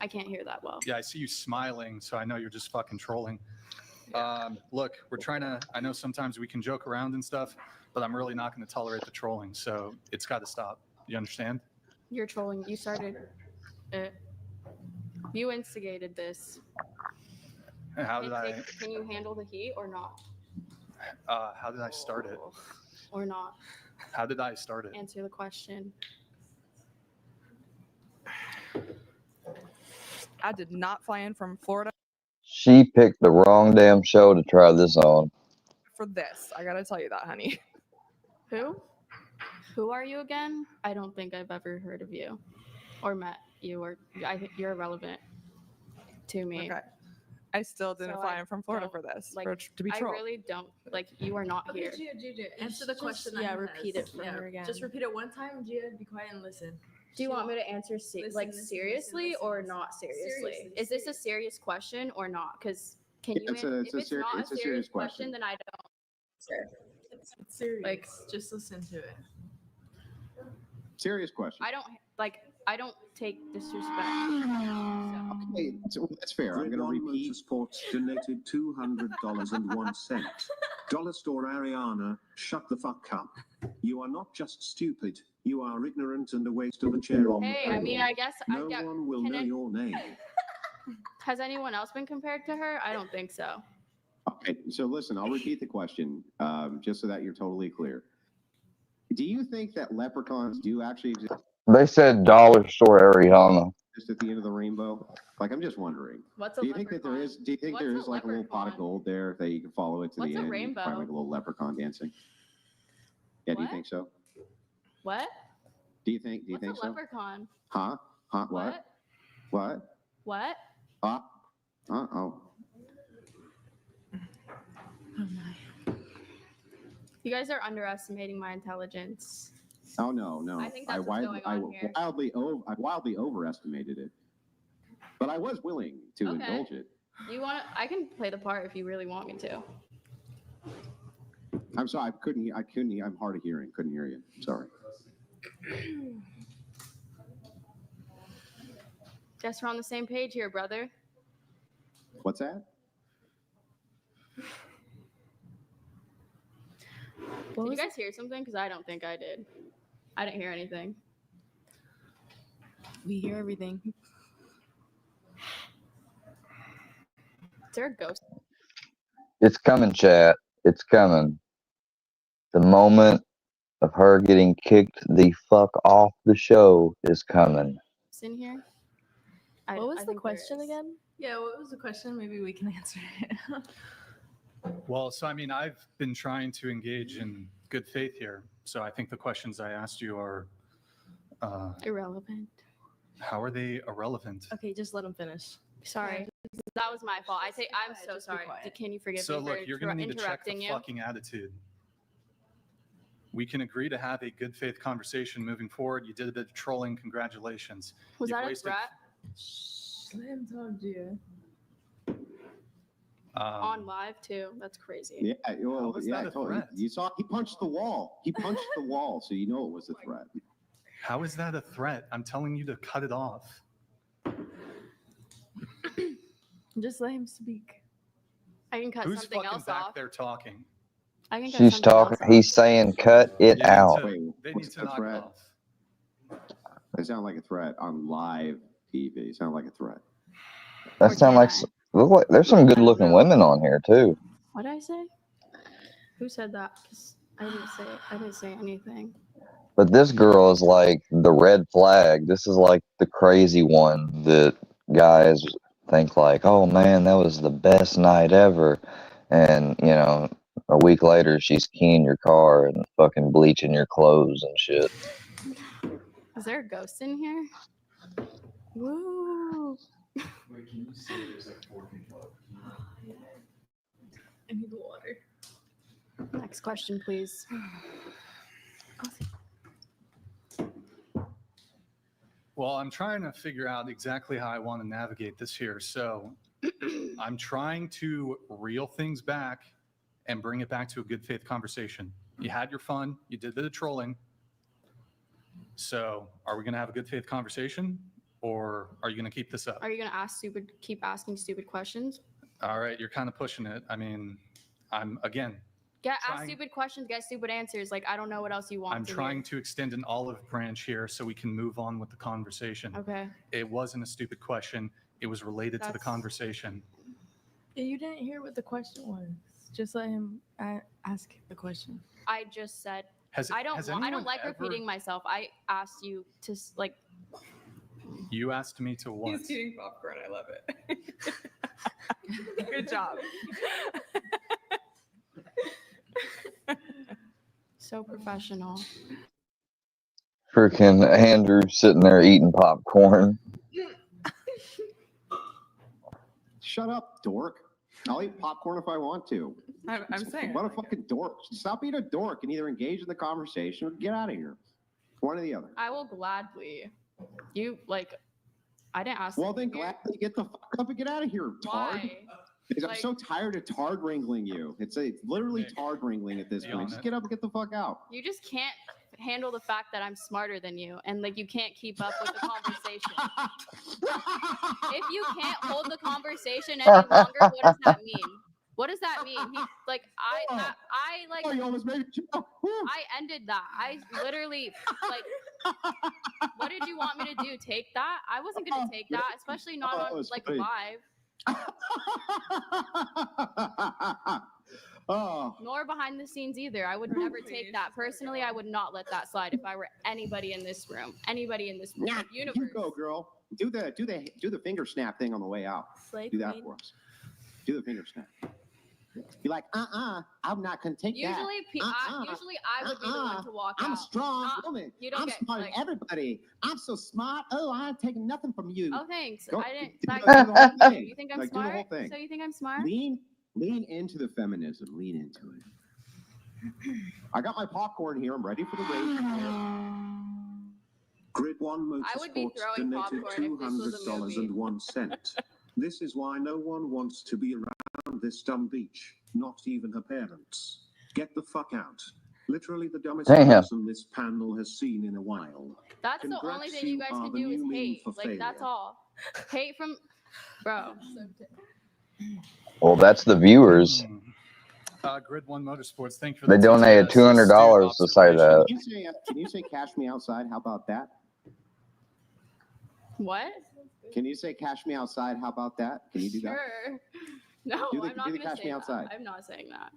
I can't hear that well. Yeah, I see you smiling, so I know you're just fucking trolling. Look, we're trying to... I know sometimes we can joke around and stuff, but I'm really not going to tolerate the trolling, so it's got to stop. You understand? You're trolling. You started it. You instigated this. How did I? Can you handle the heat or not? How did I start it? Or not? How did I start it? Answer the question. I did not fly in from Florida She picked the wrong damn show to try this on. for this. I gotta tell you that, honey. Who? Who are you again? I don't think I've ever heard of you or met you, or I think you're irrelevant to me. Okay. I still didn't So fly I in from Florida don't, for this, like, to be I trolled. really don't, like, you are not here. Gia, answer the question. yeah, I repeat asked. it for her again. Just repeat it one time, Gia. Be quiet and listen. Do you want me to answer Listen, seriously or not seriously? Is this a serious question or not? Because can you? If it's not a serious question, then I don't. Sure. It's serious. Like, just listen to it. Serious question. I don't take disrespect. Okay, so that's fair. I'm going to repeat. Sports donated $200.01. Dollar store Ariana, shut the fuck up. You are not just stupid. You are ignorant and a waste of a chair on the Hey, table. I mean, I guess no one will know your name. Has anyone else been compared to her? I don't think so. Okay, so listen, I'll repeat the question just so that you're totally clear. Do you think that leprechauns do actually exist They said dollar store Ariana. at the end of the rainbow? Like, I'm just wondering. What's a do you think that there is? Do you think there is like a little pot of gold there that you can follow it to What's the a end? You can find rainbow? like a little leprechaun dancing. Yeah, do you What? think so? What? Do you think? Do you What's think a so? leprechaun? Huh? Huh? What? What? What? Huh? Oh. You guys are underestimating my intelligence. Oh no. I think that's what's going on here. I wildly overestimated it, but I was willing to Okay. indulge it. You want? I can play the part if you really want me to. I'm sorry, I couldn't. I'm hard of hearing. Couldn't hear you. Sorry. Guess we're on the same page here, brother. What's that? Did you guys hear something? Because I don't think I did. I didn't hear anything. We hear everything. Is there a ghost? It's coming, chat. It's coming. The moment of her getting kicked the fuck off the show is coming. In here? What was the question again? Yeah, what was the question? Maybe we can answer it. Well, so I mean, I've been trying to engage in good faith here. So I think the questions I asked you are irrelevant. How are they irrelevant? Okay, just let him finish. Sorry, that was my fault. I'm so sorry. Can you forgive So me look, for you're going to need to check the interrupting you? fucking attitude. We can agree to have a good faith conversation moving forward. You did a bit of trolling. Congratulations. Was You've that a wasted- threat? Let him talk, Gia. On live too. That's crazy. Yeah. Well, How is yeah. that a I told you. threat? You saw. He punched the wall. He punched the wall, so you know it was a threat. How is that a threat? I'm telling you to cut it off. Just let him speak. I can cut Who's something fucking else back off. there talking? I can cut She's something talking. else off. He's saying, "Cut it They need out." to- Wait, They need what's to the knock threat? it off. They sound like a threat on live TV. Sound like a threat. That sound like look like there's some good looking women on here too. What did I say? Who said that? 'Cause I didn't say anything. But this girl is like the red flag. This is like the crazy one that guys think like, oh man, that was the best night ever. And, you know, a week later she's keying your car and fucking bleaching your clothes and shit. Is there a ghost in here? Woo! Wait, can you say there's like 4 people up? I need water. Next question, please. Well, I'm trying to figure out exactly how I want to navigate this here. So I'm trying to reel things back and bring it back to a good faith conversation. You had your fun. You did a bit of trolling. So are we going to have a good faith conversation or are you going to keep this up? Are you gonna keep asking stupid questions? All right. You're kind of pushing it. I mean, I'm again, Ask stupid questions, get stupid answers. Like, I don't know what else you want. I'm trying to extend an olive branch here so we can move on with the conversation. Okay. It wasn't a stupid question. It was related to the That's- conversation. You didn't hear what the question was. Just let him ask the question. I just said I don't like repeating myself. I asked you to like. You asked me to what? He's eating popcorn. I love it. Good job. So professional. Freaking Andrew sitting there eating popcorn. Shut up, dork. I'll eat popcorn if I want to. I'm saying. What a fucking dork. Stop being a dork and either engage in the conversation or get out of here. One or the other. I will gladly. You like. I didn't ask. Well, then gladly get the fuck up and get out of here, tard. Why? Because I'm so tired of tard wrangling you. It's literally tard wrangling at this point. Just get up and get the fuck out. You just can't handle the fact that I'm smarter than you, and like you can't keep up with the conversation. If you can't hold the conversation any longer, what does that mean? What does that mean? I like. Oh, you almost made it. I ended that. I literally like. What did you want me to do? Take that? I wasn't gonna take that, especially not on like live. Oh. Nor behind the scenes either. I would never take that. Personally, I would not let that slide if I were anybody in this room. Anybody in this universe. You go, girl. Do the finger snap thing on the way out. Slay Do that queen. for us. Do the finger snap. Be like, I'm not gonna take Usually, that. usually I would be the one to walk I'm out. a strong woman. You don't I'm get, smart like- than everybody. I'm so smart. Oh, I ain't taking nothing from you. Oh, thanks. Go- I didn't. do That, the whole thing. you think I'm Like, do the smart? whole thing. So you think I'm smart? Lean into the feminism. Lean into it. I got my popcorn here. I'm ready for the race. Grid 1 I would be Motorsports throwing donated popcorn if this was a movie. $200.01. This is why no one wants to be around this dumb beach. Not even her parents. Get the fuck out. Literally the dumbest Damn. person this panel has seen in a while. That's the Congrats, only thing you guys are can the do is new meme hate. for Like that's failure. all. Hate from, bro. Well, that's the viewers. Grid 1 Motorsports, thank you for They the donated $200 to say that. Can you say cash me outside? How about that? What? Can you say cash me outside? How about that? Can you do that? Sure. No, Do the- I'm not do the gonna cash say me that. outside. I'm not saying that.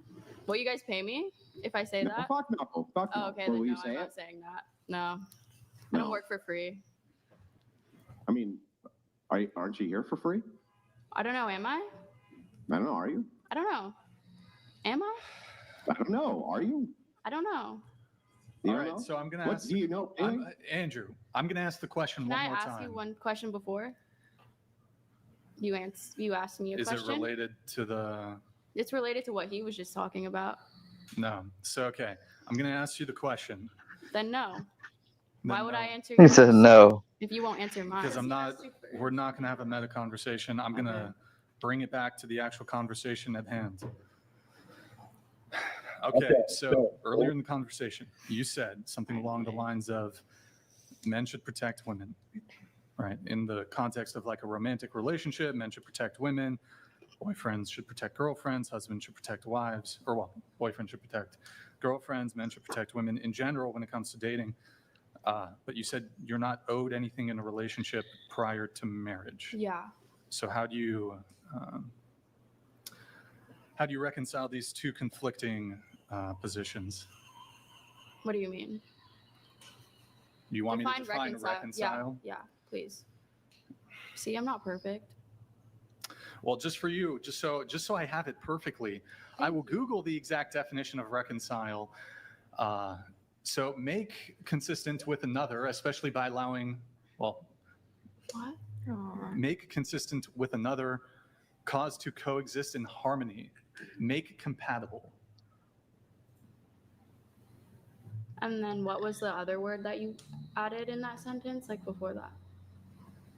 Will you guys pay me if I say No, that? fuck no. Fuck Oh, no. okay, Well, then will no, you say I'm it? not saying that. No. I don't No. work for free. I mean, aren't you here for free? I don't know. Am I? I don't know. Are you? I don't know. Am I? I don't know. Are you? I don't know. You All don't right, know? so I'm going to What ask. do you know? Andrew, I'm going to ask the question Can one I more ask time. you one question before? You asked me a Is question. it related to the? It's related to what he was just talking about. No. So okay, I'm going to ask you the question. Then no. Why would I answer He yours said no. if you won't answer mine? Because we're not going to have a meta conversation. I'm going to bring it back to the actual conversation at hand. Okay, so earlier in the conversation, you said something along the lines of men should protect women, right? In the context of like a romantic relationship, men should protect women, boyfriends should protect girlfriends, husbands should protect wives, or well, boyfriends should protect girlfriends, men should protect women in general when it comes to dating. But you said you're not owed anything in a relationship prior to marriage. Yeah. So how do you reconcile these two conflicting positions? What do you mean? Do you want me to define reconcile. reconcile? Yeah, please. See, I'm not perfect. Well, just for you, just so I have it perfectly, I will Google the exact definition of reconcile. So make consistent with another, especially by allowing, well, What? make consistent with another, cause to coexist in harmony, make compatible. And then what was the other word that you added in that sentence, like before that?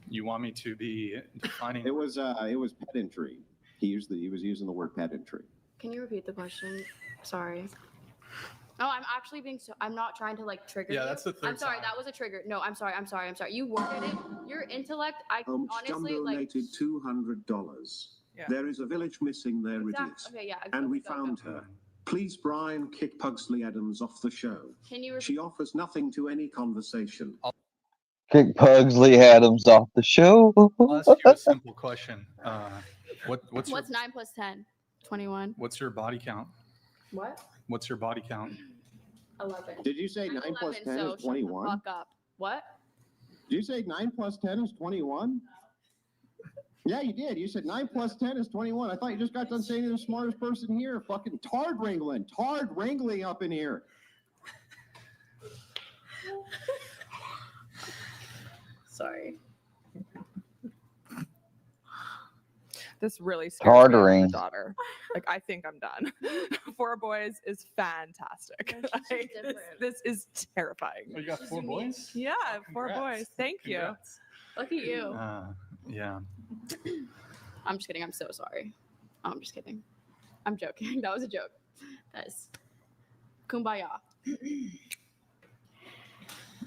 You want me to be defining? It was pedantry. He was using the word pedantry. Can you repeat the question? Sorry. No, I'm actually being so. I'm not trying to like trigger you. Yeah, that's the third I'm sorry. time. That was a trigger. No, I'm sorry. You worded it. Your intellect. I Jum honestly like. donated $200. Yeah. There is a village missing there, idiot. Okay, yeah. And we go, found go. her. Please, Brian, kick Pugsley Adams off the show. Can you? She offers nothing to any conversation. Kick Pugsley Adams off the show. I'll ask you a simple question. What's your, 9 plus 10? 21. what's your body count? What? What's your body count? 11. Did you say I'm 9 plus 11, 10 so is shut the 21? fuck up. What? Did you say 9 plus 10 is 21? Yeah, you did. You said 9 plus 10 is 21. I thought you just got done saying you're the smartest person here. Fucking tard wrangling up in here. Sorry. This really scares me as Tartering. a daughter. Like, I think I'm done. 4 boys is fantastic. Like, this is terrifying. Oh, you got 4 boys? Yeah, 4 boys. Thank you. Congrats. Look at you. Yeah. I'm just kidding. I'm so sorry. Oh, I'm just kidding. I'm joking. That was a joke. That's kumbaya.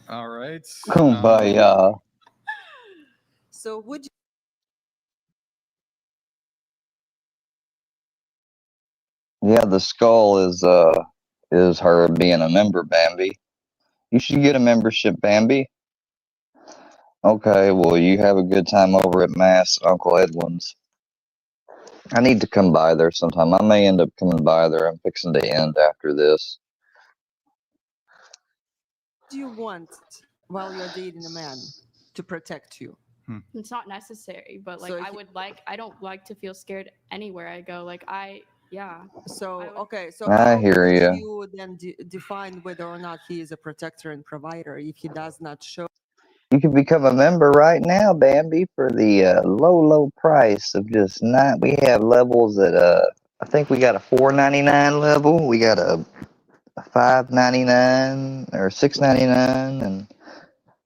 All right. Kumbaya. So would you? Yeah, the skull is her being a member, Bambi. You should get a membership, Bambi. Okay, well, you have a good time over at Mass Uncle Edwin's. I need to come by there sometime. I may end up coming by there. I'm fixing to end after this. Do you want while you're dating a man to protect you? It's not necessary, but like So I don't like to feel scared anywhere I go. Like So okay, so I how hear would ya. you then define whether or not he is a protector and provider if he does not show? You can become a member right now, Bambi, for the low price of just not. We have levels at I think we got a $4.99 level. We got a $5.99 or $6.99, and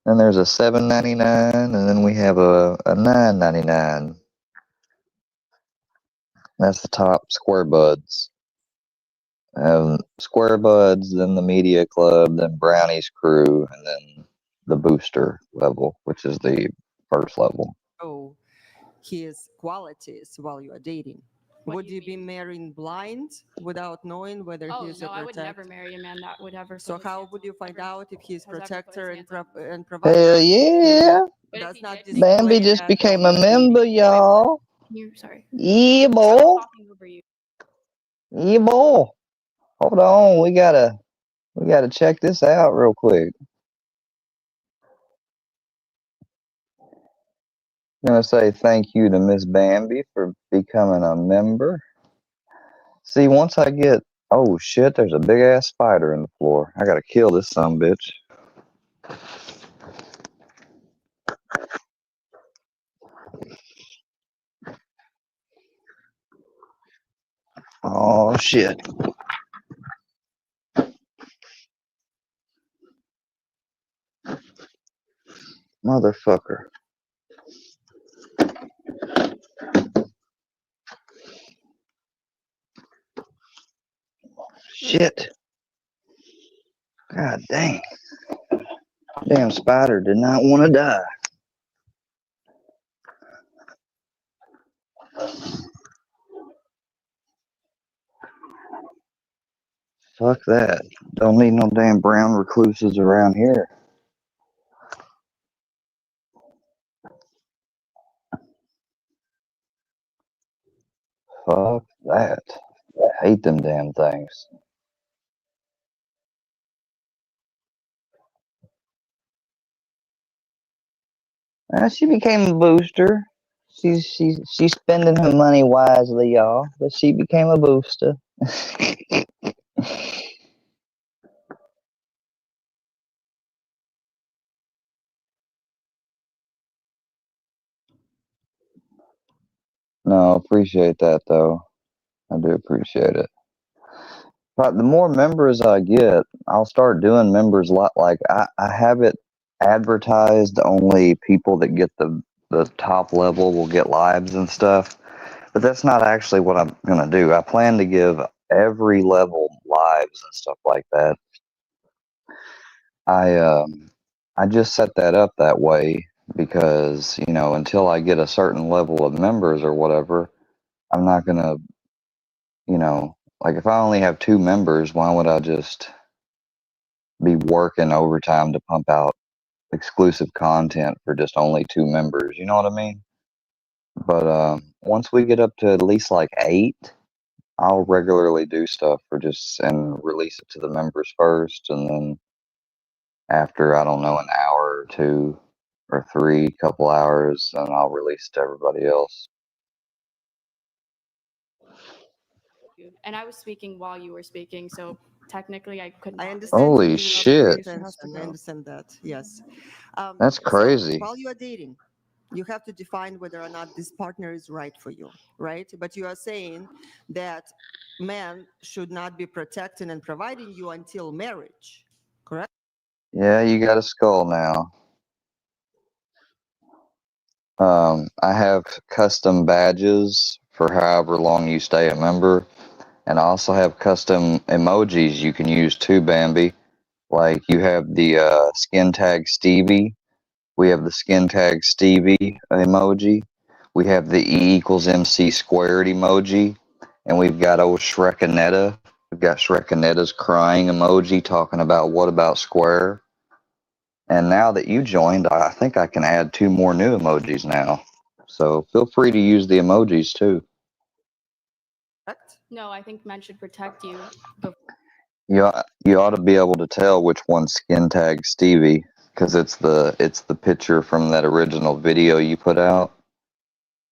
then there's a $7.99, and then we have a $9.99. That's the top Square Buds. Square Buds, then the Media Club, then Brownie's Crew, and then the Booster level, which is the first level. Oh, his qualities while you are dating. Would you be marrying blind without knowing whether Oh he's no, a I would protector? never marry a man that would ever. So how would you find out if he's has ever put protector his and provider? Hell yeah! Does not Bambi display just that became while a you're dating. member, y'all. You sorry. Yeah, I'm boy. talking over you. Yeah, boy. Hold on, we gotta check this out real quick. I'm gonna say thank you to Miss Bambi for becoming a member. See, once I get, oh shit, there's a big ass spider in the floor. I gotta kill this sumbitch. Oh shit. Motherfucker. Shit. God dang. Damn spider did not want to die. Fuck that. Don't need no damn brown recluses around here. Fuck that. I hate them damn things. She became a booster. She's spending her money wisely, y'all. But she became a booster. No, appreciate that though. I do appreciate it. But the more members I get, I'll start doing members a lot. Like I have it advertised. Only people that get the top level will get lives and stuff. But that's not actually what I'm gonna do. I plan to give every level lives and stuff like that. I just set that up that way because, you know, until I get a certain level of members or whatever, I'm not gonna, you know, like if I only have 2 members, why would I just be working overtime to pump out exclusive content for just only 2 members? You know what I mean? But once we get up to at least like 8, I'll regularly do stuff and release it to the members first, and then after, I don't know, an hour or 2 or 3, couple hours, then I'll release to everybody else. And I was speaking while you were speaking, so technically I couldn't. I understand. Holy you shit. I understand that. Yes. That's crazy. So while you are dating, you have to define whether or not this partner is right for you, right? But you are saying that man should not be protecting and providing you until marriage, correct? Yeah, you got a skull now. I have custom badges for however long you stay a member, and I also have custom emojis you can use too, Bambi. Like you have the skin tag Stevie. We have the skin tag Stevie emoji. We have the E=MC squared emoji, and we've got old Shrekanetta. We've got Shrekaneta's crying emoji talking about what about square. And now that you joined, I think I can add 2 more new emojis now. So feel free to use the emojis too. No, I think men should protect you. You ought to be able to tell which one's skin tag Stevie, because it's the picture from that original video you put out.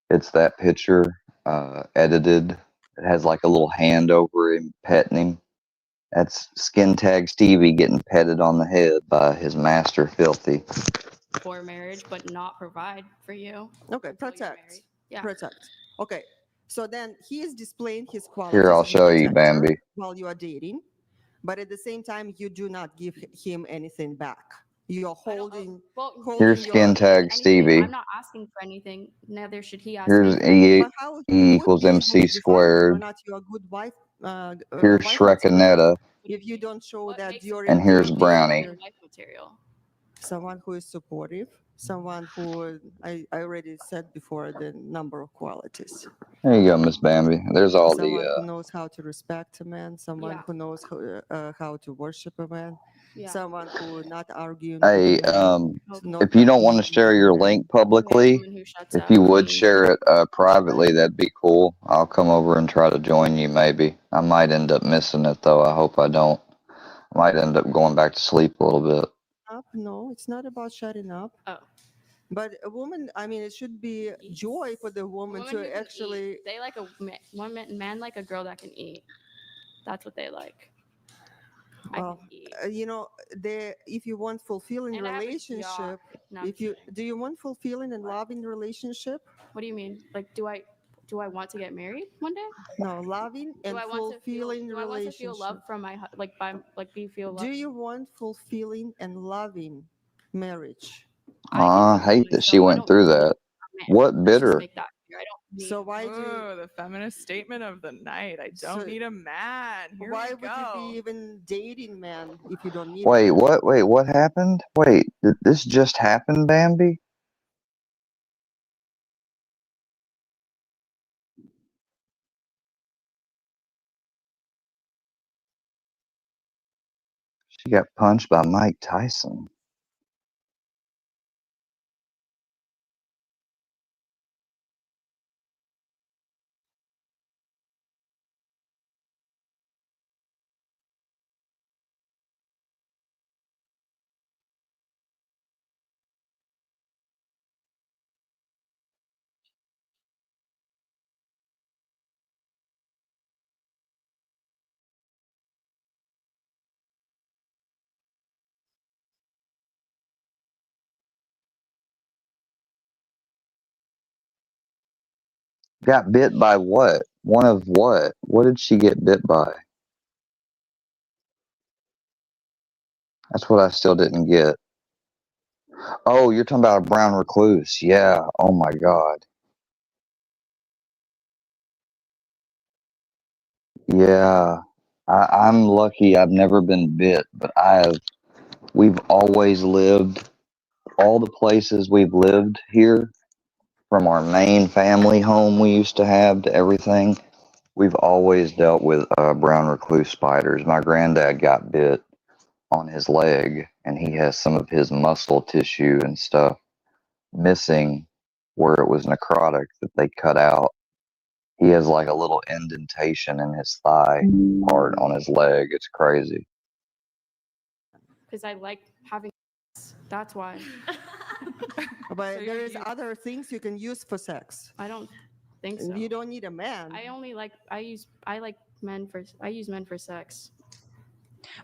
It's that picture edited. It has like a little hand over him petting him. That's skin tag Stevie getting petted on the head by his master Filthy. For marriage, but not provide for you. Okay, protect. Yeah. Protect. Okay. So then he is displaying his qualities Here, I'll as a show you, protector Bambi. while you are dating, but at the same time, you do not give him anything back. You're holding. Here's skin tag Stevie. I'm not asking for anything. Neither should he ask Here's me. E=MC squared. Not you're a good wife. Here's Wife Shrekanetta. if you don't show that you're And here's engaged Brownie. with someone who is supportive, someone who I already said before the number of qualities. There you go, Miss Bambi. There's all Someone who the knows how to respect a man, someone who knows how to worship a man, someone who not arguing Hey, with a man, not if you don't want to arguing share with a your man. link publicly, if you would share it privately, that'd be cool. I'll come over and try to join you maybe. I might end up missing it though. I hope I don't. I might end up going back to sleep a little bit. No, it's not about shutting up. Oh. But a woman, I mean, it should be joy for the woman Women who to can actually. eat. They like a man like a girl that can eat. That's what they like. Well, you know, if you want fulfilling And I have a relationship, job. No, I'm do you want fulfilling and loving relationship? What do you mean? Like, do I want to get married one day? No, loving and fulfilling do I want to feel relationship. love from my feel love? Do you want fulfilling and loving marriage? I hate that she went through that. What bitter? So why Ooh, the feminist statement of the night. I don't need a man. Here why we would go. you be even dating man if you don't need? Wait, a man? what? Wait, what happened? Wait, did this just happen, Bambi? She got punched by Mike Tyson. Got bit by what? One of what? What did she get bit by? That's what I still didn't get. Oh, you're talking about a brown recluse. Yeah. Oh my God. Yeah. I'm lucky I've never been bit, but we've always lived, all the places we've lived here, from our main family home we used to have to everything, we've always dealt with brown recluse spiders. My granddad got bit on his leg, and he has some of his muscle tissue and stuff missing where it was necrotic that they cut out. He has like a little indentation in his thigh part on his leg. It's crazy. Because I like having. That's why. But there is other things you can use for sex. I don't think so. You don't need a man. I use men for sex.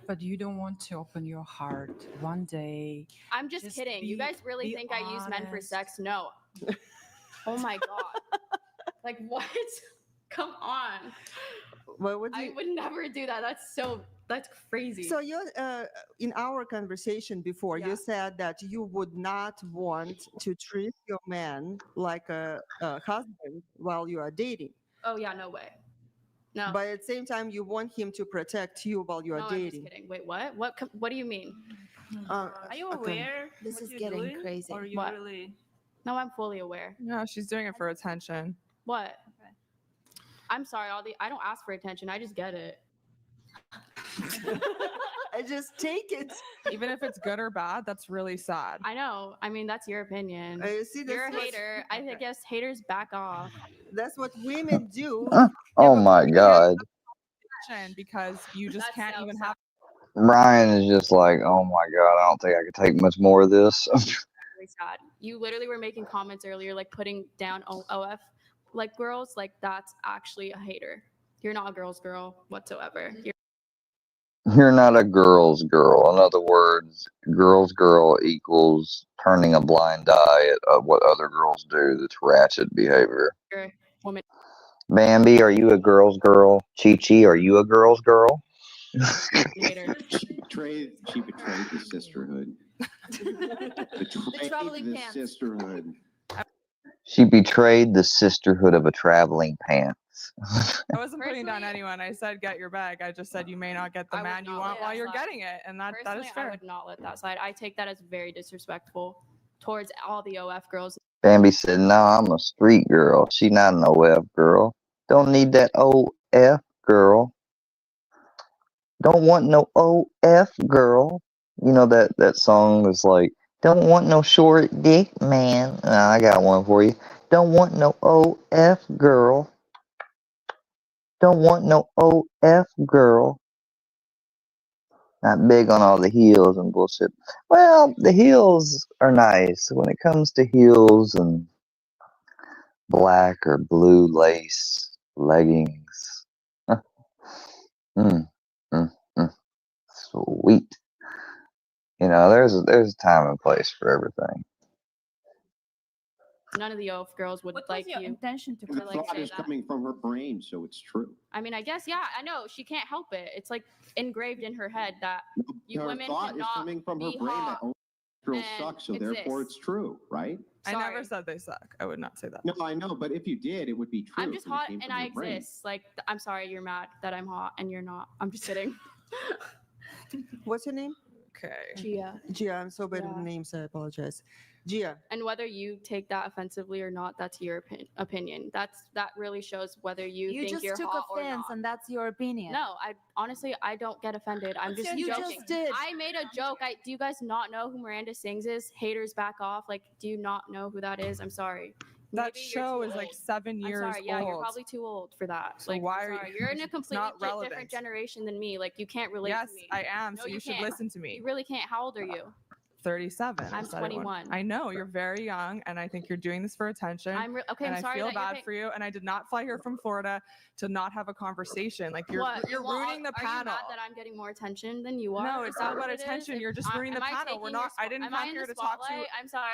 But you don't want to open your heart one day. I'm just kidding. You guys really think I use men for sex? No. Oh my god. Like what? Come on. I would never do that. That's crazy. So you, in our conversation before, you said that you would not want to treat your man like a husband while you are dating. Oh yeah, no way. No. But at the same time, you want him to protect you while you are No, dating. I'm just kidding. Wait, what? What do you mean? Are you aware? This what is you're getting doing, crazy. Or you What? really? No, I'm fully aware. No, she's doing it for attention. What? I'm sorry, I don't ask for attention. I just get it. I just take it. Even if it's good or bad, that's really sad. I know. I mean, that's your opinion. See, You're a that's what- hater. I guess haters back off. That's what women do. Oh my god. Because you just can't even have. Ryan is just like, oh my god, I don't think I could take much more of this. Really sad. You literally were making comments earlier, like putting down OF, like girls. Like that's actually a hater. You're not a girl's girl whatsoever. You're not a girl's girl. In other words, girl's girl equals turning a blind eye at what other girls do. That's ratchet behavior. You're a woman. Bambi, are you a girl's girl? Chi-Chi, are you a girl's girl? She betrayed the sisterhood. Betrayed traveling the pants. sisterhood. She betrayed the sisterhood of a traveling pants. I wasn't putting down anyone. I said get your bag. I just said you may not get the man you want while you're getting it, and that is Personally, I fair. would not let that slide. I take that as very disrespectful towards all the OF girls. Bambi said, no, I'm a street girl. She not an OF girl. Don't need that OF girl. Don't want no OF girl. You know that song is like, don't want no short dick man. I got one for you. Don't want no OF girl. Don't want no OF girl. Not big on all the heels and bullshit. Well, the heels are nice when it comes to heels and black or blue lace leggings. Sweet. You know, there's a time and place for everything. None of the OF girls would like you. Intention to The thought is coming from her brain, so it's true. I mean, I guess, yeah, I know. She can't help it. It's like engraved in her head that you Her women thought is cannot coming from her be brain hot. that all girls and suck, so therefore exist. it's true, right? I never said they suck. I would not say that. No, I know, but if you did, it would be true. I'm just and it hot came and from I your brain. exist. Like, I'm sorry, you're mad that I'm hot and you're not. I'm just kidding. What's your name? Okay. Gia. Gia, I'm so bad with names. I apologize. Gia. And whether you take that offensively or not, that's your opinion. That really shows whether you You think just you're took hot or offense, not. and that's your opinion. No, I honestly I don't get offended. I'm just You joking. just did. I made a joke. Do you guys not know who Miranda Sings is? Haters back off. Like, do you not know who that is? I'm sorry. That Maybe you're show too is like old. 7 years I'm sorry. Yeah, you're old. probably too old for that. So like, why I'm are sorry. you- You're in a it's completely not relevant. different generation than me. Like, you can't relate Yes, to me. I am. No, So you should can't. listen to me. You really can't. How old are you? 37. I I'm said I would. 21. I know you're very young, and I think you're doing this for attention. Okay, and I'm sorry I feel that you're bad pick- for you. And I did not fly here from Florida to not have a conversation. Like you're What? you're You want- ruining the Are you panel. mad that I'm getting more attention than you are? No, Is it's that not about what it is? attention. You're just Am ruining the I panel. We're taking your not. I didn't am I come in here the to talk to. spotlight? I'm sorry.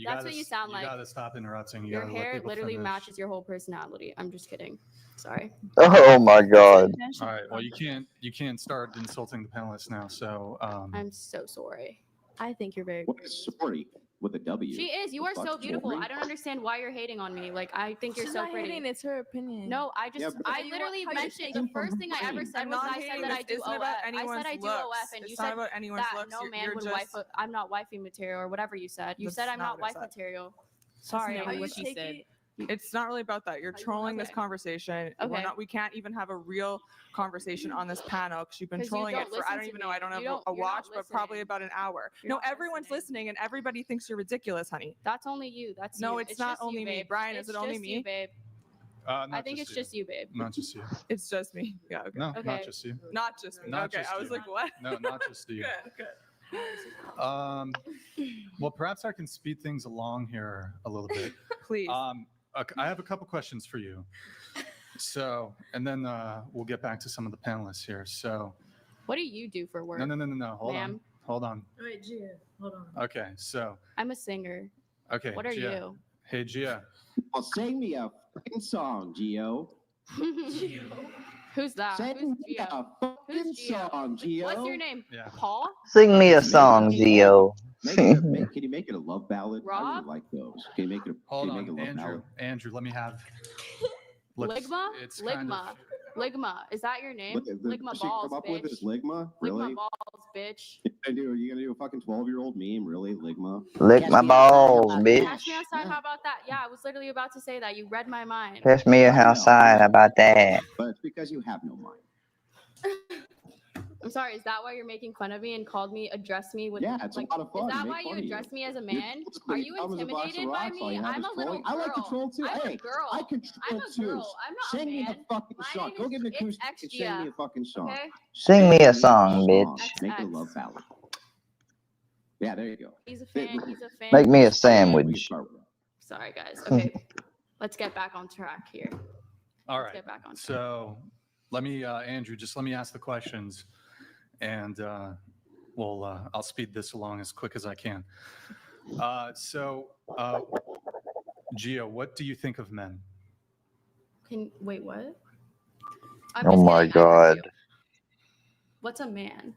That's what you sound like. You gotta stop interrupting. You Your gotta let hair people literally finish. matches your whole personality. I'm just kidding. Sorry. Oh my god. All right. Well, you can't start insulting the panelists now. So I'm so sorry. I think you're very. What is sorry with a W? She is. You The are so fuck's beautiful. sorry? I don't understand why you're hating on me. Like, I think you're She's so not pretty. hating, it's her opinion. No, I just, Yeah, but- I literally how you mentioned taking the first thing I ever said I'm was not I said hating. that I This do isn't OF. about I said anyone's I do looks. OF, and you It's not said about anyone's that looks. no You're- man you're would just- wife. I'm not wifey material or whatever you said. You That's said I'm not not what I wife said. material. Sorry. Are I'm you what she said. taking It's not really about that. You're trolling this conversation. Okay. We can't even have a real conversation on this panel because you've been 'Cause you trolling don't it for, I listen don't to even me. know, I don't You have don't- a you're not watch, but probably listening. about an hour. You're No, not everyone's listening and everybody thinks you're ridiculous, honey. That's only you. That's No, you. it's not just you, only me. babe. Brian, is It's it only just me? You, babe. I think it's just you, babe. Not just you. It's just me. Yeah, okay. No, Okay. not just you. Not just me. Not Okay, just I was you. like, what? No, not just you. Good. Well, perhaps I can speed things along here a little bit. Please. I have a couple questions for you. So, and then we'll get back to some of the panelists here. So, What do you do for work? no. Hold on. Wait, Gia, hold on. Okay, so, I'm a singer. okay. What are Gia. you? Hey, Gia. Well, sing me a fucking song, Gio. Who's that? Sing Who's me Gio? a fucking Who's Gio? song, Gio. What's your name? Yeah. Paul? Sing me a song, Gio. Can you make it a love ballad? I Rob? really like those. Can you make it a, Hold can you make it a on, love Andrew. ballad? Andrew, let me have. Let's- Ligma? It's kind Ligma. of- Ligma. Is that your name? What the Ligma shit you balls, come up bitch. with is Ligma? Really? Ligma balls, bitch. You gonna do a fucking 12-year-old meme? Really, Ligma? Lick my balls, bitch. Catch me outside. How about that? Yeah, I was literally about to say that. You read my mind. Catch me outside. How about that? But it's because you have no mind. I'm sorry. Is that why you're making fun of me and addressed me with? Yeah, it's like, a lot of fun. Is that Make why you fun of you. addressed me as a You're man? basically Are you dumb as a box of intimidated by rocks. All me? you have I'm is a little trolling. girl. I like to troll too. I'm Hey, a girl. I can I'm troll a too. girl. I'm not Sing a me man. a fucking My song. name Go get an is- it's acoustic and sing me a fucking song. Okay? Sing me a Sing song, song. bitch. Make it a love ballad. Yeah, there you go. He's a fan. He's a fan. Make me a He's fan. sandwich. Sorry, guys. Okay, let's get back on track here. All Let's right. get back on track. So let me, Andrew, just let me ask the questions, and I'll speed this along as quick as I can. Gio, what do you think of men? Wait, what? Oh my God. What's a man?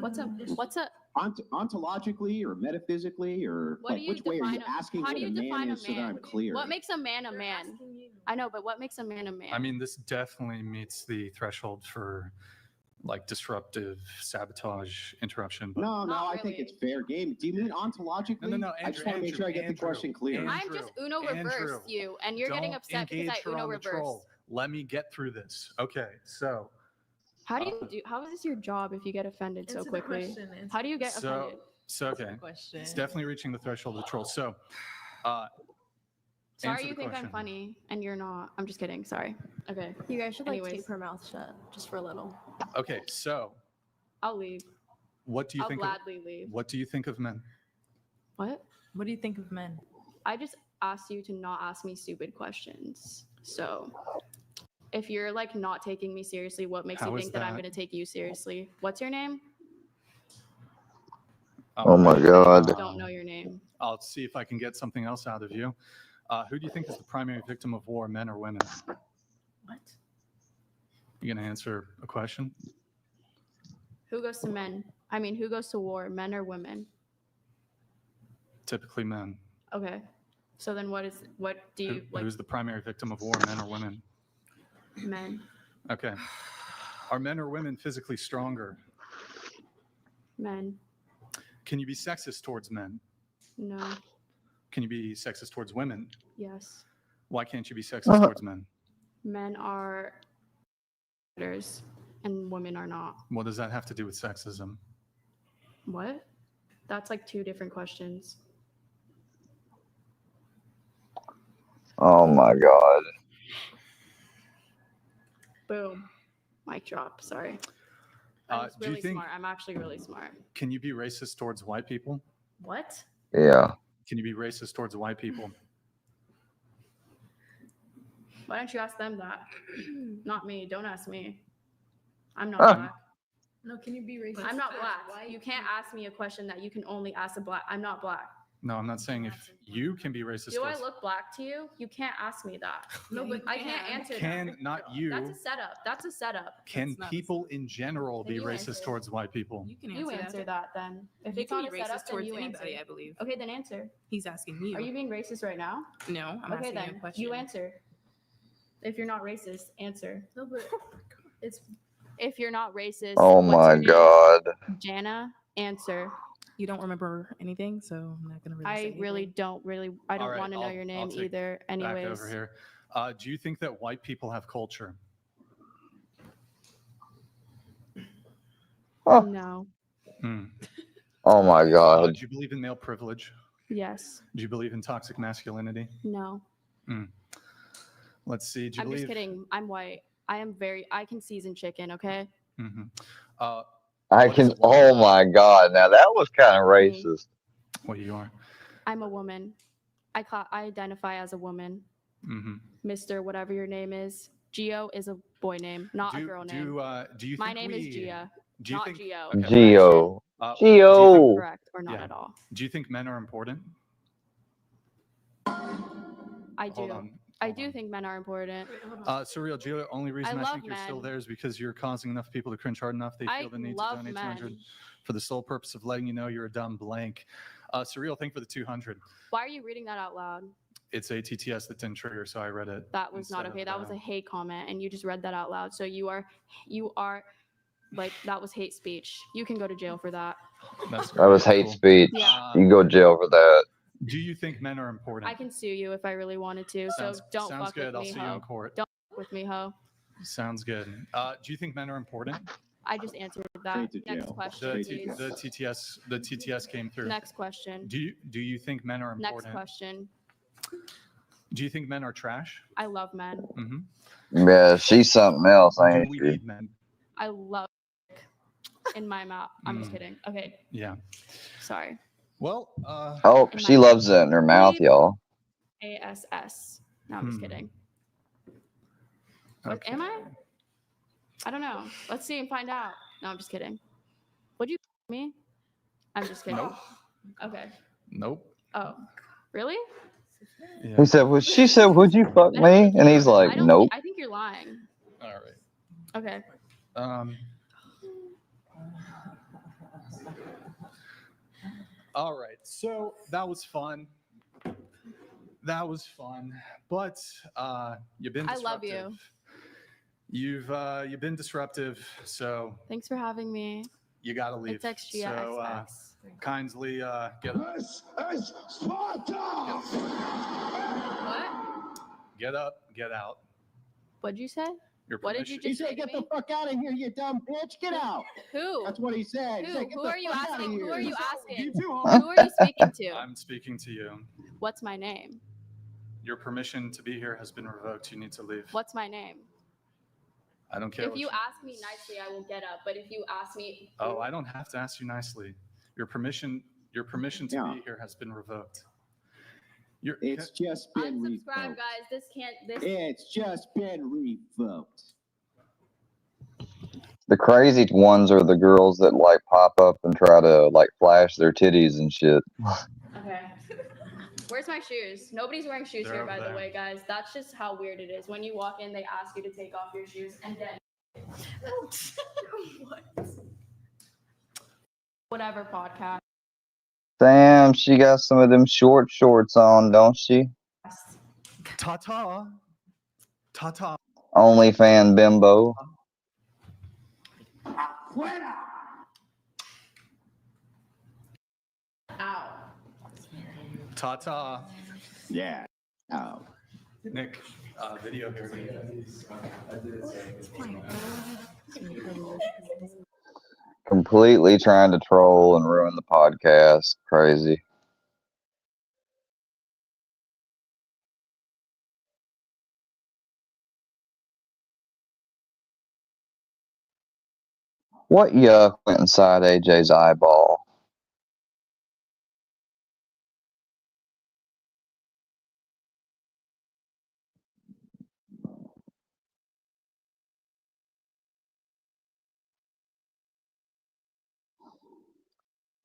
What's a Ontologically or metaphysically or What like do you which way are you define a- asking how what do you a man define a is so that man? I'm clear? What makes a man a man? I know, but what makes a man a man? I mean, this definitely meets the threshold for like disruptive sabotage interruption. But No, I think it's fair game. Do you mean ontologically? No, I just want to make sure I get the question clear. I'm just Uno reverse you, and you're getting don't upset because I engage her Uno on the reverse. troll. Let me get through this. Okay, so How is this your job if you get offended so Answer the quickly? question, answer How do you get offended? okay, question. it's definitely reaching the threshold of the troll. So, Sorry answer you the think question. I'm funny and you're not. I'm just kidding. Sorry. Okay. You guys should like Anyways. tape her mouth shut just for a little. Okay, so I'll leave. what do you I'll think? gladly leave. What do you think of men? What? What do you think of men? I just asked you to not ask me stupid questions. So if you're like not taking me seriously, what makes How you is think that I'm that? going to take you seriously? What's your name? Oh my God. I don't know your name. I'll see if I can get something else out of you. Who do you think is the primary victim of war, men or women? What? You gonna answer a question? Who goes to men? I mean, who goes to war, men or women? Typically men. Okay. So then what do you like? Who's the primary victim of war, men or women? Men. Okay. Are men or women physically stronger? Men. Can you be sexist towards men? No. Can you be sexist towards women? Yes. Why can't you be sexist towards men? Men are predators and women are not. What does that have to do with sexism? What? That's like two different questions. Oh my God. Boom. Mic drop. Sorry. Do I'm you really think- smart. I'm actually really smart. Can you be racist towards white people? What? Yeah. Can you be racist towards white people? Why don't you ask them that? Not me. Don't ask me. I'm not Huh. black. No, can you be racist? I'm not black. You can't ask me a question that you can only ask a black. I'm not black. No, I'm not saying if you can be racist Do I towards look black to you? You can't ask me that. No, but I can't answer can that. not you That's a setup. That's a setup. can people in general Then be you racist answer. towards white people? You answer that then. If You it's can not be a setup, racist then towards you anybody, answer. I believe. Okay, then answer. He's asking you. Are you being racist right now? No, I'm Okay, asking you a then question. you answer. If you're not racist, answer. No, but it's If you're not racist, Oh what's my your name? God. Jana, answer. You don't remember anything, so I'm not gonna really say I anything. really don't really. I don't All right, want to know I'll- your I'll name take either. Back Anyways, over here. Do you think that white people have culture? Oh, no. Hmm. oh my God. Do you believe in male privilege? Yes. Do you believe in toxic masculinity? No. Hmm. Let's see. Do you I'm believe? just kidding. I'm white. I can season chicken. Okay. Mm-hmm. I can. Oh my God. Now that was kind of racist. What you are? I'm a woman. I identify as a woman. Mm-hmm. Mr. Whatever your name is. Geo is a boy name, not a girl name. Do you My think name is Gia, do you not think, Geo. okay, Geo. do you Geo. think- Correct or not yeah. at all? Do you think men are important? I do. Hold on. I do think men are important. Surreal Geo, only reason I, love think you're still men. there is because you're causing enough people to cringe hard enough. They I feel the need to love donate men. 200 for the sole purpose of letting you know you're a dumb blank. Surreal, thank for the 200. Why are you reading that out loud? It's a TTS that didn't trigger, so I read it. That was not instead okay. of, That was a hate comment, and you just read that out loud. So you are like, that was hate speech. You can go to jail for that. That's That was hate cool. speech. Yeah. You go to jail for that. Do you think men are important? I can sue you if I really wanted to. Sounds- So don't sounds fuck good. with I'll me, see you ho. in court. Don't fuck with me, ho. Sounds good. Do you think men are important? I just answered that. Straight to Next jail. question, Straight to please. The TTS came through. Next question. Do you think men are important? Next question. Do you think men are trash? I love men. Mm-hmm. Yeah, she's something else, Do ain't we she? need men? I love in my mouth. I'm just kidding. Okay. Yeah. Sorry. Well, Oh, she loves it in her mouth, y'all. ASS. No, I'm just Hmm. kidding. What am I? I don't know. Let's see and find out. No, I'm just kidding. Would you me? I'm just kidding. Nope. Okay. Nope. Oh, really? He said, well, she said, would you fuck me? And he's like, nope. I think you're lying. All right. Okay. All right. So that was fun. That was fun. But you've been I disruptive. love you. You've been disruptive, so Thanks for having me. you got to leave. It's XG. So kindly get up. This is Sparta! What? Get up, get out. What'd you say? Your What did you permission- just say He said, to get me? the fuck out of here, you dumb bitch. Get out. Who? That's what he said. He Who? said, get Who the are you fuck outta asking? Who here. are you asking? You too, Who are you speaking to? I'm speaking to you. What's my name? Your permission to be here has been revoked. You need to leave. What's my name? I don't care. If what you ask me nicely, I will get up. But if you ask me, Oh, I don't have to ask you nicely. Your permission to be here has been revoked. It's just been unsubscribe, revoked. guys. This can't. This. It's just been revoked. The crazy ones are the girls that like pop up and try to like flash their titties and shit. Okay. Where's my shoes? Nobody's wearing shoes They're here, over by there. the way, guys. That's just how weird it is. When you walk in, they ask you to take off your shoes and then. What? Whatever podcast. Damn, she got some of them short shorts on, don't she? Ta-ta. Ta-ta. Only fan bimbo. Ow. Ta-ta. Yeah. Oh. Nick, video here. Completely trying to troll and ruin the podcast. Crazy. What yuck went inside AJ's eyeball?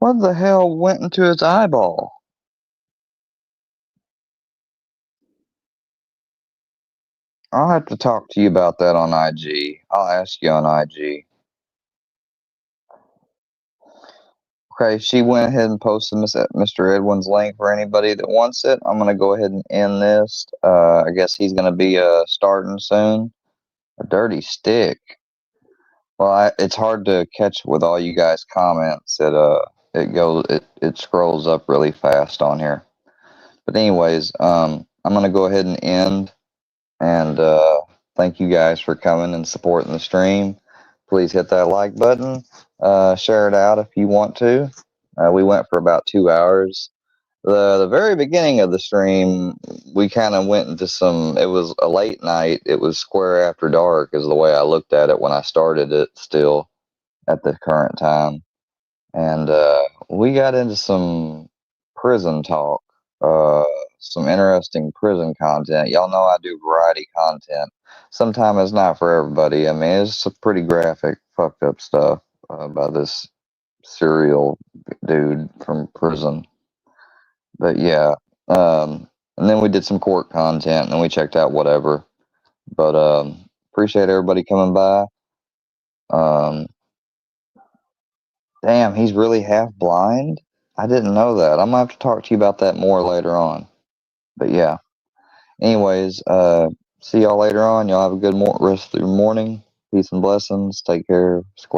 What the hell went into his eyeball? I'll have to talk to you about that on IG. I'll ask you on IG. Okay, she went ahead and posted Mr. Edwin's link for anybody that wants it. I'm going to go ahead and end this. I guess he's going to be starting soon. A dirty stick. Well, it's hard to catch with all you guys' comments that it scrolls up really fast on here. But anyways, I'm gonna go ahead and end, and thank you guys for coming and supporting the stream. Please hit that like button, share it out if you want to. We went for about 2 hours. The very beginning of the stream, we kind of went into some. It was a late night. It was square after dark, is the way I looked at it when I started it. Still, at the current time, and we got into some prison talk, some interesting prison content. Y'all know I do variety content. Sometimes it's not for everybody. I mean, it's some pretty graphic, fucked up stuff by this serial dude from prison. But yeah, and then we did some court content, and then we checked out whatever. But appreciate everybody coming by. Damn, he's really half blind? I didn't know that. I'm gonna have to talk to you about that more later on. But yeah. Anyways, see y'all later on. Y'all have a good rest of your morning. Peace and blessings. Take care. Squad.